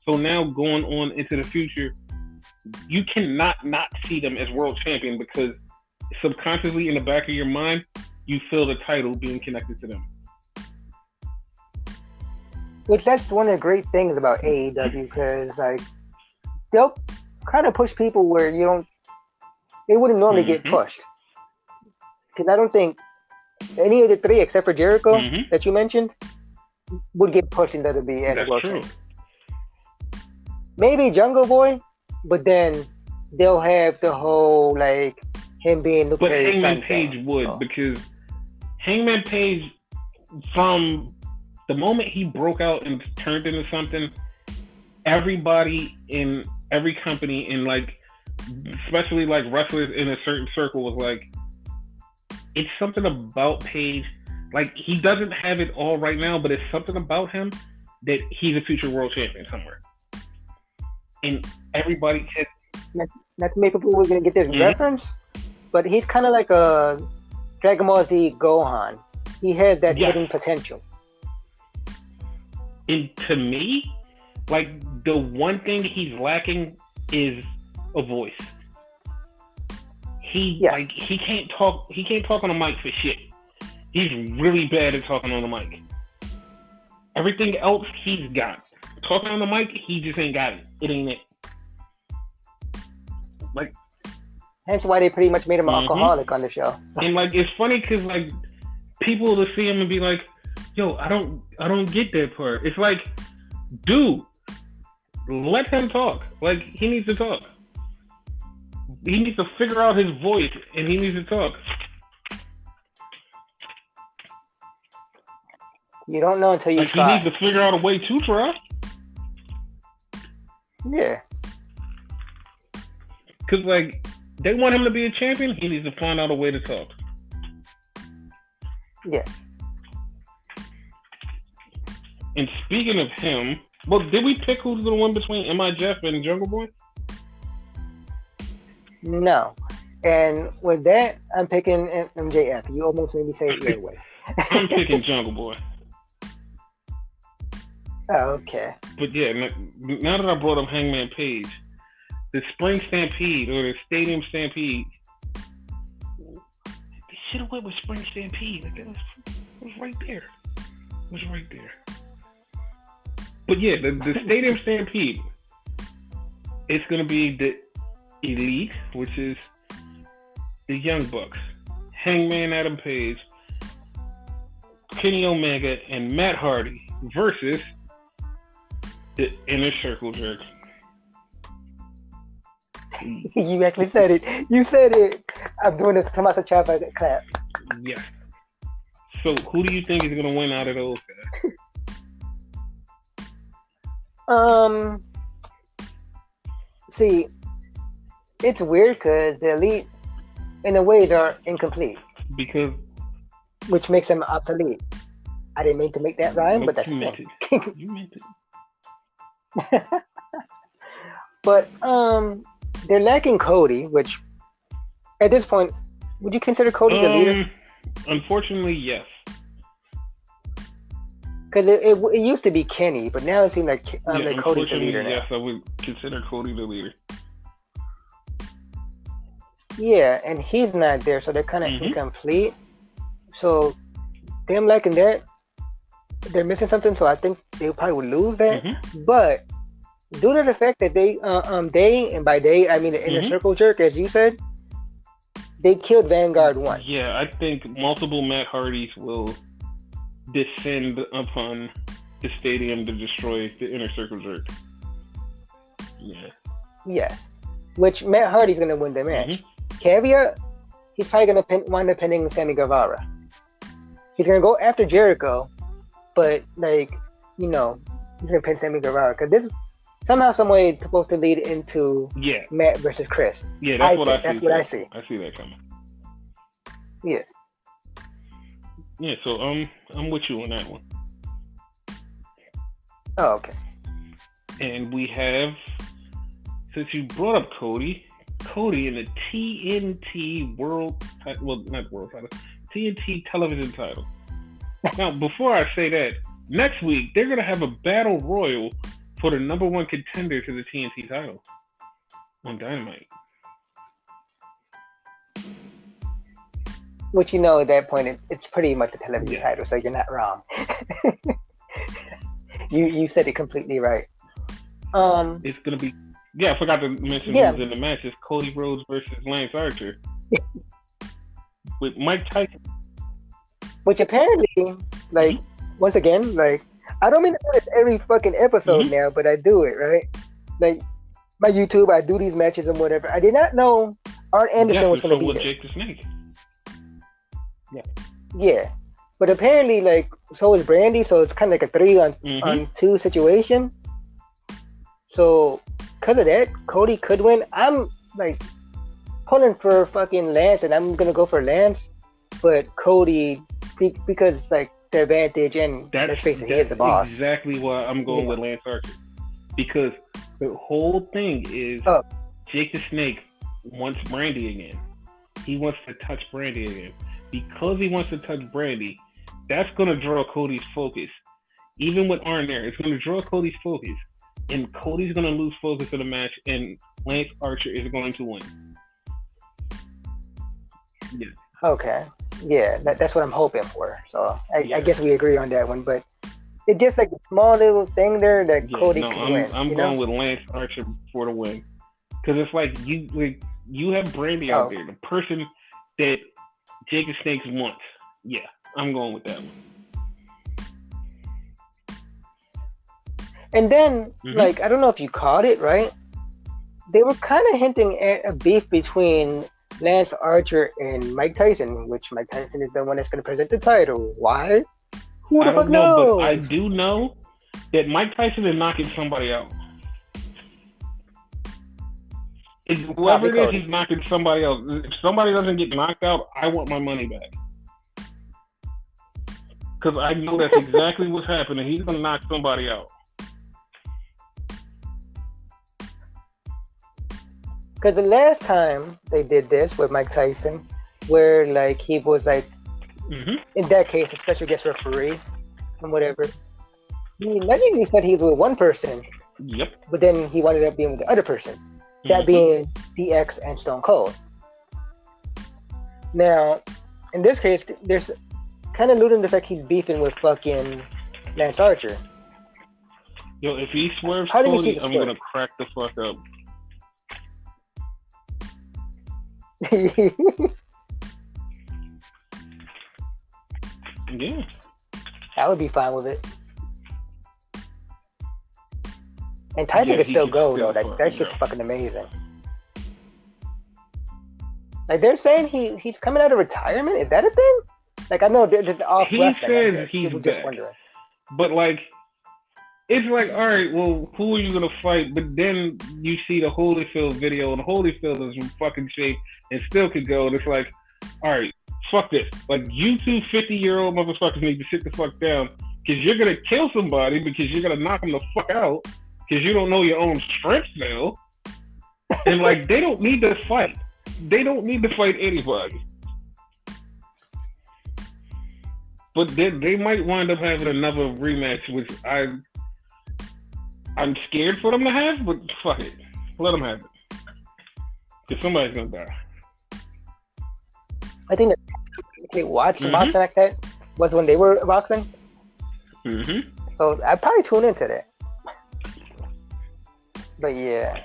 So now going on into the future, you cannot not see them as world champion because subconsciously in the back of your mind, you feel the title being connected to them. Which that's one of the great things about AEW because, like, kind of push people where they wouldn't normally get pushed. Because I don't think any of the three, except for Jericho that you mentioned, would get pushed into WWE as a world champion. Maybe Jungle Boy, but then they'll have the whole like him being Luke Perry's son. But Hangman Page would, because Hangman Page, from the moment he broke out and turned into something, everybody in every company, in like, especially like wrestlers in a certain circle, was like, it's something about Page. Like, he doesn't have it all right now, but it's something about him that he's a future world champion somewhere. And everybody can... Not to make people were going to get this reference, but he's kind of like a Dragon Ball Z Gohan. He has that hidden potential. And to me, like, the one thing he's lacking is a voice. He can't talk on a mic for shit. He's really bad at talking on the mic. Everything else he's got. Talking on the mic, he just ain't got it. It ain't it. Like, hence why they pretty much made him an alcoholic on the show. And like, it's funny because like, people will see him and be like, "Yo, I don't get that part." It's like, dude, let him talk. Like, he needs to talk. He needs to figure out his voice, and he needs to talk. You don't know until you try. He needs to figure out a way to try. Yeah. Because, like, they want him to be a champion, he needs to find out a way to talk. Yeah. And speaking of him, well, did we pick who's going to win between M.I. Jeff and Jungle Boy? No. And with that, I'm picking MJF. You almost made me say it your way. I'm picking Jungle Boy. Oh, okay. But yeah, now that I brought up Hangman Page, the Spring Stampede or the Stadium Stampede, they should have went with Spring Stampede. Like, that was right there. It was right there. But yeah, the Stadium Stampede, it's going to be the Elite, which is the Young Bucks, Hangman Adam Page, Kenny Omega, and Matt Hardy versus the Inner Circle Jerk. You actually said it. You said it. I'm doing this to myself, trying to clap. Yeah. So, who do you think is going to win out of those guys? See, it's weird because the Elite, in a way, they're incomplete. Because? Which makes them obsolete. I didn't mean to make that rhyme, but that's you meant it. You meant it. But, they're lacking Cody, which, at this point, would you consider Cody the leader? Unfortunately, yes. Because it used to be Kenny, but now it seems like Cody's the leader now. Yes, I would consider Cody the leader. Yeah, and he's not there, so they're kind of incomplete. So, them lacking that, they're missing something, so I think they probably would lose that. But, due to the fact that they, and by they, I mean the Inner Circle Jerk, as you said, they killed Vanguard 1. Yeah, I think multiple Matt Hardys will descend upon the stadium to destroy the Inner Circle Jerk. Yeah. Yes. Which Matt Hardy's going to win the match. Caveat, he's probably going to wind up pinning Sammy Guevara. He's going to go after Jericho, but, like, you know, he's going to pin Sammy Guevara. Because this, somehow, some way, it's supposed to lead into Matt versus Chris. Yeah, that's what I see. That's what I see. I see that coming. Yeah. Yeah, so I'm with you on that one. Oh, okay. And we have, since you brought up Cody in the TNT World, well, not World title, TNT Television title. Now, before I say that, next week they're gonna have a battle royal for the number one contender to the TNT title on Dynamite. Which, you know, at that point, it's pretty much a television title, so you're not wrong. You said it completely right. It's gonna be Yeah, I forgot to mention who Yeah, was in the match. It's Cody Rhodes versus Lance Archer with Mike Tyson. which apparently, like, Mm-hmm. once again, like, I don't mean to do this every fucking episode Mm-hmm. now, but I do it, right? Like, my YouTube, I do these matches and whatever. I did not know Arn Yes, Anderson was and going so to be was there. Jake the Snake. Yeah. But apparently, like, so is Brandy, so it's kind of like a 3-on-2 situation. So, because of that, Cody could win. I'm, like, pulling for fucking Lance, and I'm going to go for Lance. But Cody, because it's, like, the advantage, and let's face it, he is the boss. Exactly why I'm going with Lance Archer. Because the whole thing is Jake the Snake wants Brandy again. He wants to touch Brandy again. Because he wants to touch Brandy, that's going to draw Cody's focus. Even with Arn there, it's going to draw Cody's focus. And Cody's going to lose focus of the match, and Lance Archer is going to win. Yeah. Okay. Yeah, that's what I'm hoping for. So I guess we agree on that one. But it's just like a small little thing there that Cody can win. I'm going with Lance Archer for the win. Because it's like you have Brandy out there, the person that Jake the Snake wants. Yeah, I'm going with that one. And then, like, I don't know if you caught it, right? They were kind of hinting at a beef between Lance Archer and Mike Tyson, which Mike Tyson is the one that's going to present the title. Why? Who the fuck knows? But I do know that Mike Tyson is knocking somebody out. Whoever it is, he's knocking somebody else. If somebody doesn't get knocked out, I want my money back. Because I know that's exactly what's happening. He's going to knock somebody out. Because the last time they did this with Mike Tyson, where like he was like, in that case, a special guest referee and whatever, he allegedly said he was with one person. Yep. But then he wound up being with the other person, that being DX and Stone Cold. Now, in this case, there's kind of alluding to the fact he's beefing with fucking Lance Archer. Yo, if he swerves Cody, I'm gonna crack the fuck up. Yeah, I would be fine with it. And Tyson can still go though. Like that shit's fucking amazing. Like they're saying he's coming out of retirement. Is that a thing? Like I know there's off. He says he's back, but like it's like, all right, well, who are you gonna fight? But then you see the Holyfield video, and Holyfield is in fucking shape and still could go. And it's like, all right, fuck this. Like you two 50-year-old motherfuckers need to sit the fuck down because you're gonna kill somebody because you're gonna knock them the fuck out because you don't know your own strength now. And like they don't need to fight. They don't need to fight anybody. But they might wind up having another rematch, which I'm scared for them to have, but fuck it. Let them have it. Because somebody's going to die. I think that boxing like that was when they were boxing. So I'd probably tune into that. But yeah.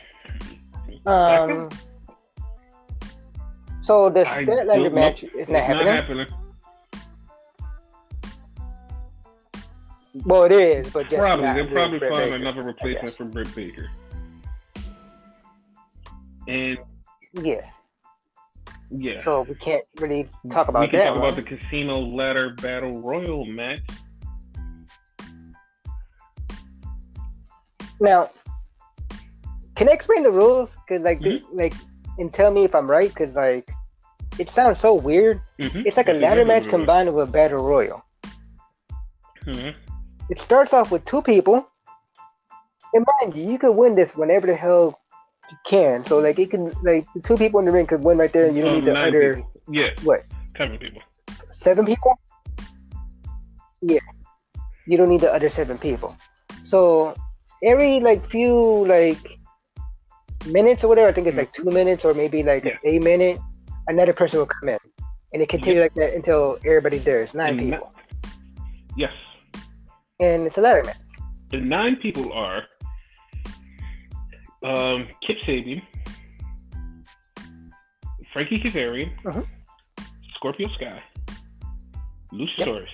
So the Statlander match is not happening. Well, it is, but just they'll probably find another replacement for Britt Baker. And yeah. So we can't really talk about that. We can talk about the Casino Ladder Battle Royal match. Now, can I explain the rules? Cause like, and tell me if I'm right. Cause like, it sounds so weird. It's like a ladder match combined with a battle royal. It starts off with two people. And mind you can win this whenever the hell you can. So like it can like the two people in the ring could win right there and you don't need the other people. Yeah. What? 7 people. 7 people? Yeah. You don't need the other 7 people. So every like few like minutes or whatever, I think it's like 2 minutes or maybe like a minute, another person will come in. And it continues like that until everybody's there. It's 9 people. Yes. And it's a ladder match. The 9 people are Kip Sabian, Frankie Kazarian, Uh-huh. Scorpio Sky, Yep. Luchasaurus,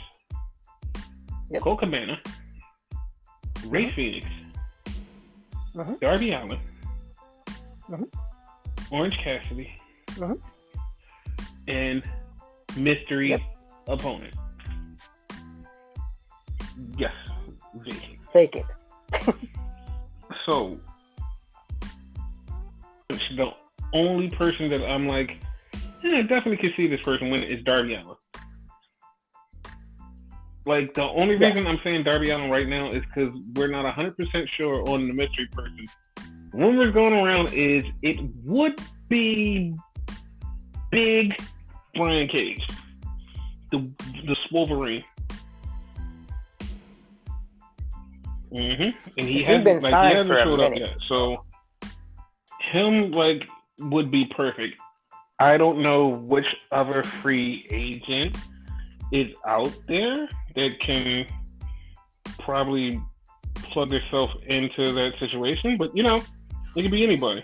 Yep. Cole Cabana, Ray Uh-huh. Phoenix, Uh-huh. Darby Allin, Uh-huh. Orange Cassidy, Uh-huh. and mystery Yep. opponent. Yes, V. Fake it. So, the only person that I'm like, I definitely could see this person win is Darby Allin. Like, the only reason I'm saying Darby Allin right now is because we're not 100% sure on the mystery person. Rumors going around is it would be Big Brian Cage, the Wolverine. And he hasn't been signed for a showed up minute. yet. So him would be perfect. I don't know which other free agent is out there that can probably plug yourself into that situation, but it could be anybody.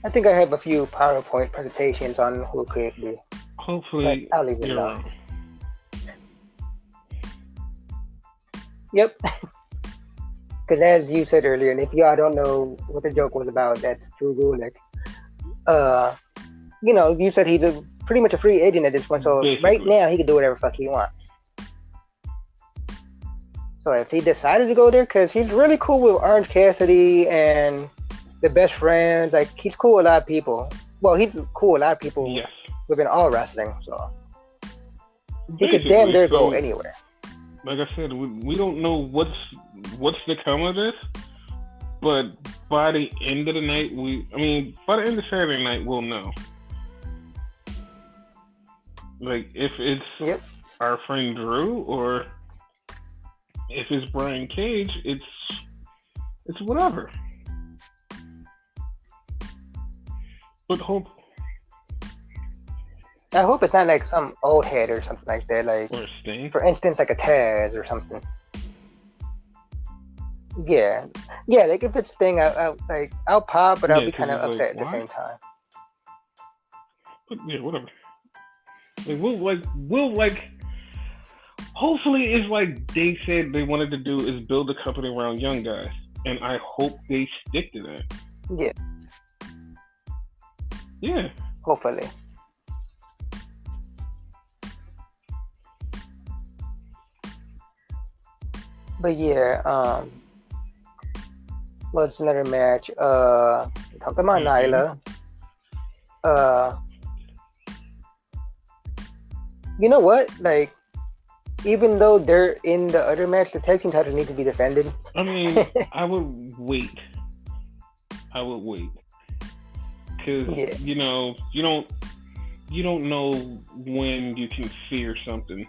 I think I have a few PowerPoint presentations on who could be. Hopefully, I'll leave it you're alone. right. Yep. Because as you said earlier, and if y'all don't know what the joke was about, that's Drew Gulak. You said he's pretty much a free agent at this point, so Basically. right now he can do whatever the fuck he wants. So if he decided to go there, because he's really cool with Orange Cassidy and the Best Friends, like he's cool with a lot of people. Well, he's cool with a lot of people Yes. within all wrestling, so he Basically, could damn near so, go anywhere. Like I said, we don't know what's to come of this, but by the end of the night, by the end of Saturday night, we'll know. Like if it's our friend Drew or if it's Brian Cage, it's whatever. But I hope it's not like some old head or something like that. Like, or Sting. for instance, like a Taz or something. Yeah. Like if it's Sting, I'll pop, but I'll be kind of upset at the same time. But yeah, whatever. Like hopefully it's like they said they wanted to do is build a company around young guys, and I hope they stick to that. Yeah. Yeah. Hopefully. But yeah, what's another match? Talked about Nyla. You know what? Like, even though they're in the other match, the tag team titles need to be defended. I mean, I would wait. Because you don't know when you can fear something.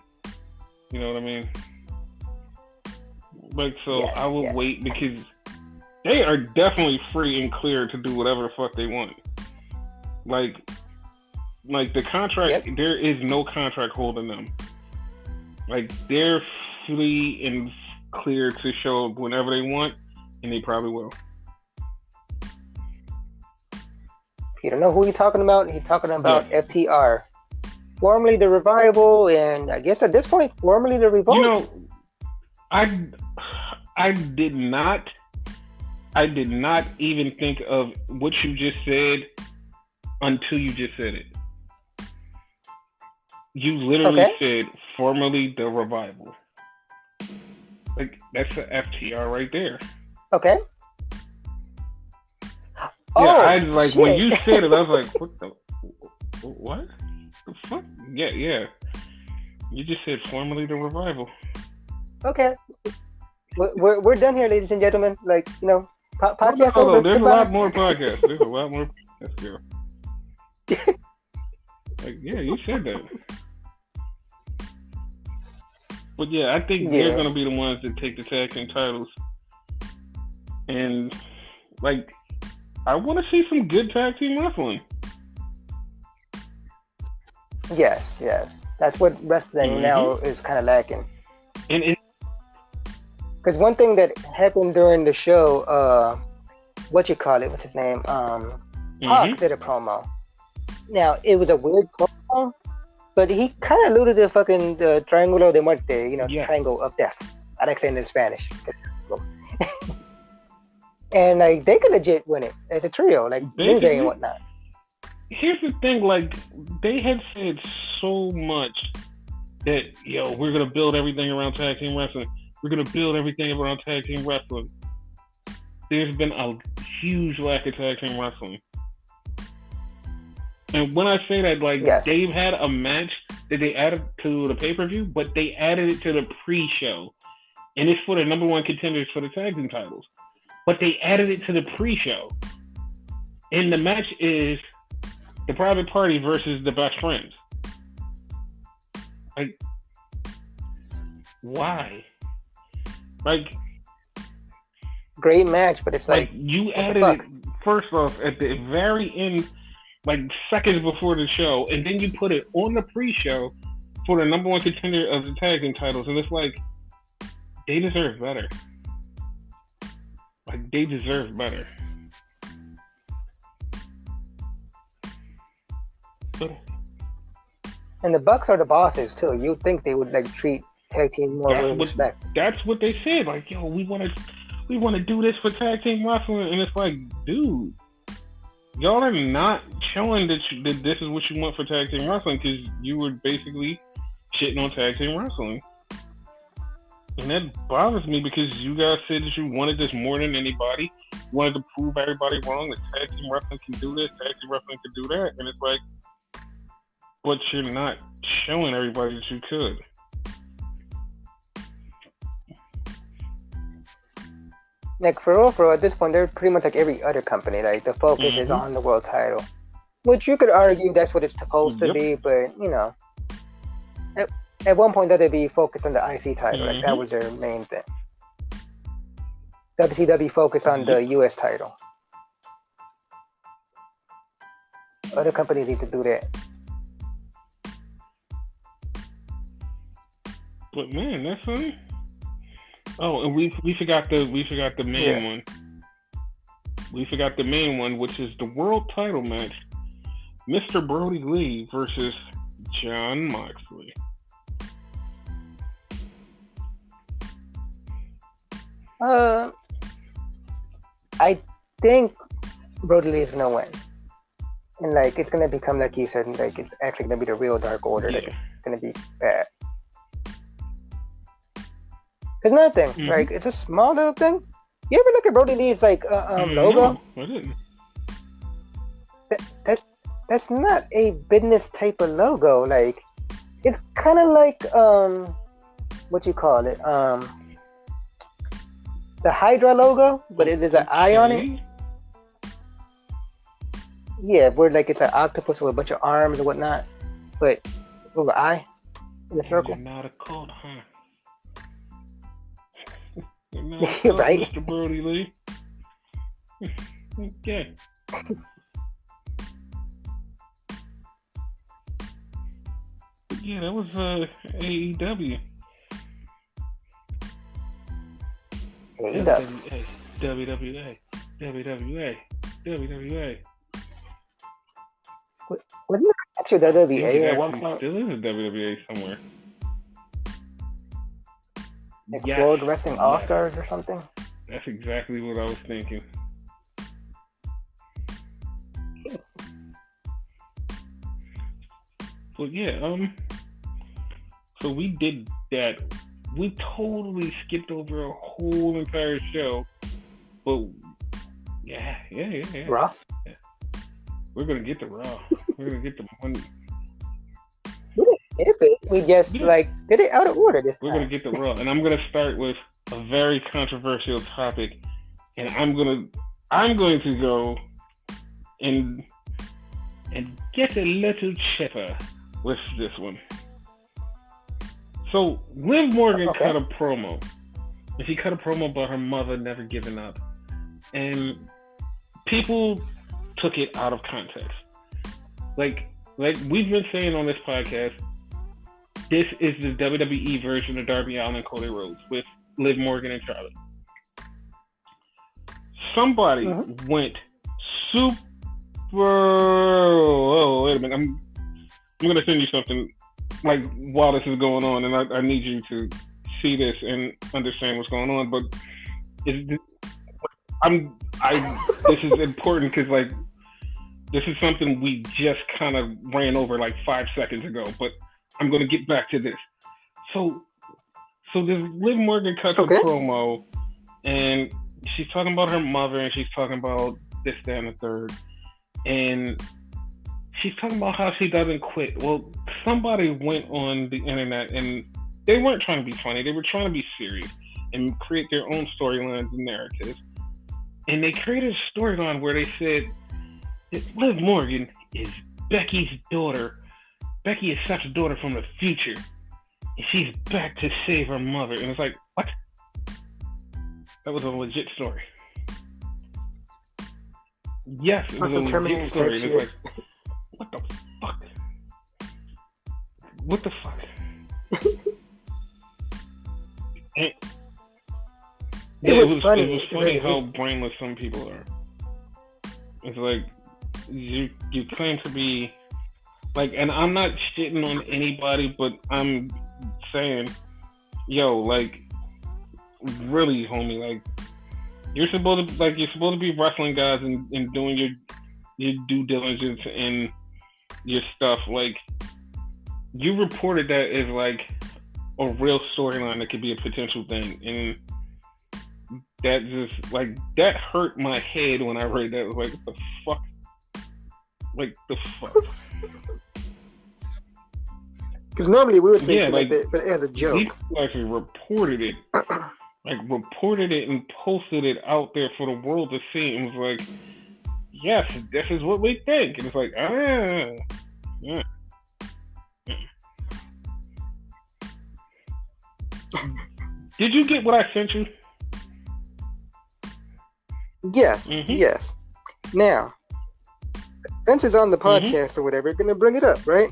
You know what I mean? Like, so I would wait because they are definitely free and clear to do whatever the fuck they want. Like the contract, there is no contract holding them. Like, they're free and clear to show up whenever they want, and they probably will. You don't know who he's talking about? He's talking about FTR. Formerly the Revival, and I guess at this point, formerly the Revolt. I did not even think of what you just said until you just said it. You literally said formerly the Revival. Like, that's the FTR right there. Okay. Yeah, when you said it, I was like, what the fuck? Yeah. You just said formerly the Revival. Okay. We're done here, ladies and gentlemen. Like, podcast over. There's a lot more podcasts. There's a lot more. Let's go. You said that. But yeah, I think they're going to be the ones that take the tag team titles. And, I want to see some good tag team wrestling. Yes. That's what wrestling now is kind of lacking. And Because one thing that happened during the show, what you call it? What's his name? Hawk did a promo. Now it was a weird promo, but he kind of alluded to fucking the Triangulo de Muerte, Triangle of Death. I like saying it in Spanish. And like they could legit win it as a trio, like New Day and whatnot. Here's the thing, like they had said so much that we're gonna build everything around tag team wrestling. We're gonna build everything around tag team wrestling. There's been a huge lack of tag team wrestling. And when I say that, like, Dave had a match that they added to the pay-per-view, but they added it to the pre-show. And it's for the number one contenders for the tag team titles. But they added it to the pre-show. And the match is the Private Party versus the Best Friends. Like, why? Like, great match, but it's like you added it first off at the very end, like seconds before the show, and then you put it on the pre-show for the number one contender of the tag team titles, and it's like they deserve better. Like they deserve better. And the Bucks are the bosses too. You'd think they would like treat tag team more with respect. That's what they said. Like, we want to do this for tag team wrestling, and it's like, dude, y'all are not showing that this is what you want for tag team wrestling, because you were basically shitting on tag team wrestling. And that bothers me, because you guys said that you wanted this more than anybody. You wanted to prove everybody wrong that tag team wrestling can do this, tag team wrestling can do that. And it's like, but you're not showing everybody that you could. Like, for real, at this point, they're pretty much like every other company. Like, the focus is on the world title. Which you could argue that's what it's supposed to be, but, at one point, that'd be focused on the IC title. Like, that was their main thing. WCW focused on the US title. Other companies need to do that. But, man, that's funny. Oh, and we forgot the main one. We forgot the main one, which is the world title match: Mr. Brody Lee versus Jon Moxley. I think Brody Lee is gonna win, and like it's gonna become, like you said, like it's actually gonna be the real Dark Order. Like it's gonna be bad. There's another thing, like it's a small little thing. You ever look at Brody Lee's like logo? No, I didn't. That's not a business type of logo. Like it's kind of like what you call it, the Hydra logo, but it is an eye on it. Yeah, where like it's an octopus with a bunch of arms and whatnot, but with an eye in a circle. You're not a cult, huh? You're right, Mr. Brody Lee. Okay. Yeah, that was AEW. WWE. Wasn't it actually WWE at one point? Still is a WWE somewhere. Like World Wrestling All-Stars or something? That's exactly what I was thinking. But yeah, so we did that. We totally skipped over a whole entire show. But yeah. Raw? Yeah. We're gonna get the Raw. We're gonna get the one. We just did it out of order this time. We're gonna get the Raw, and I'm gonna start with a very controversial topic, and I'm going to go and get a little chipper with this one. So Liv Morgan cut a promo, and she cut a promo about her mother never giving up, and people took it out of context. Like we've been saying on this podcast, this is the WWE version of Darby Allin and Cody Rhodes, with Liv Morgan and Charlotte. Somebody went super. Oh, wait a minute. I'm gonna send you something like while this is going on, and I need you to see this and understand what's going on. But this is important because like this is something we just kind of ran over like 5 seconds ago. But I'm gonna get back to this. So this Liv Morgan cuts a promo, and she's talking about her mother, and she's talking about this, that, and the third, and she's talking about how she doesn't quit. Well, somebody went on the internet, and they weren't trying to be funny. They were trying to be serious and create their own storylines and narratives. And they created a storyline where they said that Liv Morgan is Becky's daughter. Becky is Seth's daughter from the future, and she's back to save her mother. And it's like, what? That was a legit story. Yes, it was a legit story. And it's like, what the fuck? What the fuck? It was funny how brainless some people are. It's like you claim to be like, and I'm not shitting on anybody, but I'm saying, yo, like, really, homie, like, you're supposed to be wrestling guys and doing your due diligence and your stuff. Like, you reported that as like a real storyline that could be a potential thing, and that just like that hurt my head when I read that. It was like, what the fuck? Like the fuck? Because normally we would say like that, but as a joke. These people actually reported it. Reported it and posted it out there for the world to see, and was like, yes, this is what we think. And it's like, yeah. Did you get what I sent you? Yes, yes. Now, since it's on the podcast or whatever, you're going to bring it up, right?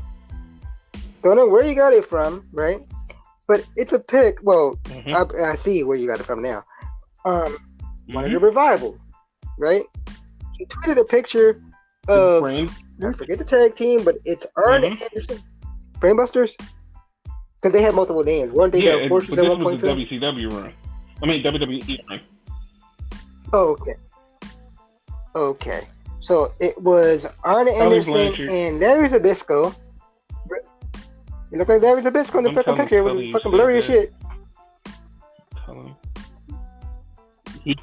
Don't know where you got it from, right? But it's a pic. Well, I see where you got it from now. One of the Revival, right? He tweeted a picture of, I forget the tag team, but it's Arn Anderson, Brainbusters, because they had multiple names, weren't they? Yeah, but this was the WCW run. I mean WWE run. Oh, okay. So it was Arn Anderson and Larry Zbyszko. You look like Larry Zbyszko in the fucking picture. It was fucking blurry as shit.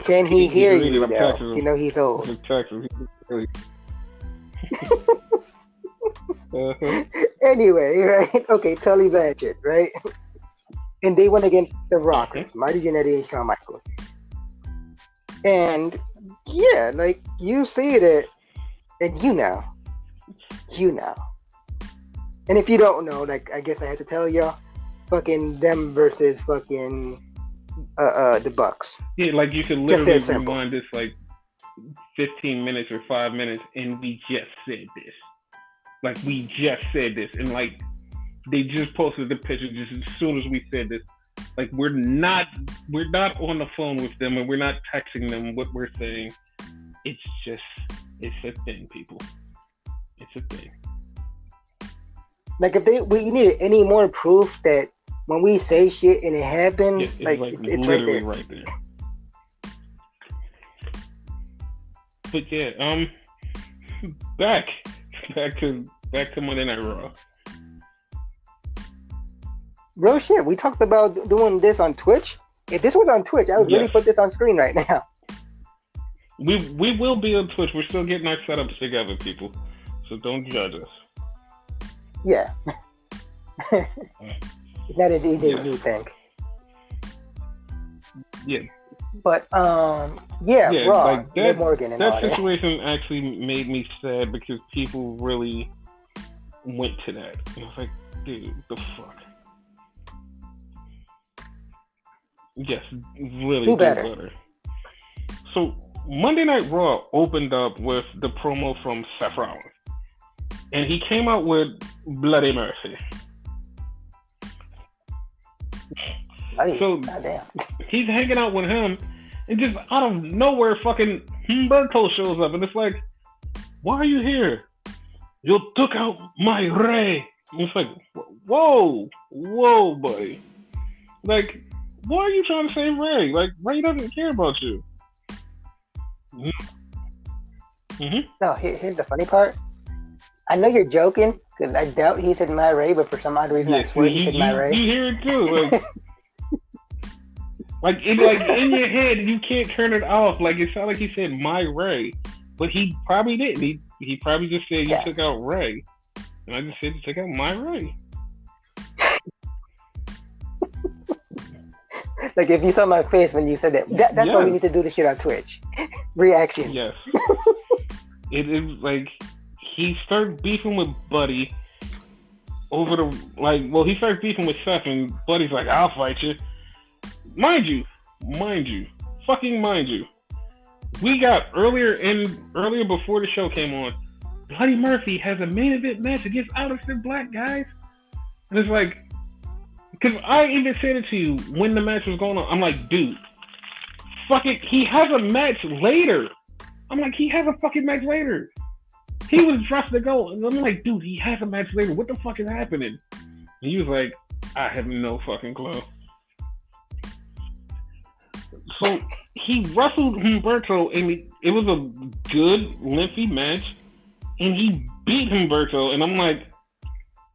Can he hear you now? You know he's old. Anyway, right? Okay, Tully Blanchard, right? And they went against the Rockers, Marty Jannetty and Shawn Michaels. And yeah, like you see it, and you know. And if you don't know, like I guess I have to tell y'all, fucking them versus fucking the Bucks. Yeah, like you could literally rewind this like 15 minutes or 5 minutes, and we just said this. Like we just said this, and like they just posted the picture just as soon as we said this. Like we're not on the phone with them, and we're not texting them what we're saying. It's a thing, people. It's a thing. Like if we needed any more proof that when we say shit and it happens, it's literally right there. But yeah, back to Monday Night Raw. Bro, shit, we talked about doing this on Twitch. If this was on Twitch, I would really put this on screen right now. We will be on Twitch. We're still getting our setups together, people. So don't judge us. Yeah. It's not as easy as you think. Yeah. But Raw, like Liv Morgan and that situation actually made me sad because people really went to that. And I was like, dude, the fuck. Yes, really do better. So Monday Night Raw opened up with the promo from Seth Rollins. And he came out with Bloody Mercy. Buddy, So goddamn. he's hanging out with him, and just out of nowhere, fucking Humberto shows up, and it's like, why are you here? You took out my Ray. And it's like, whoa, buddy. Like, why are you trying to save Ray? Like, Ray doesn't care about you. Mm-hmm. No, here's the funny part. I know you're joking, because I doubt he said my Ray, but for some odd reason I swear he said my Ray. You hear it too. Like, in your head, you can't turn it off. Like, it sounded like he said my Ray. But he probably didn't. He probably just said you took out Ray. And I just said you took out my Ray. Like, if you saw my face when you said that's why we need to do this shit on Twitch. Reaction. Yes. It is like he started beefing with Buddy over the he started beefing with Seth, and Buddy's like, I'll fight you. Mind you, we got earlier before the show came on, Buddy Murphy has a main event match against Aleister Black, guys. And it's like, because I even said it to you when the match was going on. I'm like, dude, fuck it, he has a match later. I'm like, he has a fucking match later. He was dressed to go. And I'm like, dude, he has a match later. What the fuck is happening? And he was like, I have no fucking clue. So he wrestled Humberto, and it was a good, lengthy match. And he beat Humberto. And I'm like,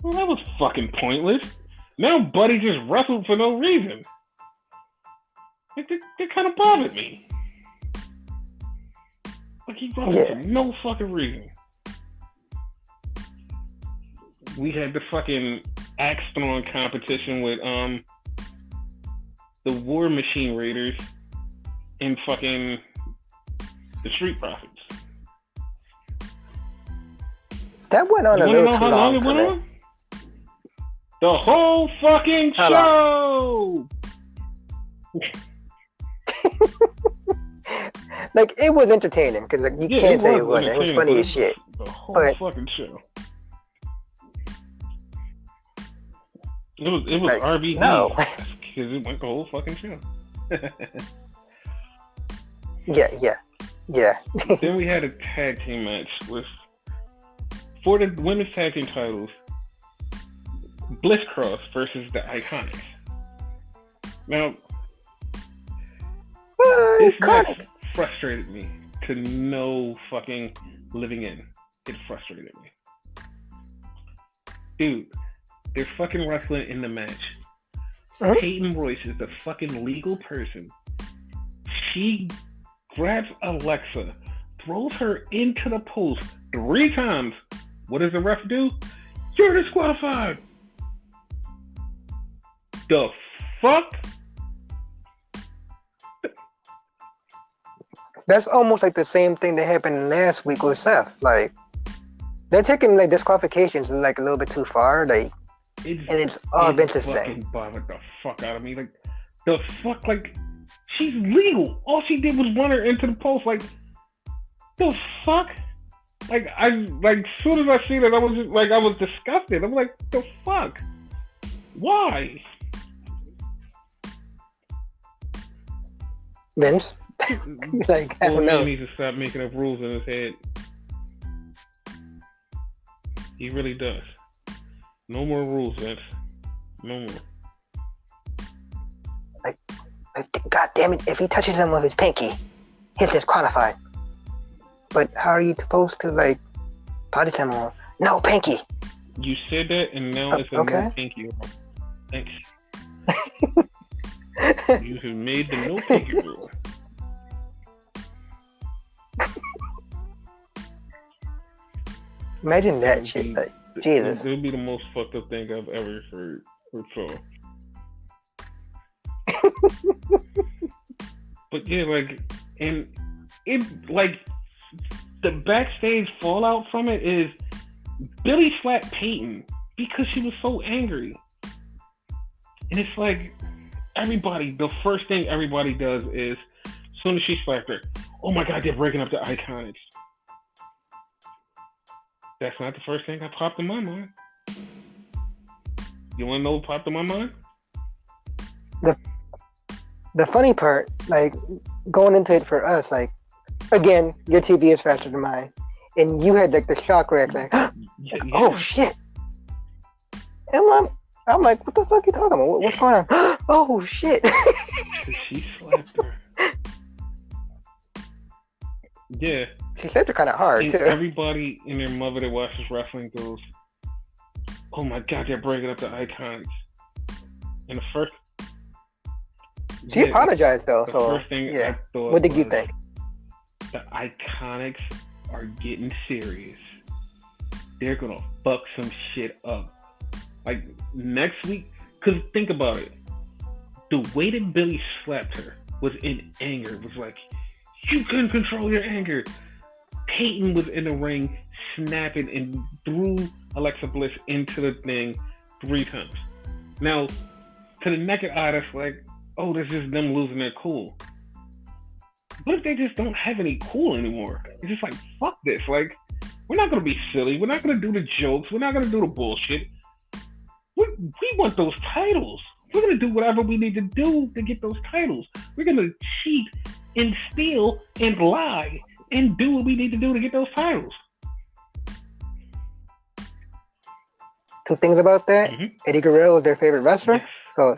well, that was fucking pointless. Now Buddy just wrestled for no reason. That kind of bothered me. Like, he wrestled for no fucking reason. We had the fucking axe throwing competition with the War Machine Raiders and fucking the Street Profits. That went on a little too long. It went on? The whole fucking show. Like, it was entertaining, because like, you can't say it wasn't. It was funny as shit. The whole fucking show. It was like, RVD. No. Because it went the whole fucking show. Yeah. Then we had a tag team match for the women's tag team titles, Bliss Cross versus the Iconics. Now, this match frustrated me to no fucking living end. It frustrated me. Dude, they're fucking wrestling in the match. Peyton Royce is the fucking legal person. She grabs Alexa, throws her into the post 3 times. What does the ref do? You're disqualified. The fuck? That's almost like the same thing that happened last week with Seth. Like, they're taking like disqualifications like a little bit too far. Like, it's all Vince's thing. It bothered the fuck out of me. Like, the fuck, like, she's legal. All she did was run her into the post. Like, the fuck? Like, as soon as I seen it, I was disgusted. I'm like, the fuck? Why? Vince? Like, I don't know. He needs to stop making up rules in his head. He really does. No more rules, Vince. No more. Like, God damn it, if he touches him with his pinky, he's disqualified. But how are you supposed to, like, punish him on? No pinky. You said that, and now it's a no pinky rule. Thanks. You have made the no pinky rule. Imagine that shit. Like, Jesus. It would be the most fucked up thing I've ever heard or saw. But yeah, like, and it, like, the backstage fallout from it is Billy slapped Peyton because she was so angry. And it's like, the first thing everybody does is, as soon as she slapped her, oh my God, they're breaking up the Iconics. That's not the first thing that popped in my mind. You want to know what popped in my mind? the the funny part, like going into it for us, like again, your TV is faster than mine, and you had like the shock reaction, like, Yeah. oh shit, and I'm like, what the fuck are you talking about? What's going on? Oh shit! She slapped her. Yeah. She slapped her kind of hard And too. everybody and their mother that watches wrestling goes, "Oh my god, they're breaking up the icons." And the first, She apologized though, the so first thing yeah. I thought What did you was, think? the Iconics are getting serious. They're gonna fuck some shit up. Like next week, cause think about it. The way that Billy slapped her was in anger. It was like, you couldn't control your anger. Peyton was in the ring snapping and threw Alexa Bliss into the thing 3 times. Now, to the naked eye, that's like, oh, that's just them losing their cool. What if they just don't have any cool anymore? It's just like, fuck this. Like, we're not going to be silly. We're not going to do the jokes. We're not going to do the bullshit. We want those titles. We're going to do whatever we need to do to get those titles. We're going to cheat and steal and lie and do what we need to do to get those titles. 2 things about that. Eddie Guerrero is their favorite wrestler, so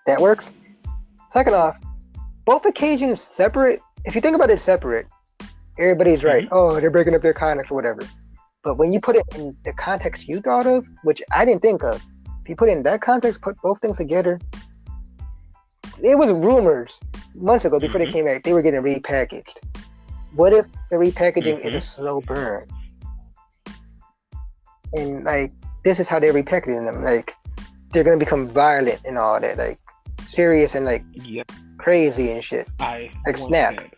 that works. Second off, both occasions separate. If you think about it separate, everybody's right. Oh, they're breaking up their Iconics or whatever. But when you put it in the context you thought of, which I didn't think of, if you put it in that context, put both things together, it was rumors months ago before they came back, they were getting repackaged. What if the repackaging is a slow burn? And like, this is how they're repackaging them. Like, they're gonna become violent and all that, like serious and like crazy and shit. Like Snap. That.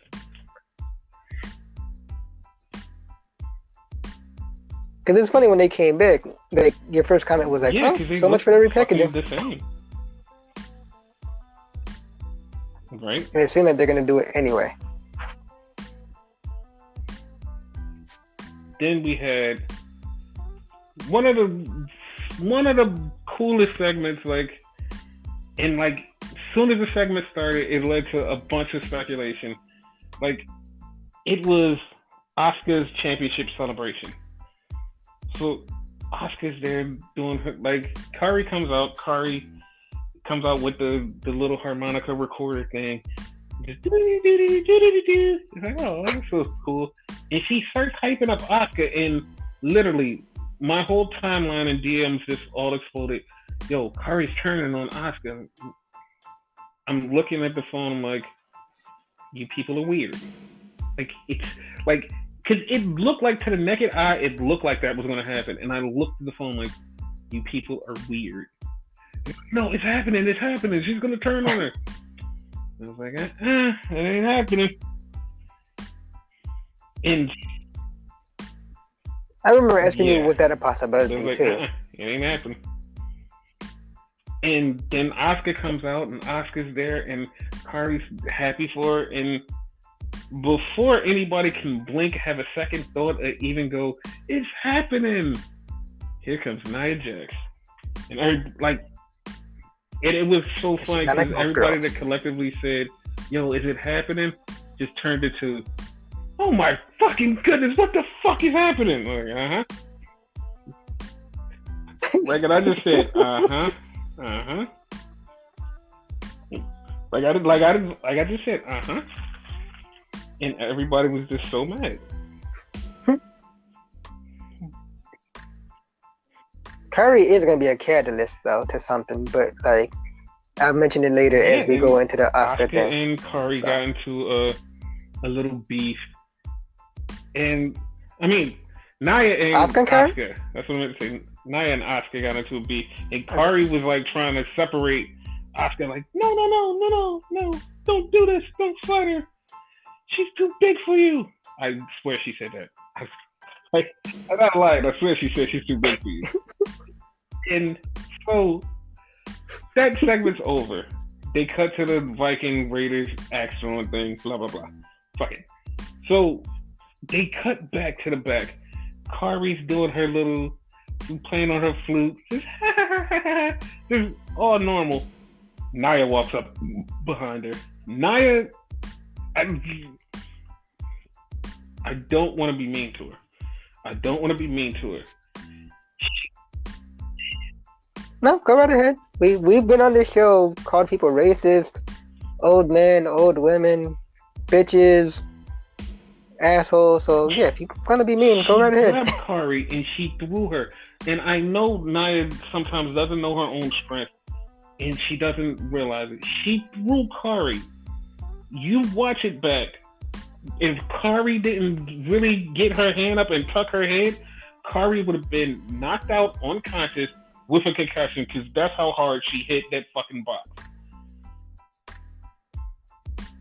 Because it's funny when they came back, like your first comment was like, Yeah, oh, so much for the repackaging. The same. Right? And it seemed like they're gonna do it anyway. Then we had one of the coolest segments, like, and like as soon as the segment started, it led to a bunch of speculation. Like, it was Asuka's championship celebration. So Asuka's there doing her, like, Kari comes out with the little harmonica recorder thing. Just it's like, oh, that's so cool. And she starts hyping up Asuka, and literally my whole timeline and DMs just all exploded. Yo, Kari's turning on Asuka. I'm looking at the phone, I'm like, you people are weird. Like, it's like, because it looked like, to the naked eye, it looked like that was going to happen. And I looked at the phone like, you people are weird. No, it's happening. She's going to turn on her. I was like, it ain't happening. And I remember asking you, was that a possibility like, too? It ain't happening. And then Asuka comes out, and Asuka's there, and Kari's happy for her. And before anybody can blink, have a second thought, or even go, it's happening, here comes Nia Jax. And it was so funny because everybody that collectively said, yo, is it happening? Just turned it to, oh my fucking goodness, what the fuck is happening? Like, Like, and I just said, Like I just said, and everybody was just so mad. Kari is gonna be a catalyst though to something, but like I'll mention it later as we go into the Asuka thing. And Kari got into a little beef, and I mean Nia and Asuka. That's what I meant to say. Nia and Asuka got into a beef, and Kari was like trying to separate Asuka, like, no, don't do this, don't fight her. She's too big for you. I swear she said that. I'm not lying. I swear she said she's too big for you. And so that segment's over. They cut to the Viking Raiders axe throwing thing, blah, blah, blah. Fuck it. So they cut back to the back. Kari's doing her little, playing on her flute. Just all normal. Nia walks up behind her. Nia, I don't want to be mean to her. No, go right ahead. We've been on this show called people racist, old men, old women, bitches, assholes. So yeah, if you want to be mean, go right ahead. She grabbed Kari and she threw her. And I know Nia sometimes doesn't know her own strength, and she doesn't realize it. She threw Kari. You watch it back. If Kari didn't really get her hand up and tuck her head, Kari would have been knocked out unconscious with a concussion, because that's how hard she hit that fucking box.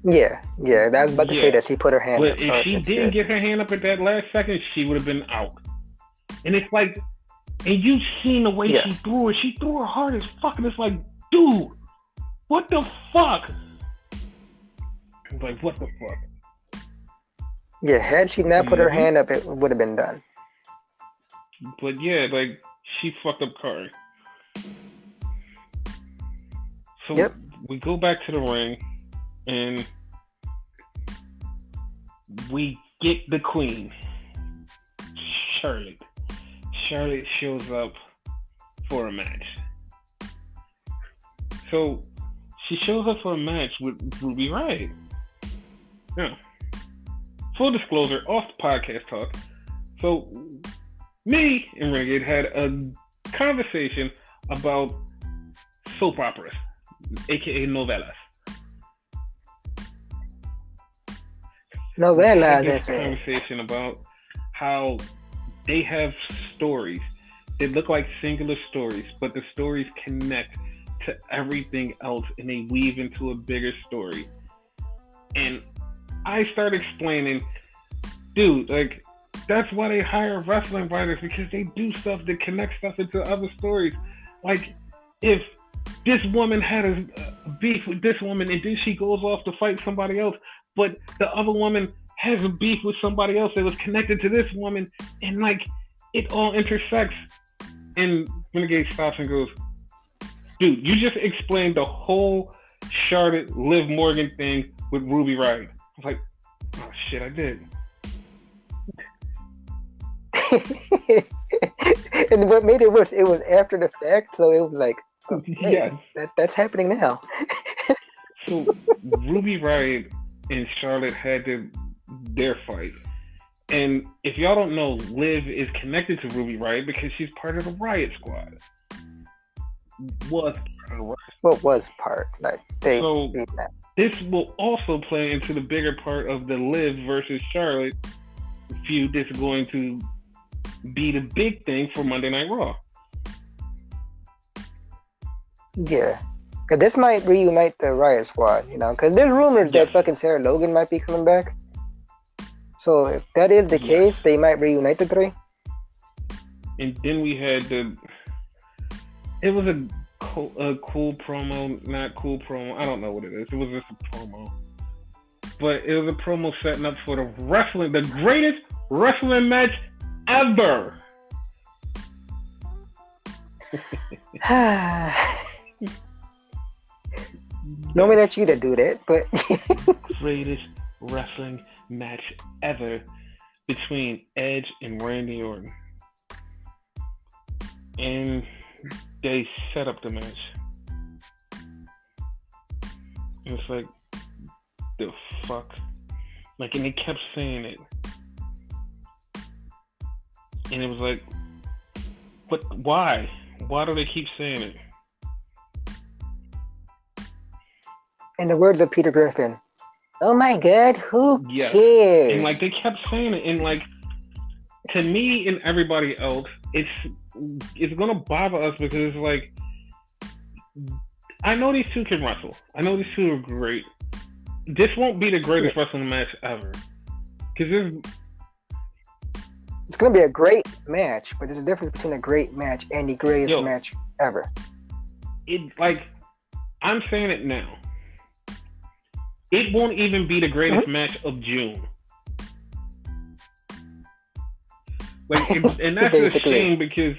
Yeah. I was about to say that she put her hand up. But if she didn't get her hand up at that last second, she would have been out. And it's like, and you've seen the way she threw her. She threw her hard as fuck, and it's like, dude, what the fuck? It's like, what the fuck? Yeah, had she not put her hand up, it would have been done. But yeah, like, she fucked up Kari. So we go back to the ring, and we get the queen, Charlotte. Charlotte shows up for a match. So she shows up for a match with Ruby Riott. Now, full disclosure, off the podcast talk. So me and Renegade had a conversation about soap operas, aka novelas. Novelas, that's a conversation about how they have stories that look like singular stories, but the stories connect to everything else and they weave into a bigger story. And I start explaining, dude, like, that's why they hire wrestling writers, because they do stuff that connects stuff into other stories. Like, if this woman had a beef with this woman and then she goes off to fight somebody else, but the other woman has a beef with somebody else that was connected to this woman, and like, it all intersects. And Renegade stops and goes, dude, you just explained the whole Charlotte Liv Morgan thing with Ruby Riott. I was like, oh shit, I did. And what made it worse, it was after the fact, so it was like, oh, hey, that's happening now. So Ruby Riott and Charlotte had their fight. And if y'all don't know, Liv is connected to Ruby Riott because she's part of the Riott Squad. What was part? Like, they so beat that. This will also play into the bigger part of the Liv versus Charlotte feud that's going to be the big thing for Monday Night Raw. Yeah. Because this might reunite the Riott Squad, you know? Because there's rumors that fucking Sarah Logan might be coming back. So if that is the case, they might reunite the three. And then we had it was a cool promo, not cool promo. I don't know what it is. It was just a promo. But it was a promo setting up for the greatest wrestling match ever. Normally that's you that do that, but greatest wrestling match ever between Edge and Randy Orton. And they set up the match. And it's like, the fuck? Like, and they kept saying it. And it was like, but why? Why do they keep saying it? In the words of Peter Griffin, oh my god, who cares? And like, they kept saying it, and like, to me and everybody else, it's gonna bother us because it's like, I know these two can wrestle. I know these two are great. This won't be the greatest wrestling match ever. Because it's going to be a great match, but there's a difference between a great match and the greatest match ever. I'm saying it now. It won't even be the greatest match of June. And that's a shame because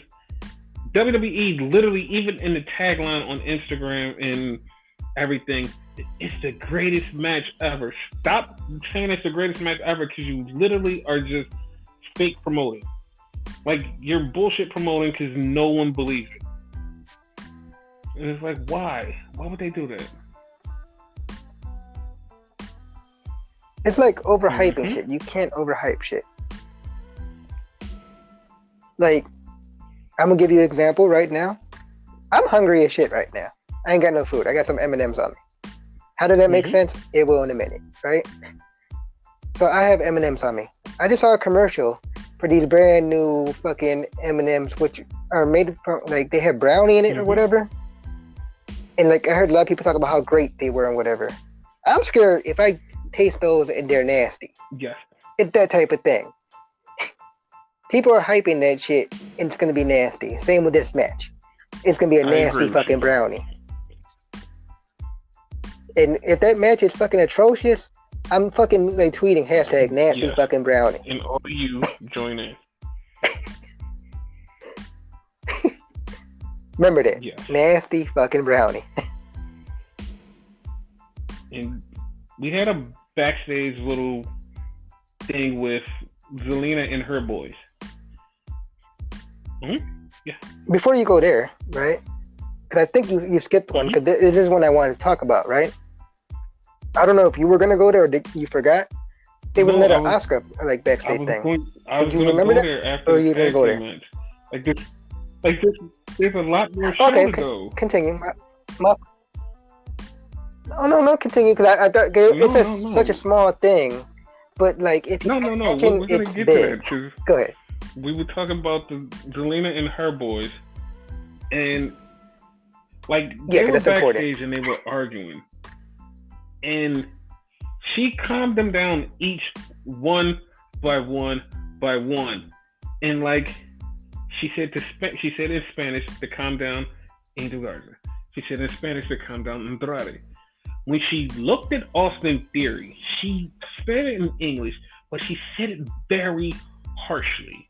WWE literally, even in the tagline on Instagram and everything. It's the greatest match ever. Stop saying it's the greatest match ever because you literally are just fake promoting. Like, you're bullshit promoting because no one believes it. And it's like, why? Why would they do that? It's like overhyping shit. You can't overhype shit. Like, I'm gonna give you an example right now. I'm hungry as shit right now. I ain't got no food. I got some M&Ms on me. How did that make sense? It will in a minute, right? So I have M&Ms on me. I just saw a commercial for these brand new fucking M&Ms, which are made from, like, they have brownie in it or whatever. And, like, I heard a lot of people talk about how great they were and whatever. I'm scared if I taste those and they're nasty. Yes. It's that type of thing. People are hyping that shit and it's gonna be nasty. Same with this match. It's gonna be a nasty fucking brownie. And if that match is fucking atrocious, I'm fucking like tweeting hashtag nasty fucking brownie. And all of you join in. Remember that. Yes. Nasty fucking brownie. And we had a backstage little thing with Zelina and her boys. Yeah. Before you go there, right? Because I think you skipped one, because this is one I wanted to talk about, right? I don't know if you were going to go there or you forgot. They would let an Oscar like backstage thing. I was going to go there after or you didn't go there? Match. There's a lot more show to go. Continue. No, continue, because I thought it's such a small thing, but like if you mention it's big. Go ahead. We were talking about the Zelina and her boys, and like they were backstage and they were arguing, and she calmed them down each one by one by one, and like she said in Spanish to calm down Angel Garza. She said in Spanish to calm down Andrade. When she looked at Austin Theory, she said it in English, but she said it very harshly.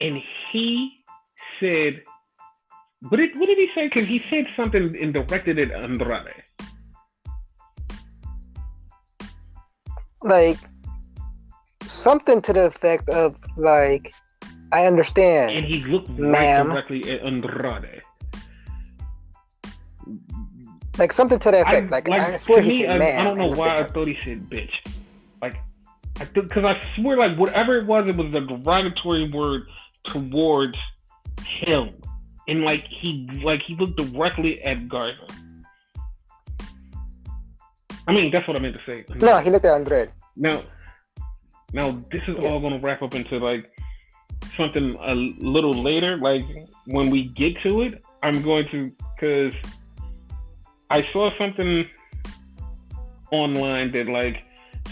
And he said, what did he say? Because he said something and directed at Andrade. Like, something to the effect of, like, I understand. And he looked right directly at Andrade. Like, something to that effect. I swear he said man. I don't know why I thought he said bitch. Like, because I swear, like, whatever it was a derogatory word towards him, and like he looked directly at Garza. I mean, that's what I meant to say. No, he looked at Andrade. Now this is all going to wrap up into like something a little later. Like when we get to it, I'm going to, because I saw something online that like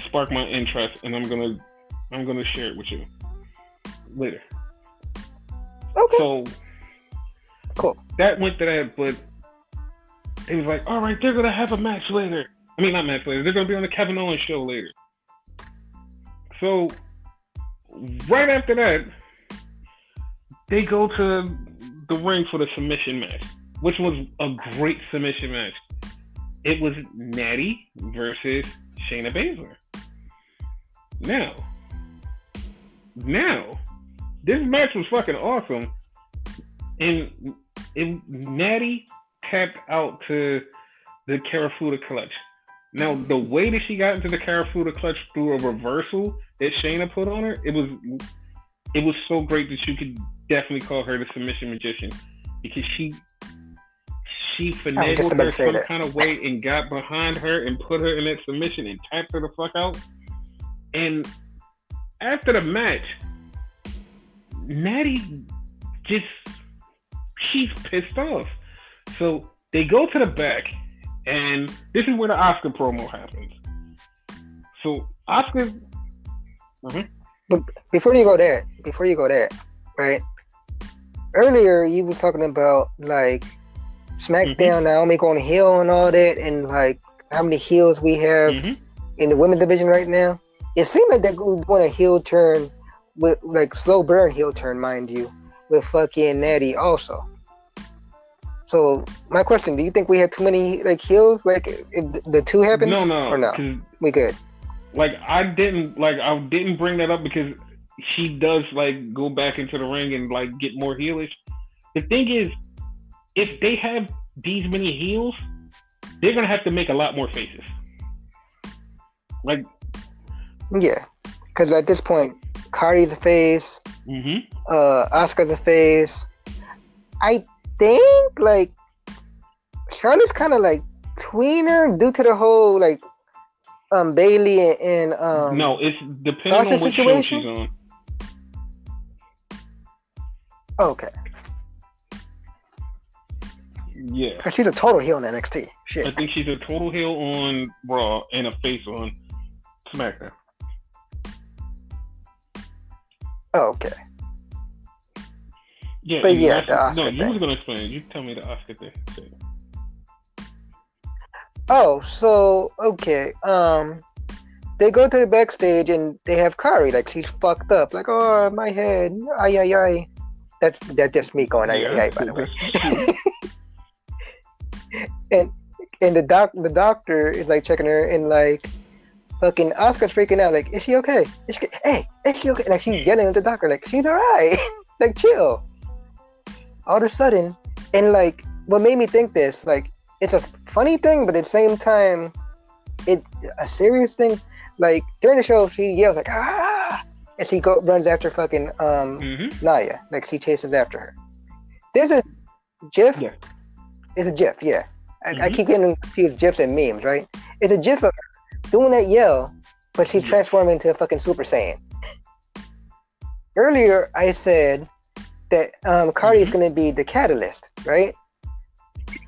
sparked my interest, and I'm gonna share it with you later. Okay. So, cool. That went to that, but it was like, all right, they're going to have a match later. I mean, not match later. They're going to be on the Kevin Owens show later. So, right after that, they go to the ring for the submission match, which was a great submission match. It was Natty versus Shayna Baszler. Now, this match was fucking awesome, and Natty tapped out to the Karafuda clutch. Now, the way that she got into the Karafuda clutch through a reversal that Shayna put on her, it was so great that you could definitely call her the submission magician, because she finagled her some kind of way and got behind her and put her in that submission and tapped her the fuck out. And after the match, Natty she's pissed off. So they go to the back, and this is where the Oscar promo happens. So Oscar, but before you go there, right? Earlier you were talking about like SmackDown, Naomi going heel and all that, and like how many heels we have in the women's division right now. It seemed like they're going a heel turn, with like slow burn heel turn, mind you, with fucking Natty also. So my question: do you think we had too many like heels? Like the two happened, No, or no? We good? Like I didn't bring that up because she does like go back into the ring and like get more heelish. The thing is, if they have these many heels, they're gonna have to make a lot more faces. Like, yeah, because at this point, Cardi's a face. Oscar's a face. I think like Charlotte's kind of like tweener due to the whole like Bailey and no, it's depending Sasha on which situation? show she's on. Okay. Yeah. Because she's a total heel in NXT. Shit. I think she's a total heel on Raw and a face on SmackDown. Oh, okay. Yeah, but yeah, the Oscar no, thing. you was gonna explain. You tell me the Oscar thing. Oh, so okay. They go to the backstage and they have Kari, like she's fucked up, like oh my head, ay ay ay. That's just me going ay ay ay, by the way. and the doctor is like checking her and like fucking Oscar's freaking out, like is she okay? Hey, is she okay? Like she's yelling at the doctor, like she's alright, like chill. All of a sudden, and like what made me think this, like it's a funny thing, but at the same time, it's a serious thing. Like during the show, she yells like ah, and she runs after fucking Nia, like she chases after her. There's a GIF. Yeah. It's a GIF. Yeah, I keep getting confused GIFs and memes, right? It's a GIF of her doing that yell, but she's transforming into a fucking Super Saiyan. Earlier, I said that Cardi is going to be the catalyst, right?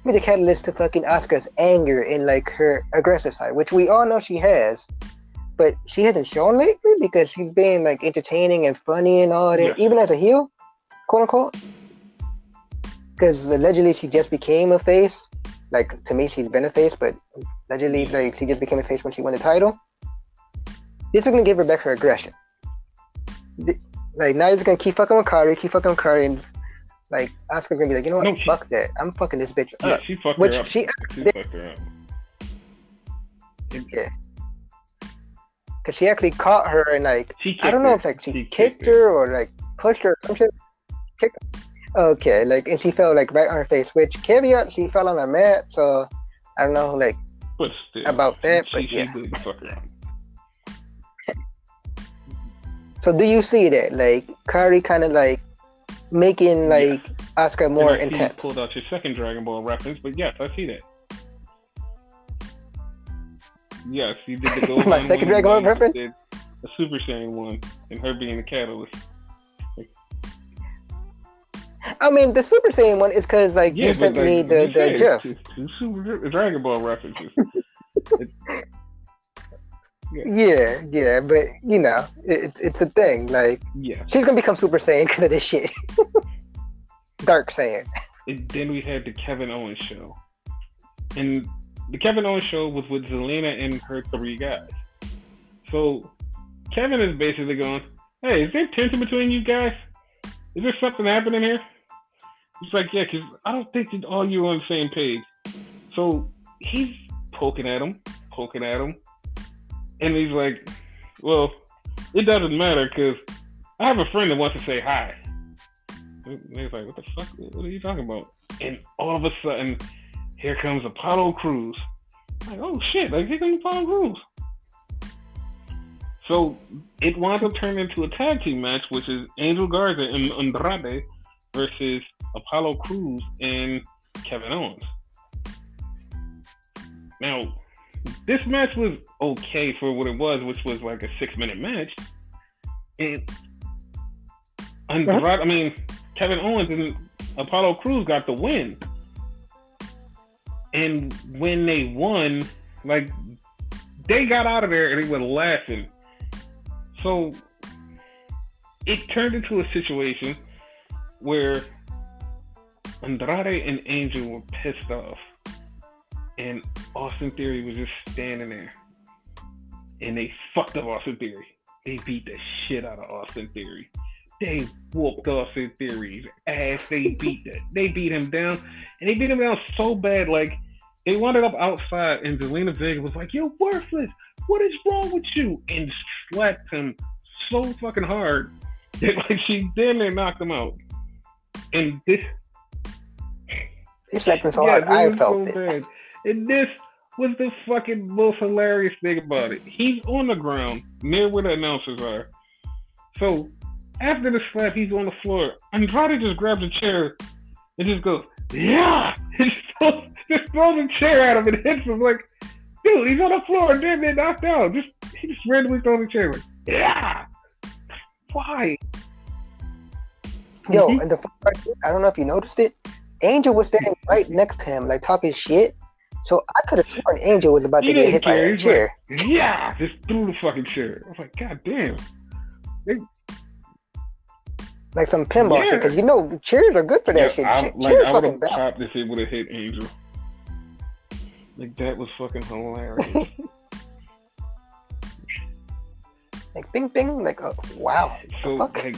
Be the catalyst to fucking Asuka's anger and like her aggressive side, which we all know she has, but she hasn't shown lately because she's been like entertaining and funny and all that, even as a heel, quote unquote. Because allegedly she just became a face. Like to me, she's been a face, but allegedly like she just became a face when she won the title. This is gonna give her back her aggression. Like now he's gonna keep fucking with Cardi, and like Asuka's gonna be like, you know what? Fuck that. I'm fucking this bitch up. Yeah, she fucked her up. She fucked her up. Yeah. Cause she actually caught her and like I don't know if like she kicked her or like pushed her or some shit. Okay, like and she fell like right on her face. Which caveat, she fell on her mat, so I don't know like but still, about that. But she did fuck her up. So do you see that like Cardi kind of like making like Asuka more intense? You pulled out your second Dragon Ball reference, but yes, I see that. Yes, you did the Gohan my second Dragon Ball reference. Did a Super Saiyan one, and her being the catalyst. I mean, the Super Saiyan one is because like you sent me the GIF. Two Super Dragon Ball references. Yeah, but you know, it's a thing. Like, she's gonna become Super Saiyan because of this shit. Dark Saiyan. And then we had the Kevin Owens show, and the Kevin Owens show was with Zelina and her three guys. So Kevin is basically going, "Hey, is there tension between you guys? Is there something happening here?" He's like, "Yeah, because I don't think that all you are on the same page." So he's poking at him. And he's like, well, it doesn't matter because I have a friend that wants to say hi. And he's like, what the fuck? What are you talking about? And all of a sudden, here comes Apollo Crews. I'm like, oh shit, like here comes Apollo Crews. So it winds up turning into a tag team match, which is Angel Garza and Andrade versus Apollo Crews and Kevin Owens. Now, this match was okay for what it was, which was like a 6-minute match. And Kevin Owens and Apollo Crews got the win. And when they won, like, they got out of there and they were laughing. So it turned into a situation where Andrade and Angel were pissed off. And Austin Theory was just standing there. And they fucked up Austin Theory. They beat the shit out of Austin Theory. They whooped Austin Theory's ass. They beat him down. and they beat him down so bad, like they wound up outside, and Zelina Vega was like, "You're worthless. What is wrong with you?" And slapped him so fucking hard that like she damn near knocked him out. And this, He slapped him so hard, it I was felt so it. bad. And this was the fucking most hilarious thing about it. He's on the ground near where the announcers are. So after the slap, he's on the floor. Andrade just grabs a chair and just goes, "Yeah!" Just throws a chair at him and hits him like, dude, he's on the floor, damn near knocked out. He just randomly throws a chair like, "Yeah!" Why? Yo, and the part, I don't know if you noticed it. Angel was standing right next to him, like talking shit. So I could have sworn Angel was about to get hit by that chair. Like, yeah, just threw the fucking chair. I was like, God damn. Like some pinball shit, because you know chairs are good for that shit. I Chairs would have popped if it would have hit Angel. Like that was fucking hilarious. Like bing bing, like wow. So like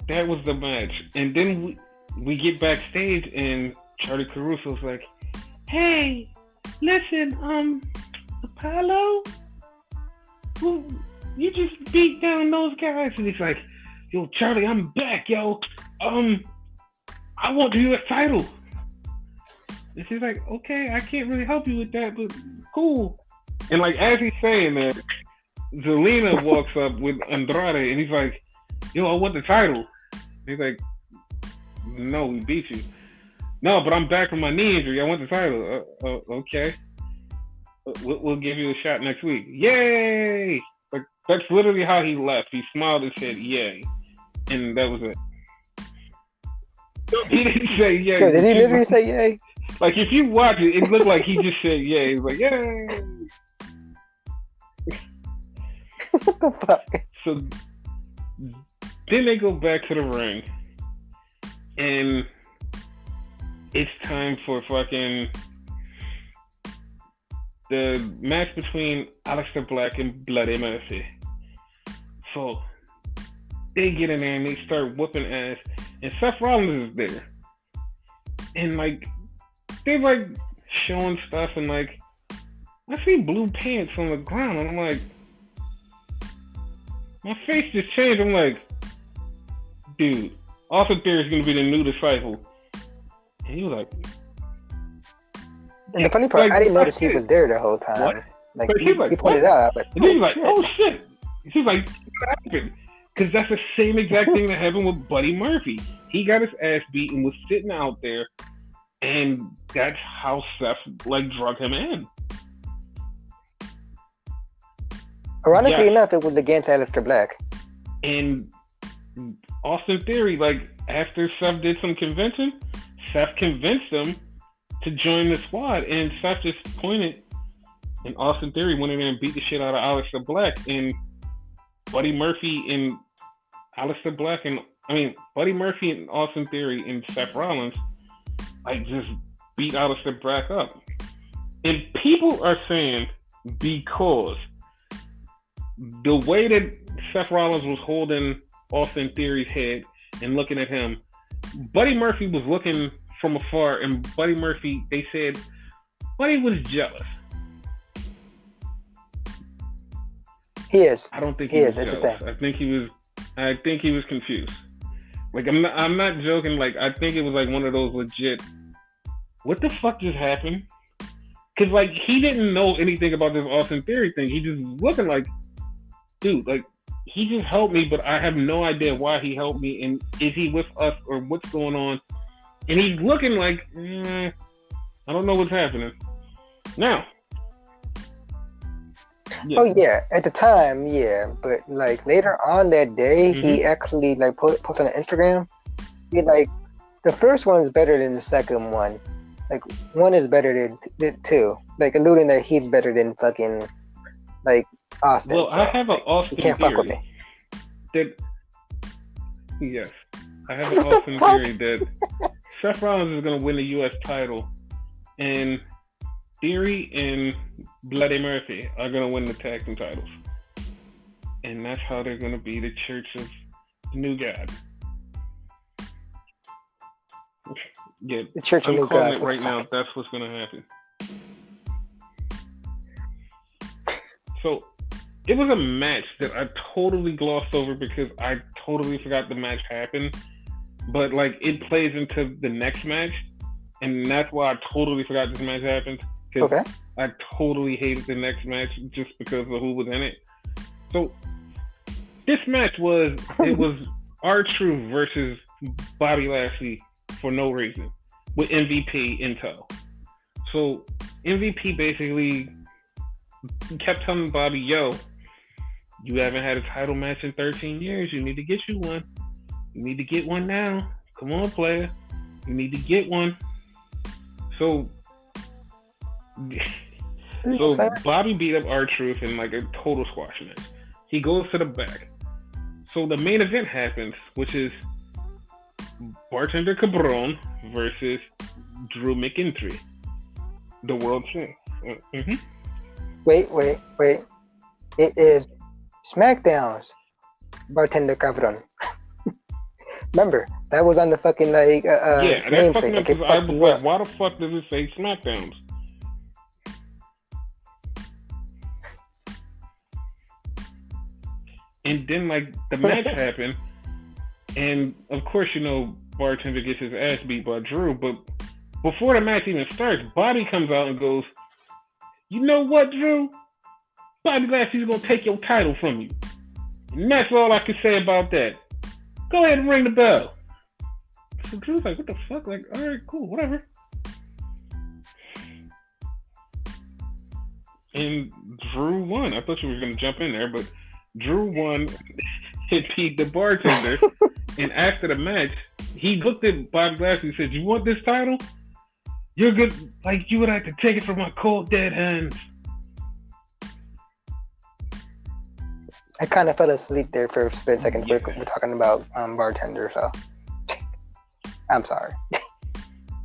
that was the match, and then we get backstage, and Charlie Caruso's like, "Hey, listen, Apollo, well, you just beat down those guys," and he's like, "Yo, Charlie, I'm back, yo. I want the U.S. title." And she's like, "Okay, I can't really help you with that, but cool." And like as he's saying that, Zelina walks up with Andrade, and he's like, "Yo, I want the title." He's like, "No, we beat you." "No, but I'm back from my knee injury. I want the title." Okay. We'll give you a shot next week. Yay! Like that's literally how he left. He smiled and said, "Yay," and that was it. No, he didn't say yay. Yo, did he literally say yay? Like if you watch it, it looked like he just said yay. He's like, "Yay!" What the fuck? So then they go back to the ring, and it's time for fucking the match between Aleister Black and Bloody Murphy. So they get in there and they start whooping ass, and Seth Rollins is there, and like they're like showing stuff, and like I see blue pants on the ground, and I'm like, my face just changed. I'm like, dude, Austin Theory is gonna be the new disciple. And he was like, and the funny part, like, I didn't notice he was there the whole time. What? Like he pointed out, like, and he's like, "Oh shit!" He's like, "What happened?" Because that's the same exact thing that happened with Buddy Murphy. He got his ass beat and was sitting out there, and that's how Seth like drug him in. Ironically enough, it was against Aleister Black. And Austin Theory, like after Seth did some convincing, Seth convinced him to join the squad, and Seth just pointed, and Austin Theory went in there and beat the shit out of Aleister Black, and Buddy Murphy and Aleister Black, and Buddy Murphy and Austin Theory and Seth Rollins, like just beat Aleister Black up. And people are saying because the way that Seth Rollins was holding Austin Theory's head and looking at him, Buddy Murphy was looking from afar, and Buddy Murphy, they said, Buddy was jealous. He is. I don't think he was jealous. I think he was confused. Like I'm not joking. Like I think it was like one of those legit. What the fuck just happened? Because like he didn't know anything about this Austin Theory thing. He just was looking like, dude, like he just helped me, but I have no idea why he helped me, and is he with us or what's going on? And he's looking like, I don't know what's happening. Now. Yeah. Oh yeah, at the time, yeah, but like later on that day, he actually like posted on Instagram. He like the first one is better than the second one. Like one is better than two. Like alluding that he's better than fucking like Austin. Well, so, I have an Austin you can't theory. Fuck with me. Yes, I have an Austin theory that Seth Rollins is going to win the U.S. title, and Theory and Bloody Murphy are going to win the tag team titles. And that's how they're going to be the Church of the New God. Yeah, The Church of I'm New calling Gods. it right now. That's what's gonna happen. So it was a match that I totally glossed over because I totally forgot the match happened. But like it plays into the next match, and that's why I totally forgot this match happened. Because Okay. I totally hated the next match just because of who was in it. So this match was R-Truth versus Bobby Lashley for no reason with MVP in tow. So MVP basically kept telling Bobby, yo, you haven't had a title match in 13 years. You need to get you one. You need to get one now. Come on, player. You need to get one. So Bobby beat up R-Truth in like a total squash match. He goes to the back. So the main event happens, which is Bartender Cabron versus Drew McIntyre, the world champ. Mm-hmm. Wait. It is SmackDown's Bartender Cabron. Remember, that was on the fucking like yeah, name that's fucking thing. up because I was like, why the fuck does it say SmackDown's? And then like the match happened, and of course you know Bartender gets his ass beat by Drew, but before the match even starts, Bobby comes out and goes, "You know what, Drew? Bobby Lashley's gonna take your title from you." And that's all I can say about that. Go ahead and ring the bell. So Drew's like, what the fuck? Like, alright, cool, whatever. And Drew won. I thought you were gonna jump in there, but Drew won. He beat the Bartender. And after the match, he looked at Bobby Lashley and said, "You want this title? You're good. Like, you would have to take it from my cold, dead hands." I kind of fell asleep there for a split second. Yeah. We're talking about Bartender, so I'm sorry.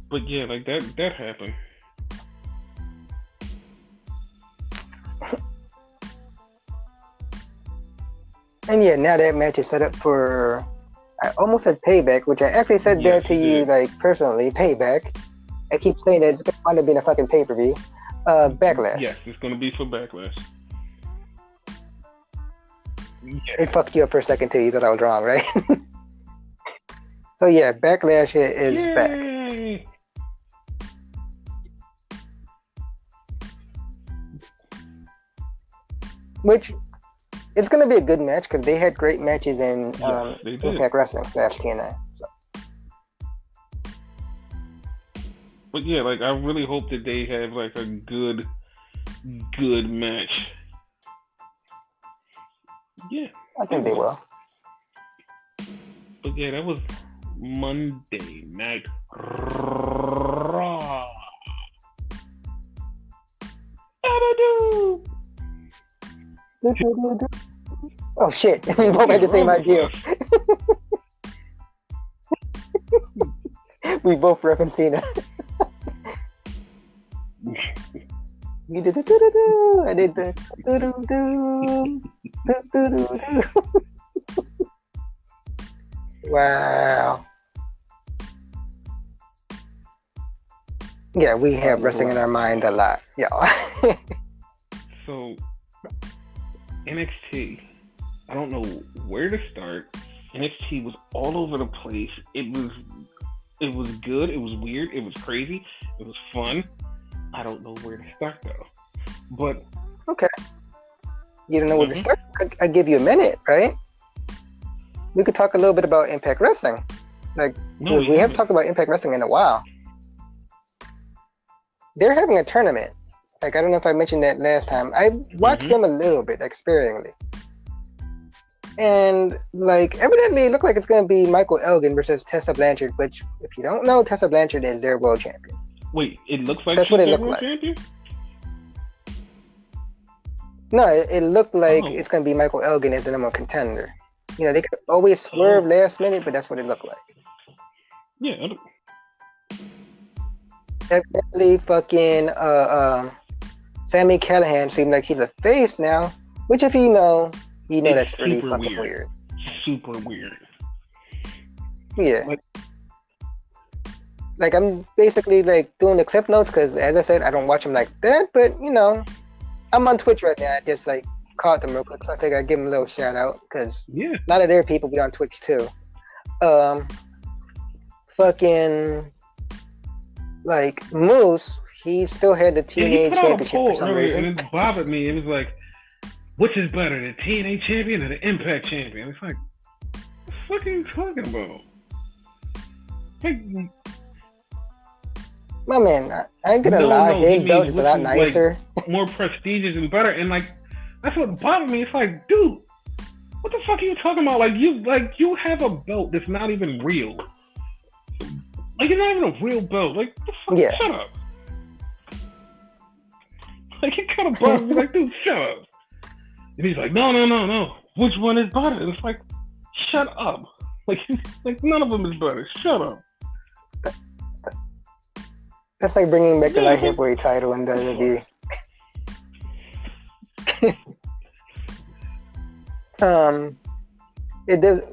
But yeah, like that happened. And yeah, now that match is set up for, I almost said Payback, which I actually said that to you, like, personally, Payback. I keep saying that it's going to wind up being a fucking pay-per-view. Backlash. Yes, it's going to be for Backlash. Yeah. It fucked you up for a second too. You thought I was wrong, right? So yeah, Backlash is back. Which it's going to be a good match because they had great matches in Impact Wrestling / TNA. So. But yeah, like I really hope that they have like a good match. Yeah, I think they will. But yeah, that was Monday Night Raw. Oh shit! We both had the same idea. We both referenced Cena. You did the doo-doo-doo. I did the doo-doo-doo. Wow. Yeah, we have wrestling in our mind a lot. Yeah. So, NXT, I don't know where to start. NXT was all over the place. It was good. It was weird. It was crazy. It was fun. I don't know where to start though. But okay, you don't know where to start. I give you a minute, right? We could talk a little bit about Impact Wrestling. We haven't talked about Impact Wrestling in a while. They're having a tournament. Like, I don't know if I mentioned that last time. I watched them a little bit, sparingly. And, like, evidently it looked like it's going to be Michael Elgin versus Tessa Blanchard, which, if you don't know, Tessa Blanchard is their world champion. Wait, it looks like that's what it looked like. Champion? No, it looked like it's going to be Michael Elgin as the number one contender. You know, they could always swerve last minute, but that's what it looked like. Yeah. Evidently, fucking Sami Callihan seemed like he's a face now, which if you know that's really fucking weird. Super weird. Yeah. Like I'm basically like doing the clip notes because, as I said, I don't watch them like that. But I'm on Twitch right now. I just like caught them real quick, so I figured I'd give them a little shout out because Yeah. a lot of their people be on Twitch too. Um, fucking like Moose, he still had the Yeah, he TNA put out a championship for poll some earlier, reason. and it bothered me. It was like, which is better, the TNA champion or the Impact champion? It's like, what the fuck are you talking about? Like, My man, I ain't gonna lie, no, he his belt means is a which lot is nicer. like more prestigious and better, and like that's what bothered me. It's like, dude, what the fuck are you talking about? Like you have a belt that's not even real. Like it's not even a real belt. Like the fuck, Yeah. shut up. Like it kind of bothers me. Like, dude, shut up. And he's like, no. Which one is better? And it's like, shut up. Like none of them is better. Shut up. That's like bringing back the light heavyweight title in WWE.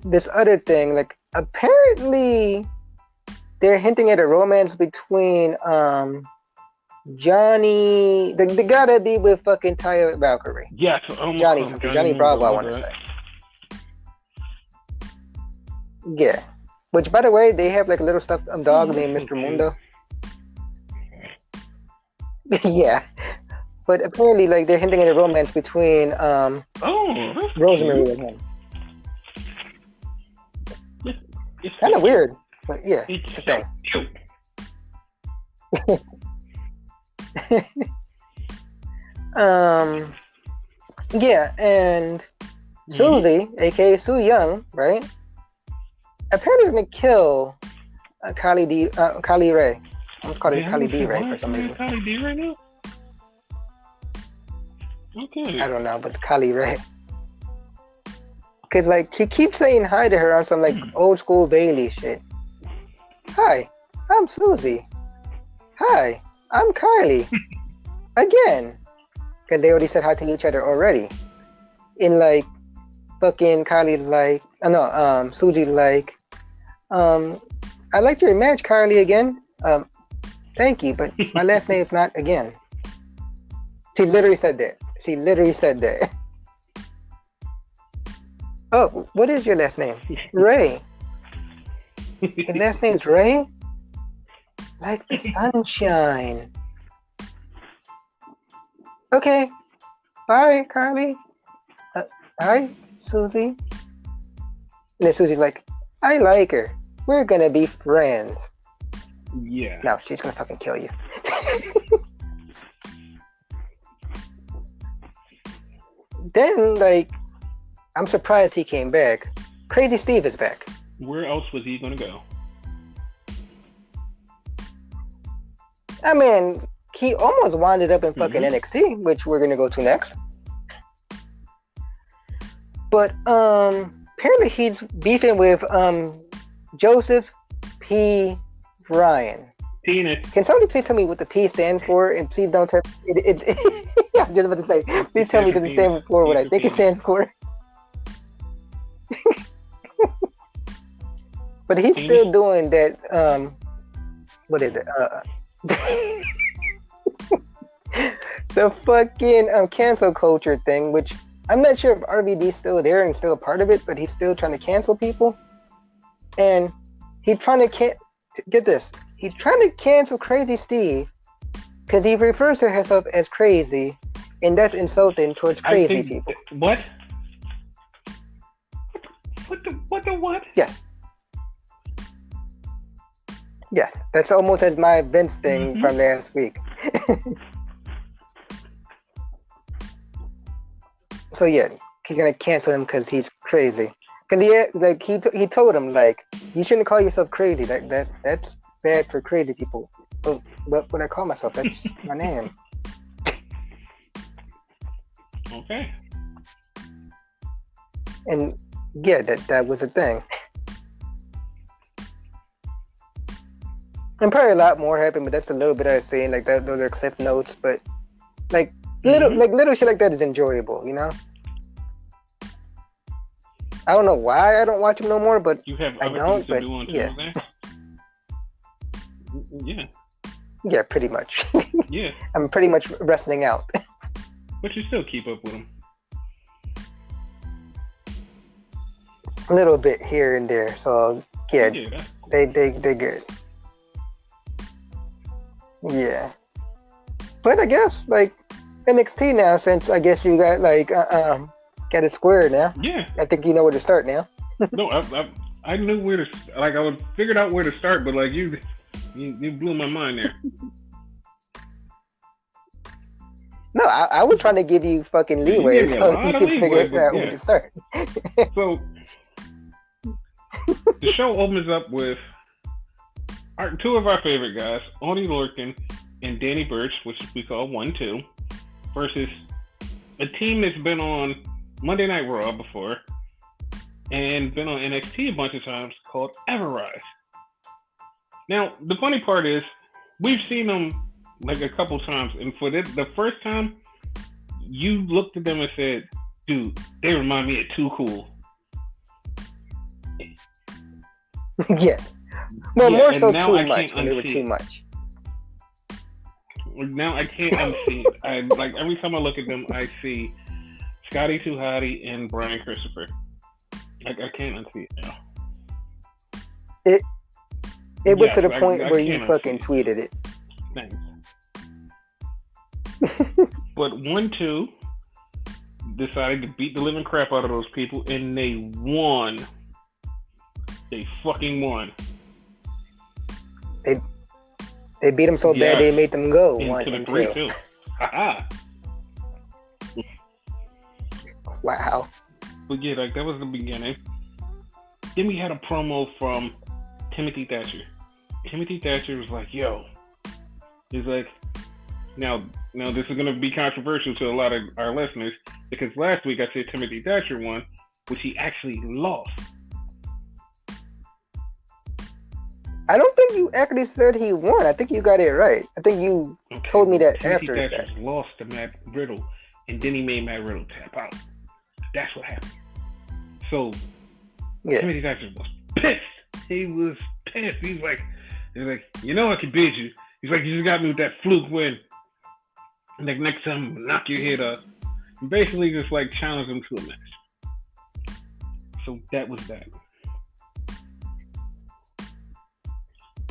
This other thing, like apparently they're hinting at a romance between Johnny, the guy that be with fucking Taya Valkyrie. Yes, Johnny something, Johnny Bravo, I want to say. Yeah. Which, by the way, they have like a little stuffed dog named Mr. Mundo. Yeah. But apparently, like, they're hinting at a romance between Rosemary and him. It's kind of weird, but yeah, it's a thing. Yeah, and Susie, aka Sue Young, right? Apparently gonna kill Kylie Ray. I'm calling it Kylie D Ray for some reason. Kylie D right now? Okay. I don't know, but Kylie Ray. Cause like she keeps saying hi to her on some like old school Bailey shit. Hi, I'm Susie. Hi, I'm Kylie. Again. Cause they already said hi to each other already. In like fucking Kylie's like, Susie's like, I liked your match, Kylie, again. Thank you, but my last name is not again. She literally said that. Oh, what is your last name? Ray. Your last name's Ray? Like the sunshine. Okay. Bye, Kylie. Hi, Susie. And then Susie's like, I like her. We're gonna be friends. Yeah. No, she's gonna fucking kill you. Then, like, I'm surprised he came back. Crazy Steve is back. Where else was he gonna go? I mean, he almost wound up in fucking NXT, which we're gonna go to next. But apparently he's beefing with Joseph P. Ryan. Penis. Can somebody please tell me what the P stands for? And please don't tell it. I'm just about to say, please tell me it doesn't stand for what I think it stands for. But he's still doing that. What is it? The fucking cancel culture thing, which I'm not sure if RVD's still there and still a part of it, but he's still trying to cancel people. And he's trying to get this. He's trying to cancel Crazy Steve because he refers to himself as crazy, and that's insulting towards crazy people. What? What? Yes, that's almost as my Vince thing from last week. So yeah, he's gonna cancel him because he's crazy. Cause he told him like, you shouldn't call yourself crazy. That's bad for crazy people. But when I call myself, that's my name. Okay. And yeah, that was a thing. And probably a lot more happened, but that's a little bit I was saying. Like those are clip notes, but like little shit like that is enjoyable, you know. I don't know why I don't watch him no more, but you have I don't. But yeah. Yeah. Yeah, pretty much. Yeah. I'm pretty much wrestling out. But you still keep up with them. A little bit here and there. So yeah, Cool. they good. Yeah. But I guess like NXT now, since I guess you got like got it square now. Yeah. I think you know where to start now. No, I knew where to like. I would figured out where to start, but like you blew my mind there. No, I was trying to give you fucking leeway so you could figure out where to start. So the show opens up with two of our favorite guys, Oney Lorcan and Danny Burch, which we call 1-2, versus a team that's been on Monday Night Raw before and been on NXT a bunch of times called Everrise. Now, the funny part is we've seen them like a couple times, and for the first time, you looked at them and said, dude, they remind me of Too Cool. Yeah. Well, more so too much when they were too much. Now I can't unsee it. I like every time I look at them, I see Scotty 2 Hotty and Brian Christopher. Like I can't unsee it now. It went to the point where you fucking tweeted it. Thanks. But 1-2 decided to beat the living crap out of those people, and they won. They fucking won. They beat them so bad they made them go into 1 the and 3 2. too. Haha. Wow. But yeah, like that was the beginning. Then we had a promo from Timothy Thatcher. Timothy Thatcher was like, yo. He's like, now this is gonna be controversial to a lot of our listeners, because last week I said Timothy Thatcher won, which he actually lost. I don't think you actually said he won. I think you got it right. I think you told me that Timothy after Thatcher that. lost to Matt Riddle, and then he made Matt Riddle tap out. That's what happened. So Timothy Thatcher was pissed. He was pissed. He's like, you know I can beat you. He's like, you just got me with that fluke win. Like next time I'm gonna knock your head up. And basically just like challenged him to a match. So that was that.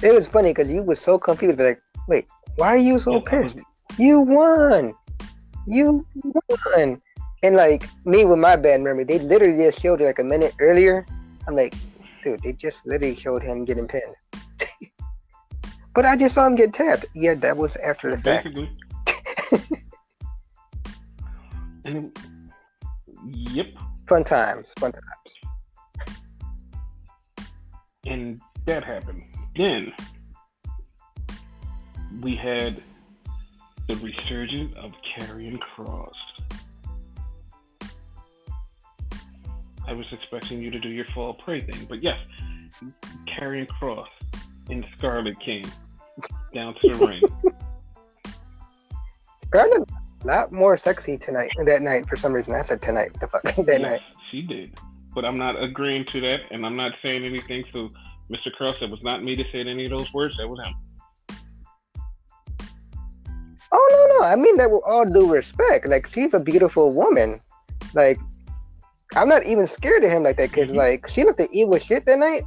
It was funny because you were so confused. Like, wait, why are you so pissed? You won. You won. And like me with my bad memory, they literally just showed it like a minute earlier. I'm like, dude, they just literally showed him getting pinned. But I just saw him get tapped. Yeah, that was after the fact. And yep. Fun times. And that happened. Then we had the resurgence of Karrion Kross. I was expecting you to do your fall prey thing, but yes, Karrion Kross and Scarlett came down to the ring. Scarlett a lot more sexy that night for some reason. I said tonight. The fuck that night. She did, but I'm not agreeing to that, and I'm not saying anything. So, Mr. Kross, it was not me to say any of those words. That was him. Oh no! I mean that with all due respect. Like she's a beautiful woman. Like I'm not even scared of him like that because like she looked at evil shit that night,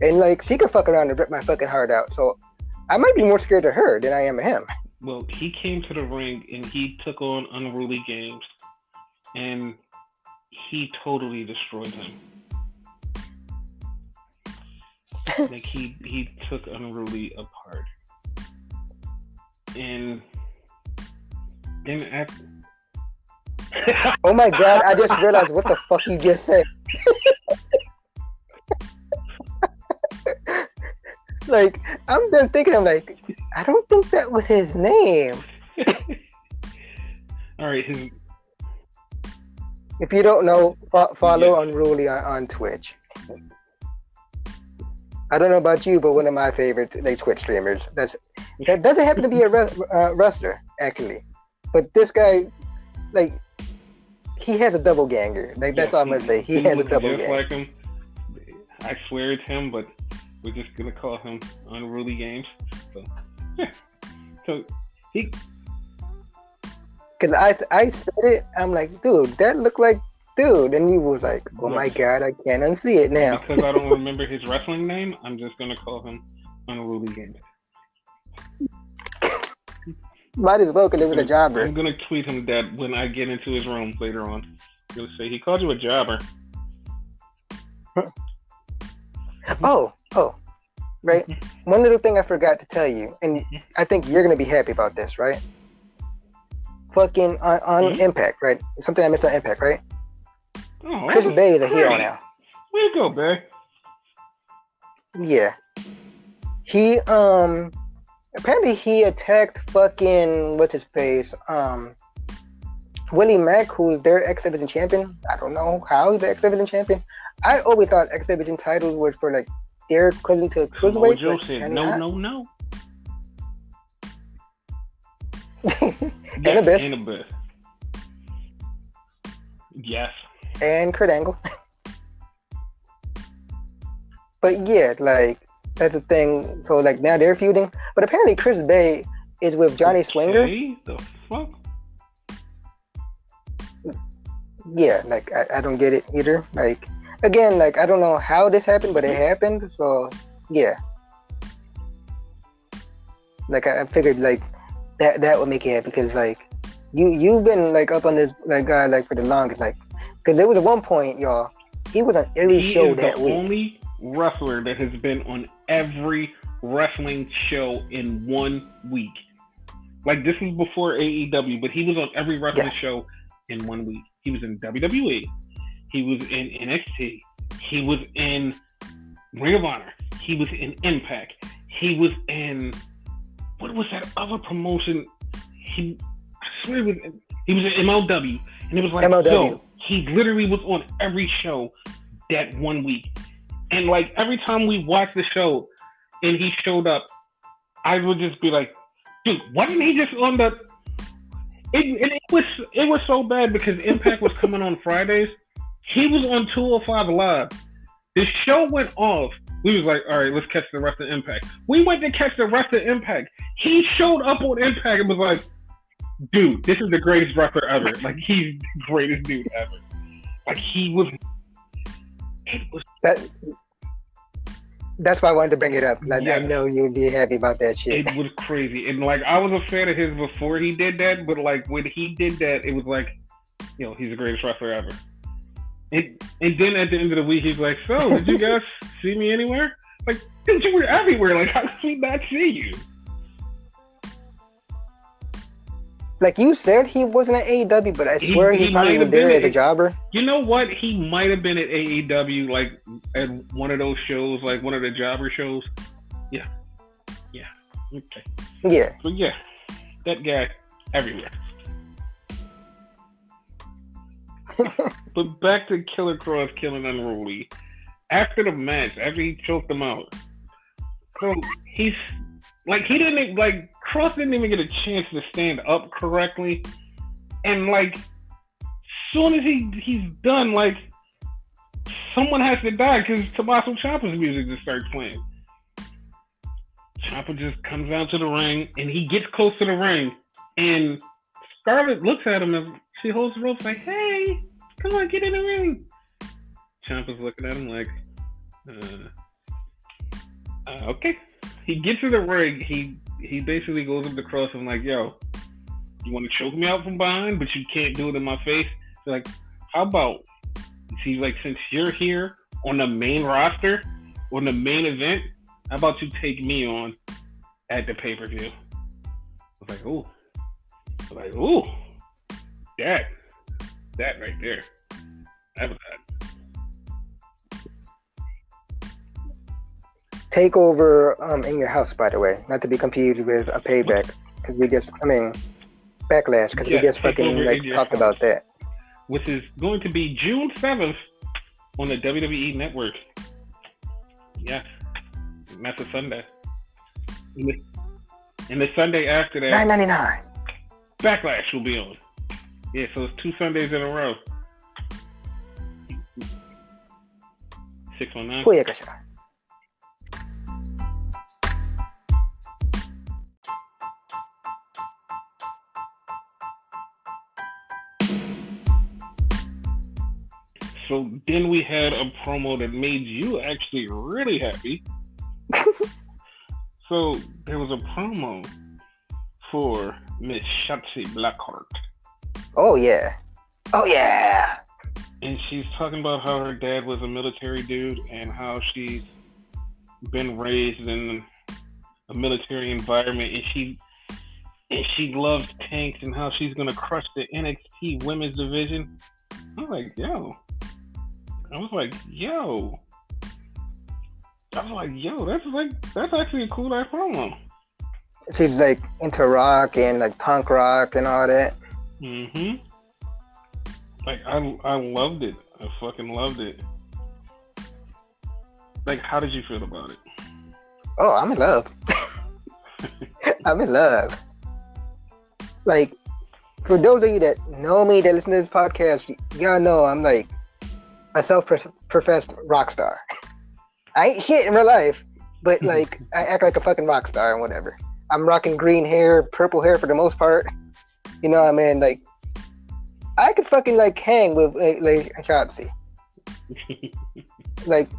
and like she could fuck around and rip my fucking heart out. So I might be more scared of her than I am of him. Well, he came to the ring and he took on Unruly Games, and he totally destroyed him. Like he took Unruly apart, and then after. Oh my god! I just realized what the fuck you just said. Like I'm done thinking. I'm like, I don't think that was his name. All right. If you don't know, follow Unruly on Twitch. I don't know about you, but one of my favorite Twitch streamers. That doesn't happen to be a wrestler actually, but this guy, like, he has a double ganger. Like that's all I'm gonna say. He has a double ganger. Like him. I swear it's him, but we're just gonna call him Unruly Games. So yeah. So he Cause I said it, I'm like, dude, that looked like dude, and he was like, oh my god, I can't unsee it now. Because I don't remember his wrestling name, I'm just gonna call him Unruly Games. Might as well, because it was a jobber. I'm gonna tweet him that when I get into his room later on. I'm gonna say he called you a jobber. Oh, right. One little thing I forgot to tell you, and I think you're gonna be happy about this, right? Fucking on Impact, right? Something I missed on Impact, right? Oh, Chris Bay is a hero now. Where you go, Bay? Yeah. He apparently he attacked fucking what's his face? Willie Mack, who's their X Division champion. I don't know how he's the X Division champion. I always thought X Division titles were for like their equivalent to cruiserweight. Joe said no. And Abyss. Yes. And Kurt Angle. But yeah, like that's the thing. So like now they're feuding. But apparently Chris Bay is with Johnny Swinger. The fuck? Yeah, like I don't get it either. Like again, like I don't know how this happened, but it happened. So yeah. Like I figured like that would make it happen because like you've been like up on this like guy like for the longest, like because there was at one point, y'all, he was on every show that week. Only wrestler that has been on every wrestling show in 1 week. Like this was before AEW, but he was on every wrestling show in 1 week. He was in WWE. He was in NXT. He was in Ring of Honor. He was in Impact. He was in what was that other promotion? I swear he was in MLW, and it was like yo, he literally was on every show that 1 week. And like every time we watched the show and he showed up, I would just be like, dude, wasn't he just on the it was so bad because Impact was coming on Fridays. He was on 205 Live. The show went off. We was like, all right, let's catch the rest of Impact. We went to catch the rest of Impact. He showed up on Impact and was like, dude, this is the greatest wrestler ever. Like, he's the greatest dude ever. Like, he was... That's why I wanted to bring it up. Like, I know you'd be happy about that shit. It was crazy. And, like, I was a fan of his before he did that, but, like, when he did that, it was like, you know, he's the greatest wrestler ever. And then at the end of the week, he's like, so, did you guys see me anywhere? Like, dude, you were everywhere. Like, how could we not see you? Like you said, he wasn't at AEW, but I swear he probably was there as a jobber. You know what? He might have been at AEW, like, at one of those shows, like one of the jobber shows. Yeah. Okay. Yeah. But yeah, that guy everywhere. But back to Killer Kross killing Unruly. After the match, after he choked him out, so he's like, he didn't, like, Kross didn't even get a chance to stand up correctly. And, like, soon as he's done, like, someone has to die because Tommaso Ciampa's music just starts playing. Ciampa just comes out to the ring, and he gets close to the ring, and Scarlett looks at him and she holds the rope like, hey, come on, get in the ring. Ciampa's looking at him like, okay. He gets to the ring, he basically goes up to Kross and like, yo, you want to choke me out from behind, but you can't do it in my face? So like, how about, see, like, since you're here on the main roster, on the main event, how about you take me on at the pay-per-view? I was like, ooh, that right there. That was that. Takeover in your house, by the way, not to be confused with a payback, because backlash, because we just fucking like talked about that. Which is going to be June 7th on the WWE Network. Yes, and that's a Sunday. And the Sunday after that, $9.99. Backlash will be on. Yeah, so it's 2 Sundays in a row. 619. So then we had a promo that made you actually really happy. So there was a promo for Miss Shotzi Blackheart. Oh yeah. Oh yeah. And she's talking about how her dad was a military dude and how she's been raised in a military environment, and she loves tanks, and how she's gonna crush the NXT women's division. I was like, yo. That's actually a cool ass promo. She's like into rock and like punk rock and all that. Mm-hmm. Like I loved it. I fucking loved it. Like, how did you feel about it? Oh, I'm in love. I'm in love. Like, for those of you that know me, that listen to this podcast, y'all know I'm like a self-professed rock star. I ain't shit in real life, but like I act like a fucking rock star and whatever. I'm rocking green hair, purple hair for the most part. You know what I mean? Like, I could fucking like hang with like Shotzi. Like,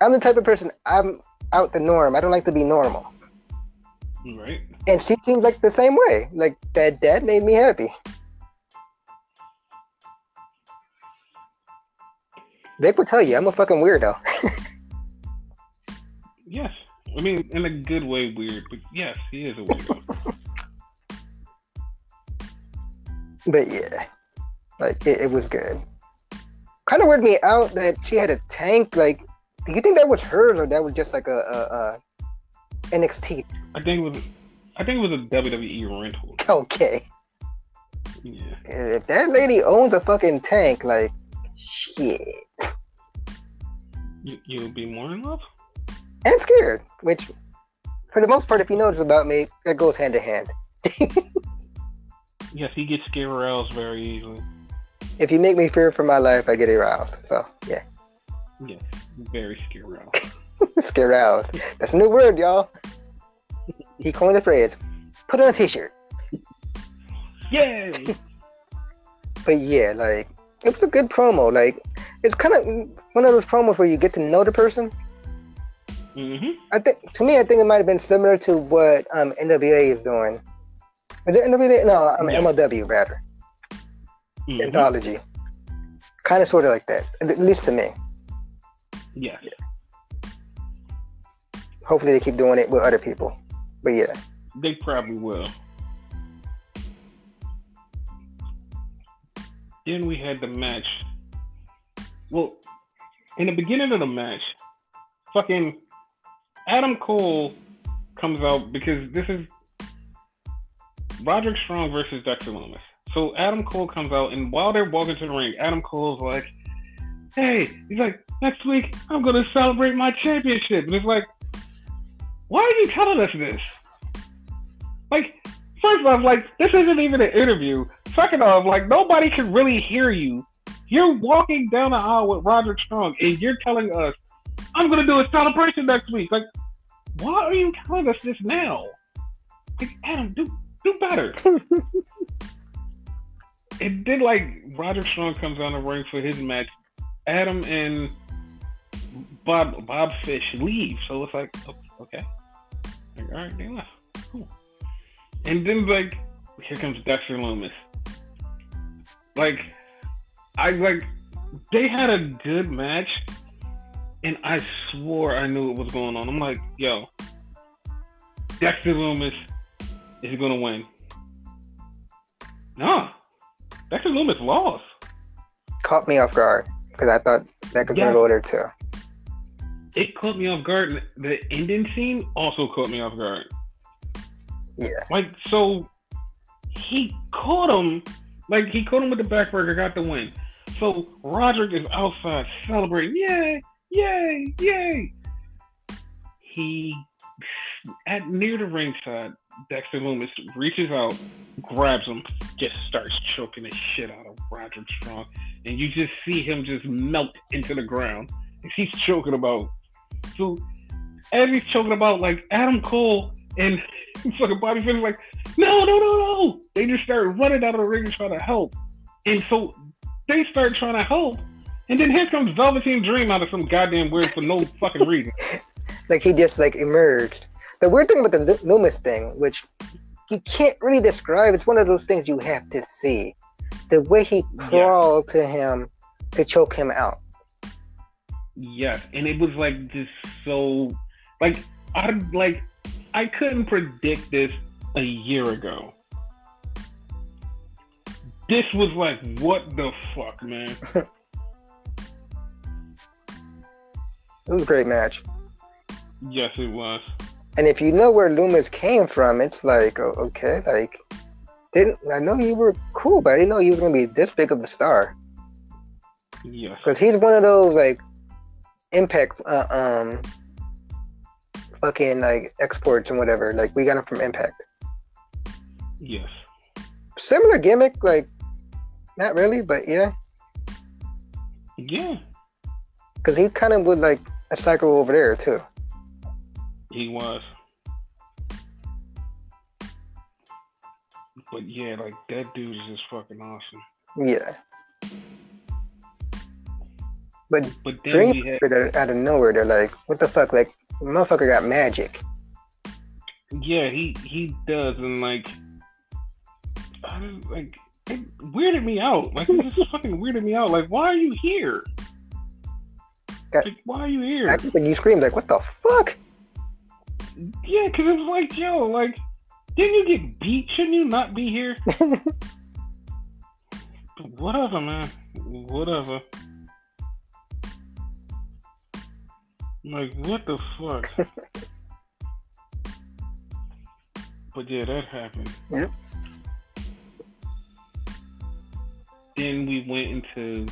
I'm the type of person, I'm out the norm. I don't like to be normal. Right. And she seems like the same way. Like, that made me happy. Vic will tell you, I'm a fucking weirdo. Yes. I mean, in a good way weird, but yes, he is a weirdo. But yeah, like, it was good. Kind of weirded me out that she had a tank. Like, do you think that was hers, or that was just like a NXT? I think it was a WWE rental. Okay. Yeah. If that lady owns a fucking tank, like, shit. You'll be more in love? And scared, which, for the most part, if you notice about me, that goes hand in hand. Yes, he gets scared aroused very easily. If you make me fear for my life, I get aroused. So, yeah. Yes, very scared aroused. Scared aroused. That's a new word, y'all. He coined the phrase. Put on a t-shirt. Yay! But yeah, like, it was a good promo. Like, it's kind of one of those promos where you get to know the person. Mm-hmm. I think it might have been similar to what NWA is doing. Is it NWA? No, MLW rather. Mm-hmm. Anthology. Kind of sort of like that, at least to me. Yes. Yeah. Hopefully they keep doing it with other people. But yeah. They probably will. Then we had the match. Well, in the beginning of the match, fucking Adam Cole comes out because this is Roderick Strong versus Dexter Lumis. So Adam Cole comes out, and while they're walking to the ring, Adam Cole's like, hey, he's like, next week I'm going to celebrate my championship. And it's like, why are you telling us this? Like, first off, like, this isn't even an interview. Second off, like, nobody can really hear you. You're walking down the aisle with Roderick Strong, and you're telling us, I'm going to do a celebration next week. Like, why are you telling us this now? Like, Adam, do better. And then, like, Roderick Strong comes on the ring for his match. Adam and Bob Fish leave. So it's like, okay. Like, all right, they left. Cool. And then, like, here comes Dexter Lumis. Like, they had a good match, and I swore I knew what was going on. I'm like, yo, Dexter Lumis is going to win. No. Dexter Lumis lost. Caught me off guard, because I thought that could go there, too. It caught me off guard. The ending scene also caught me off guard. Yeah. Like, so, he caught him with the backbreaker, got the win. So, Roderick is outside celebrating. Yay! Yay! Yay! Near the ringside, Dexter Lumis reaches out, grabs him, just starts choking the shit out of Roderick Strong. And you just see him just melt into the ground. And he's choking about. So, as he's choking about, like, Adam Cole and fucking Bobby Fish, like, no. They just start running out of the ring and trying to help. And so they start trying to help. And then here comes Velveteen Dream out of some goddamn weird for no fucking reason. Like he just like emerged. The weird thing about the Loomis thing, which you can't really describe, it's one of those things you have to see. The way he crawled to him to choke him out. Yes, and it was like just so like I couldn't predict this a year ago. This was like, what the fuck, man? It was a great match. Yes, it was. And if you know where Loomis came from, it's like, okay, like, I know you were cool, but I didn't know you were going to be this big of a star. Yes. Because he's one of those, like, Impact, fucking, like, exports and whatever. Like, we got him from Impact. Yes. Similar gimmick, like, not really, but yeah. Yeah. Because he kind of was, like, a psycho over there, too. He was. But yeah, like, that dude is just fucking awesome. Yeah. But then Dream out of nowhere, they're like, what the fuck? Like, the motherfucker got magic. Yeah, he does, and like, it weirded me out. Like, it just fucking weirded me out. Like, why are you here? Like, why are you here? I think you screamed like, what the fuck? Yeah, because it was like, yo, like, didn't you get beat? Shouldn't you not be here? Whatever, man. Whatever. Like, what the fuck? But yeah, that happened. Yep. Then we went into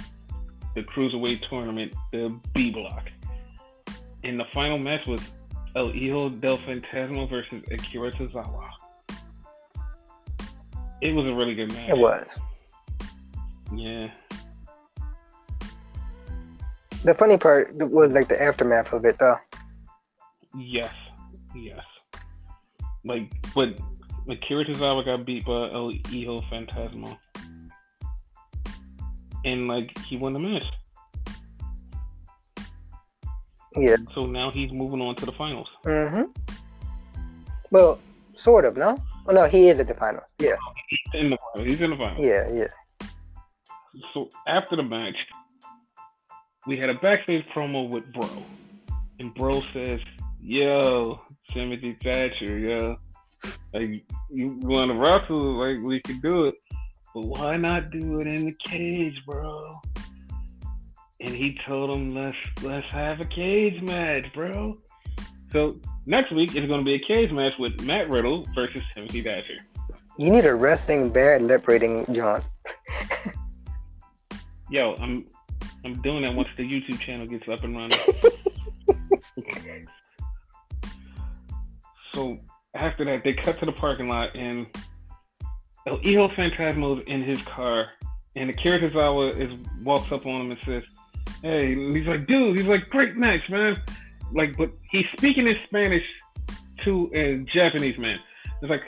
the Cruiserweight tournament, the B block. And the final match was El Hijo del Fantasma versus Akira Tozawa. It was a really good match. It was. Yeah. The funny part was like the aftermath of it, though. Yes. Like, but Akira Tozawa got beat by El Hijo Fantasma. And, like, he won the match. Yeah. So now he's moving on to the finals. Mm-hmm. Well, sort of, no? Oh, no, he is at the finals. Yeah. He's in the finals. Yeah. So after the match, we had a backstage promo with Bro. And Bro says, yo, Timothy Thatcher, yo. Like, you want to wrestle? Like, we can do it. But why not do it in the cage, bro? And he told him, let's have a cage match, bro. So next week is going to be a cage match with Matt Riddle versus Timothy Thatcher. You need a resting bad lip reading, John. Yo, I'm doing that once the YouTube channel gets up and running. So after that, they cut to the parking lot, and El Hijo Fantasma is in his car, and Akira Tozawa walks up on him and says, hey, and he's like, dude, he's like, great match, man. Like, but he's speaking in Spanish to a Japanese man. It's like,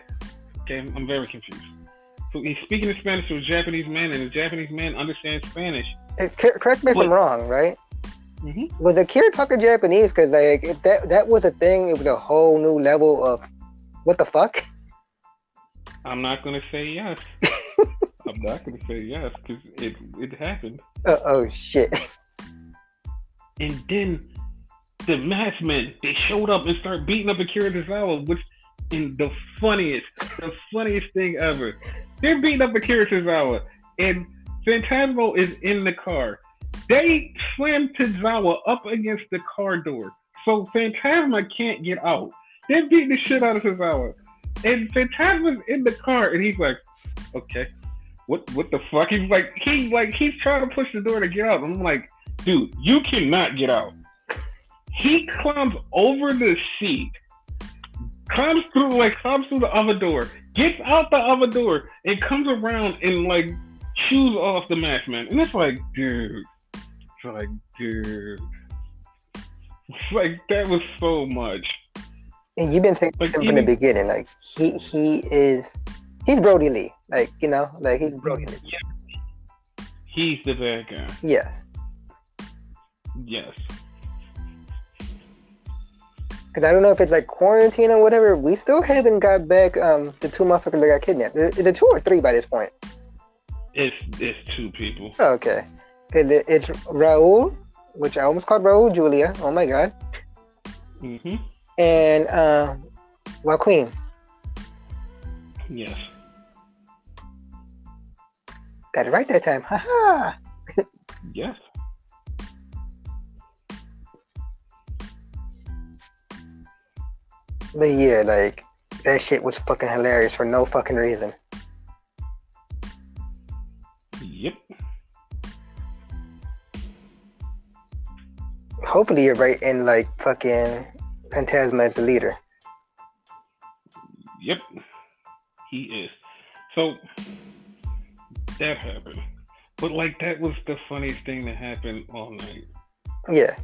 okay, I'm very confused. So he's speaking in Spanish to a Japanese man, and the Japanese man understands Spanish. Correct me if I'm wrong, right? Mm-hmm. Was Akira talking Japanese? Because like if that was a thing, it was a whole new level of what the fuck. I'm not gonna say yes. I'm not gonna say yes because it happened. Oh shit! And then the masked men, they showed up and started beating up Akira Tozawa, which is the funniest thing ever. They're beating up Akira Tozawa, and Phantasmo is in the car. They slam Tozawa up against the car door, so Phantasma can't get out. They're beating the shit out of Tozawa, and Phantasma's in the car, and he's like, "Okay, what the fuck?" He's trying to push the door to get out. I'm like, dude, you cannot get out. He climbs over the seat, climbs through the other door, gets out the other door, and comes around and like shoes off the mask man. And it's like, dude. It's like that was so much. And you've been saying from the beginning, like he's Brody Lee, like he's Brody Lee. He's the bad guy. Yes. Yes. Because I don't know if it's like quarantine or whatever. We still haven't got back the two motherfuckers that got kidnapped. Is it two or three by this point? It's two people. Okay. It's Raul, which I almost called Raul Julia. Oh my god. Mm-hmm. And Joaquin. Yes. Got it right that time. Haha. Yes. But yeah, like that shit was fucking hilarious for no fucking reason. Yep. Hopefully you're right in like fucking Phantasma as the leader. Yep. He is. So that happened. But like that was the funniest thing that happened all night. Yeah.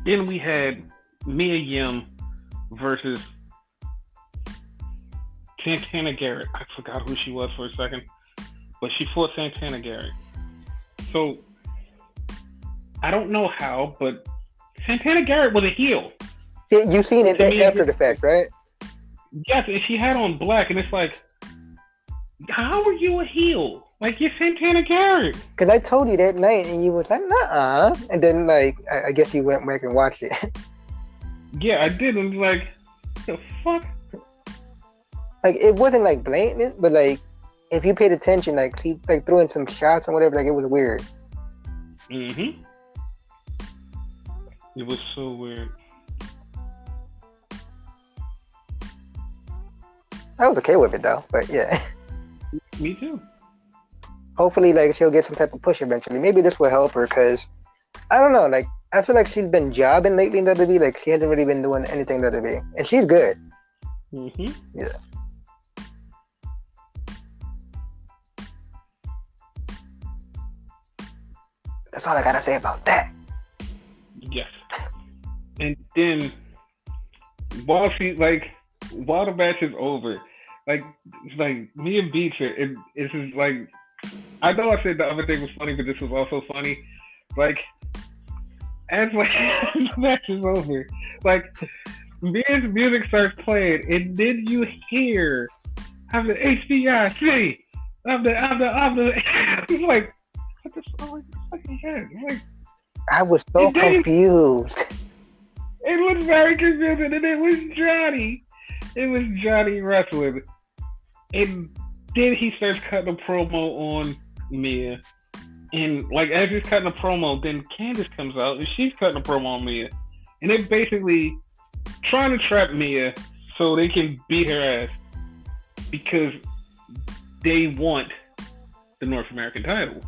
Then we had Mia Yim versus Santana Garrett. I forgot who she was for a second. But she fought Santana Garrett. So I don't know how, but Santana Garrett was a heel. Yeah, you seen it after the fact, right? Yes, and she had on black, and it's like, how are you a heel? Like, you're Santana Garrett. Because I told you that night, and you was like, nuh-uh. And then, like, I guess you went back and watched it. Yeah, I did, and like, the fuck? Like, it wasn't, like, blatant, but, like, if you paid attention, like, she, like, threw in some shots and whatever, like, it was weird. Mm-hmm. It was so weird. I was okay with it, though, but, yeah. Me too. Hopefully, like, she'll get some type of push eventually. Maybe this will help her, because, I don't know, like, I feel like she's been jobbing lately in WWE. Like, she hasn't really been doing anything in WWE. And she's good. Mm-hmm. Yeah. That's all I gotta say about that. Yes. And then, while the match is over, like me and beats her, it's just like, I know I said the other thing was funny, but this was also funny. Like, as like the match is over, like Mia's music starts playing, and then you hear, "I'm the HBIC, I'm the." It's like, what the fuck is that? Like, I was so confused. It was very confusing, and it was Johnny. It was Johnny wrestling, and then he starts cutting a promo on Mia. And like as he's cutting a promo, then Candice comes out and she's cutting a promo on Mia. And they're basically trying to trap Mia so they can beat her ass because they want the North American title.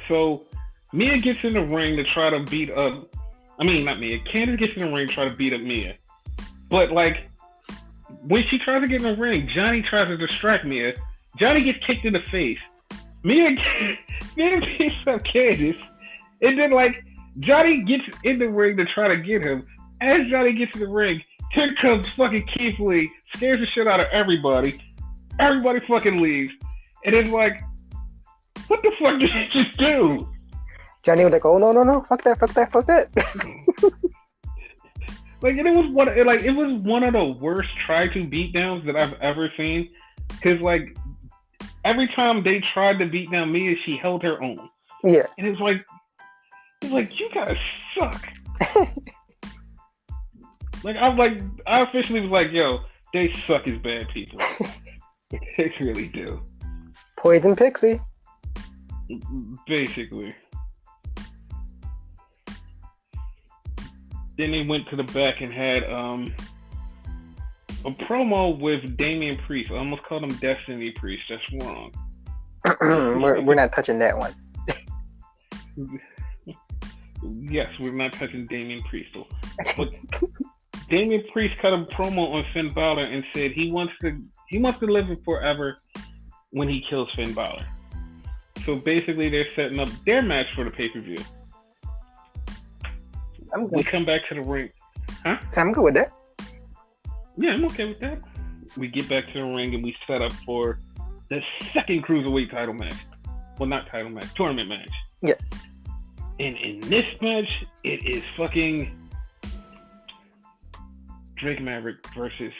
So Mia gets in the ring to try to beat up, not Mia, Candice gets in the ring to try to beat up Mia. But like when she tries to get in the ring, Johnny tries to distract Mia. Johnny gets kicked in the face. Mia beats up Candice, and then like Johnny gets in the ring to try to get him. As Johnny gets in the ring, here comes fucking Keith Lee, scares the shit out of everybody. Everybody fucking leaves, and it's like, what the fuck did you just do? Johnny was like, "Oh no, fuck that." Like, and it was one of the worst try to beatdowns that I've ever seen, because like. Every time they tried to beat down Mia, she held her own. Yeah. And it's like you guys suck. I officially was like, yo, they suck as bad people. They really do. Poison Pixie. Basically. Then they went to the back and had a promo with Damian Priest. I almost called him Destiny Priest. That's wrong. we're not touching that one. Yes, we're not touching Damian Priest. But Damian Priest cut a promo on Finn Balor and said he wants to live forever when he kills Finn Balor. So basically, they're setting up their match for the pay-per-view. We come back to the ring. Huh? I'm good with that. Yeah, I'm okay with that. We get back to the ring and we set up for the second Cruiserweight title match. well, not title match, tournament match. Yeah. And in this match, it is fucking Drake Maverick versus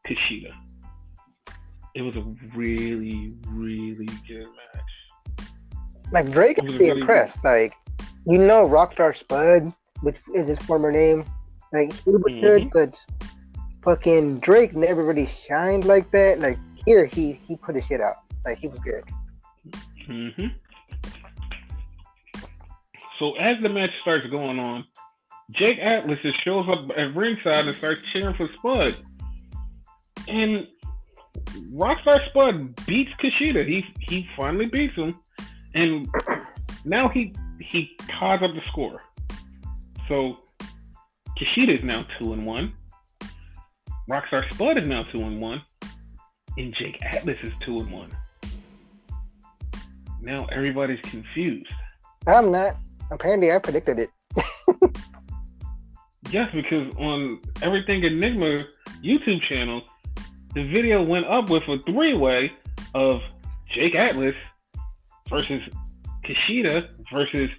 Kushida. It was a really, really good match. Like, Drake is really impressed. Good. Like, Rockstar Spud, which is his former name, like, he was good, but fucking Drake never really shined like that. Like, here, he put his shit out. Like, he was good. Mm-hmm. So as the match starts going on, Jake Atlas just shows up at ringside and starts cheering for Spud. And Rockstar Spud beats Kushida. He finally beats him. And now he ties up the score. So Kushida is now 2-1. Rockstar Spud is now 2-1. And Jake Atlas is 2-1. Now everybody's confused. I'm not. Apparently I predicted it. Yes, because on Everything Enigma YouTube channel, the video went up with a 3-way of Jake Atlas versus Kushida versus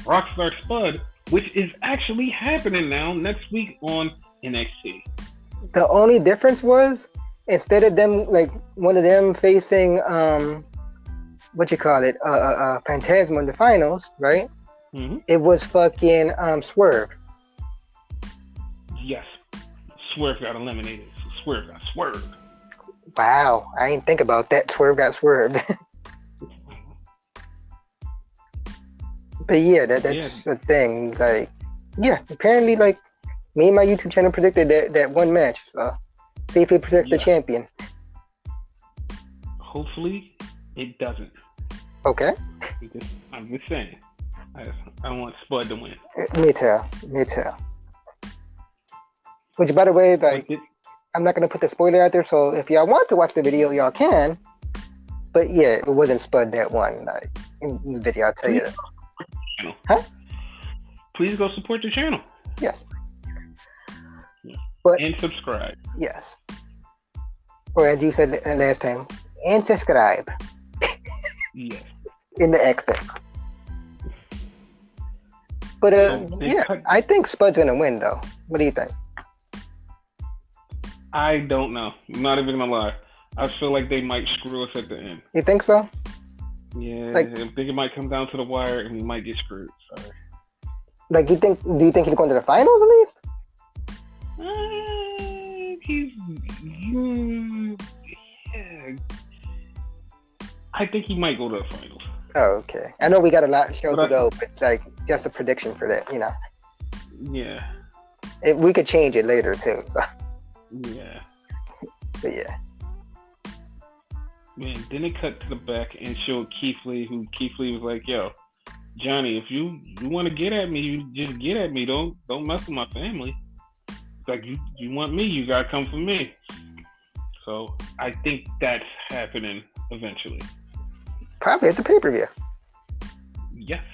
Rockstar Spud, which is actually happening now next week on NXT. The only difference was, instead of them, like, one of them facing Phantasma in the finals, right? Mm-hmm. It was fucking Swerve. Yes. Swerve got eliminated. So Swerve got swerved. Wow. I didn't think about that. Swerve got swerved. But yeah, that's the thing. Like, yeah, apparently, like, me and my YouTube channel predicted that one match. So, see if we predict the champion. Hopefully, it doesn't. Okay. I'm just saying. I want Spud to win. Me too. Which, by the way, like, I'm not going to put the spoiler out there, so if y'all want to watch the video, y'all can. But yeah, it wasn't Spud that won. Like, in the video, I'll tell you that. Huh? Please go support the channel. Yes. And subscribe. Yes. Or as you said last time, and subscribe. Yes. In the accent. But I think Spud's gonna win though. What do you think? I don't know. I'm not even gonna lie. I feel like they might screw us at the end. You think so? Yeah, like, I think it might come down to the wire and we might get screwed. Sorry. Like, do you think he's going to the finals at least? Yeah. I think he might go to the finals. Oh, okay. I know we got a lot of shows to go, but like, just a prediction for that, you know. Yeah. We could change it later too. So. Yeah. But yeah. Man, then it cut to the back and showed Keith Lee, who Keith Lee was like, "Yo, Johnny, if you want to get at me, you just get at me. Don't mess with my family. Like, you want me, you gotta come for me." So I think that's happening eventually. Probably at the pay-per-view. Yes.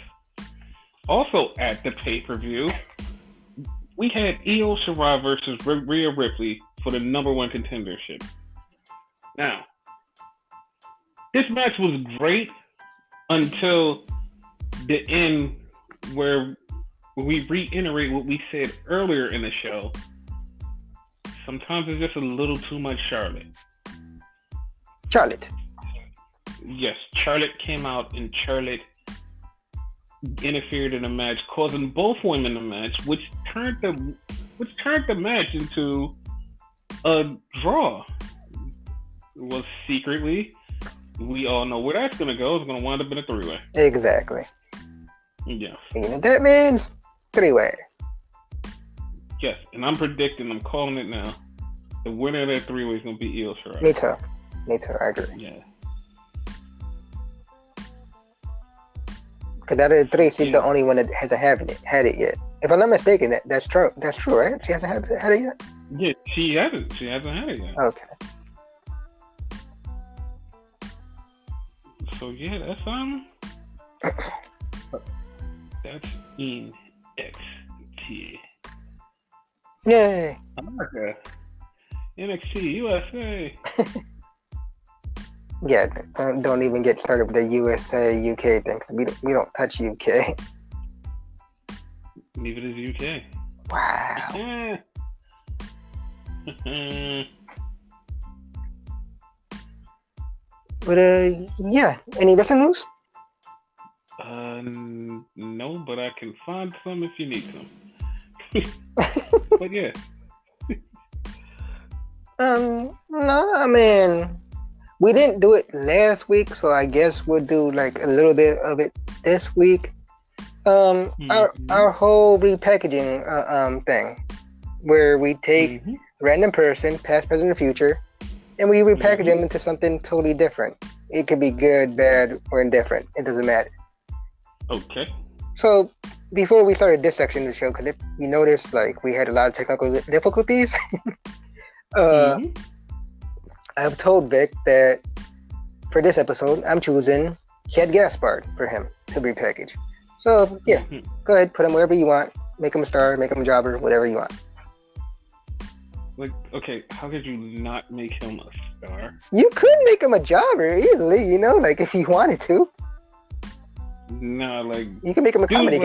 Also at the pay-per-view, we had Io Shirai versus Rhea Ripley for the #1 contendership. Now, this match was great until the end, where we reiterate what we said earlier in the show. Sometimes it's just a little too much Charlotte. Yes, Charlotte came out and Charlotte interfered in the match, causing both women the match, which turned the match into a draw. Well, secretly, we all know where that's gonna go. It's gonna wind up in a 3-way. Exactly. Yeah. And that means 3-way. Yes, and I'm calling it now. The winner of that 3-way is gonna be Io Shirai. Me too. I agree. Yeah. Because out of the 3, she's the only one that hasn't had it yet. If I'm not mistaken, that's true. That's true, right? She hasn't had it yet? Yeah, she hasn't. She hasn't had it yet. Okay. So yeah, that's that's NXT. Yay! America. NXT USA. Yeah, don't even get started with the USA UK thing. We don't touch UK. Neither does UK. Wow. But yeah. Any wrestling news? No, but I can find some if you need some. But yeah. No, I mean, we didn't do it last week, so I guess we'll do like a little bit of it this week. Our whole repackaging thing, where we take random person, past, present, or future, and we repackage them into something totally different. It could be good, bad, or indifferent. It doesn't matter. Okay. So before we started this section of the show, because if you noticed, like we had a lot of technical difficulties. I've told Vic that for this episode, I'm choosing Shad Gaspard for him to repackage. So yeah, go ahead, put him wherever you want. Make him a star, make him a jobber, whatever you want. Like, okay, how could you not make him a star? You could make him a jobber easily, you know, like if you wanted to. Nah, like you can make him a comedy.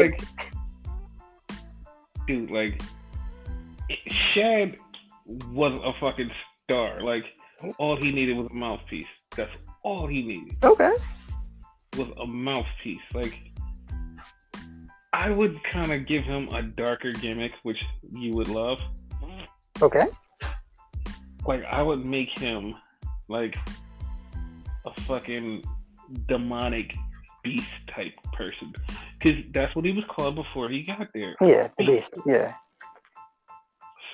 Dude, like Shad was a fucking star. Like all he needed was a mouthpiece. That's all he needed. Okay. Was a mouthpiece. Like I would kind of give him a darker gimmick, which you would love. Okay. Like I would make him like a fucking demonic beast type person, because that's what he was called before he got there. Yeah, the beast. Yeah.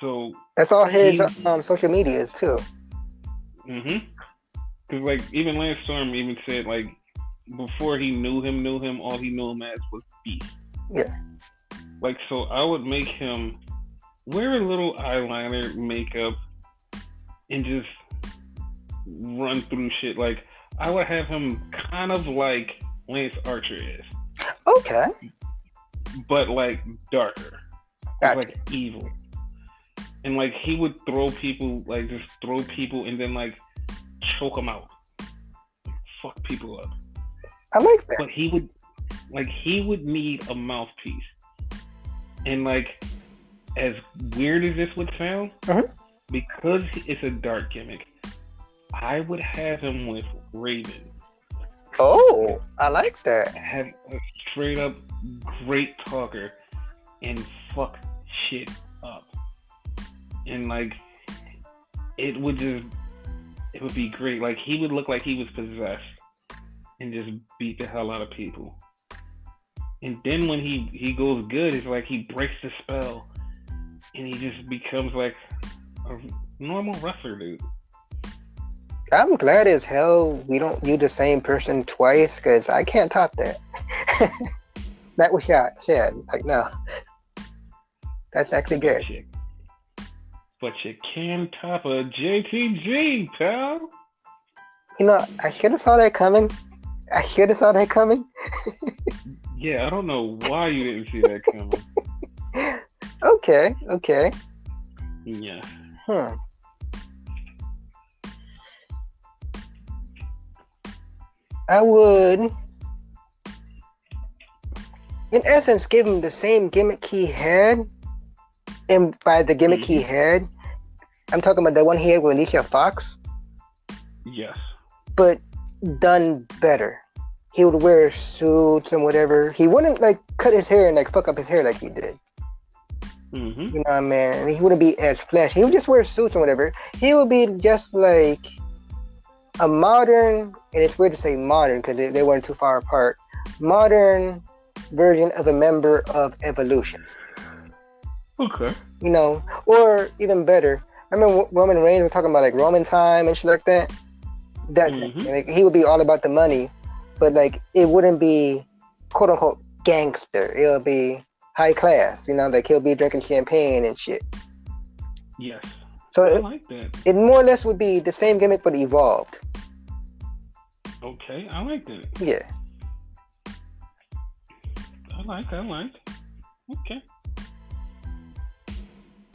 So that's all his social medias too. Because like even Lance Storm even said like before he knew him, all he knew him as was beast. Yeah. Like so, I would make him wear a little eyeliner, makeup, and just run through shit. Like I would have him kind of like Lance Archer is. Okay. But like darker. Gotcha. Like evil. And like he would throw people, like just throw people and then like choke them out. Fuck people up. I like that. But he would need a mouthpiece. And like as weird as this would sound, because it's a dark gimmick, I would have him with Raven. Oh, I like that. Have a straight up great talker and fuck shit up. And like it would be great. Like he would look like he was possessed and just beat the hell out of people. And then when he goes good, it's like he breaks the spell and he just becomes like a normal wrestler, dude. I'm glad as hell we don't use the same person twice, because I can't top that. That was Shad. Like, no. That's actually good. But you can top a JTG, pal. You know, I should have saw that coming. Yeah, I don't know why you didn't see that coming. Okay. Yeah. I would, in essence, give him the same gimmick he had. And by the gimmick he had, I'm talking about the one he had with Alicia Fox. Yes. But done better. He would wear suits and whatever. He wouldn't like cut his hair and like fuck up his hair like he did. You know what I mean? He wouldn't be as flashy. He would just wear suits and whatever. He would be just like a modern, and it's weird to say modern because they weren't too far apart, modern version of a member of Evolution. Okay. You know, or even better, I remember Roman Reigns was talking about like Cryme Tyme and shit like that. That's like, he would be all about the money, but like it wouldn't be quote unquote gangster. It'll be high class, you know, like he'll be drinking champagne and shit. Yes. So I like that. It more or less would be the same gimmick but evolved. Okay, I like that. Yeah. I like.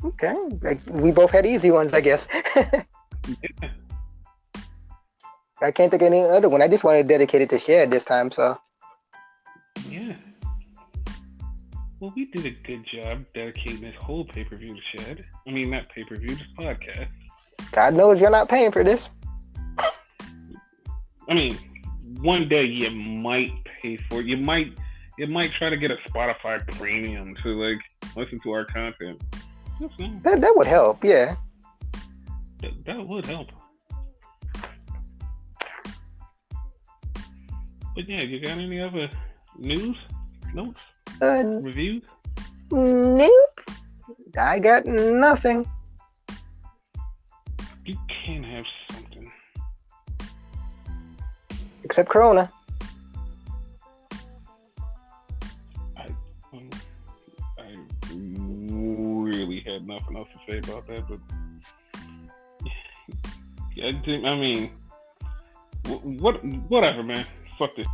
Okay. Like we both had easy ones, I guess. Yeah. I can't think of any other one. I just wanted to dedicate it to Shad this time. So Yeah. Well, we did a good job dedicating this whole pay-per-view to Shad. I mean, not pay-per-view, just podcast. God knows you're not paying for this. I mean, one day you might pay for it. You might try to get a Spotify premium to like listen to our content. That would help. Yeah. That would help. But yeah, you got any other news, notes, reviews? Nope. I got nothing. You can't have something. Except Corona. I really had nothing else to say about that, but I mean, whatever, man. Fuck this.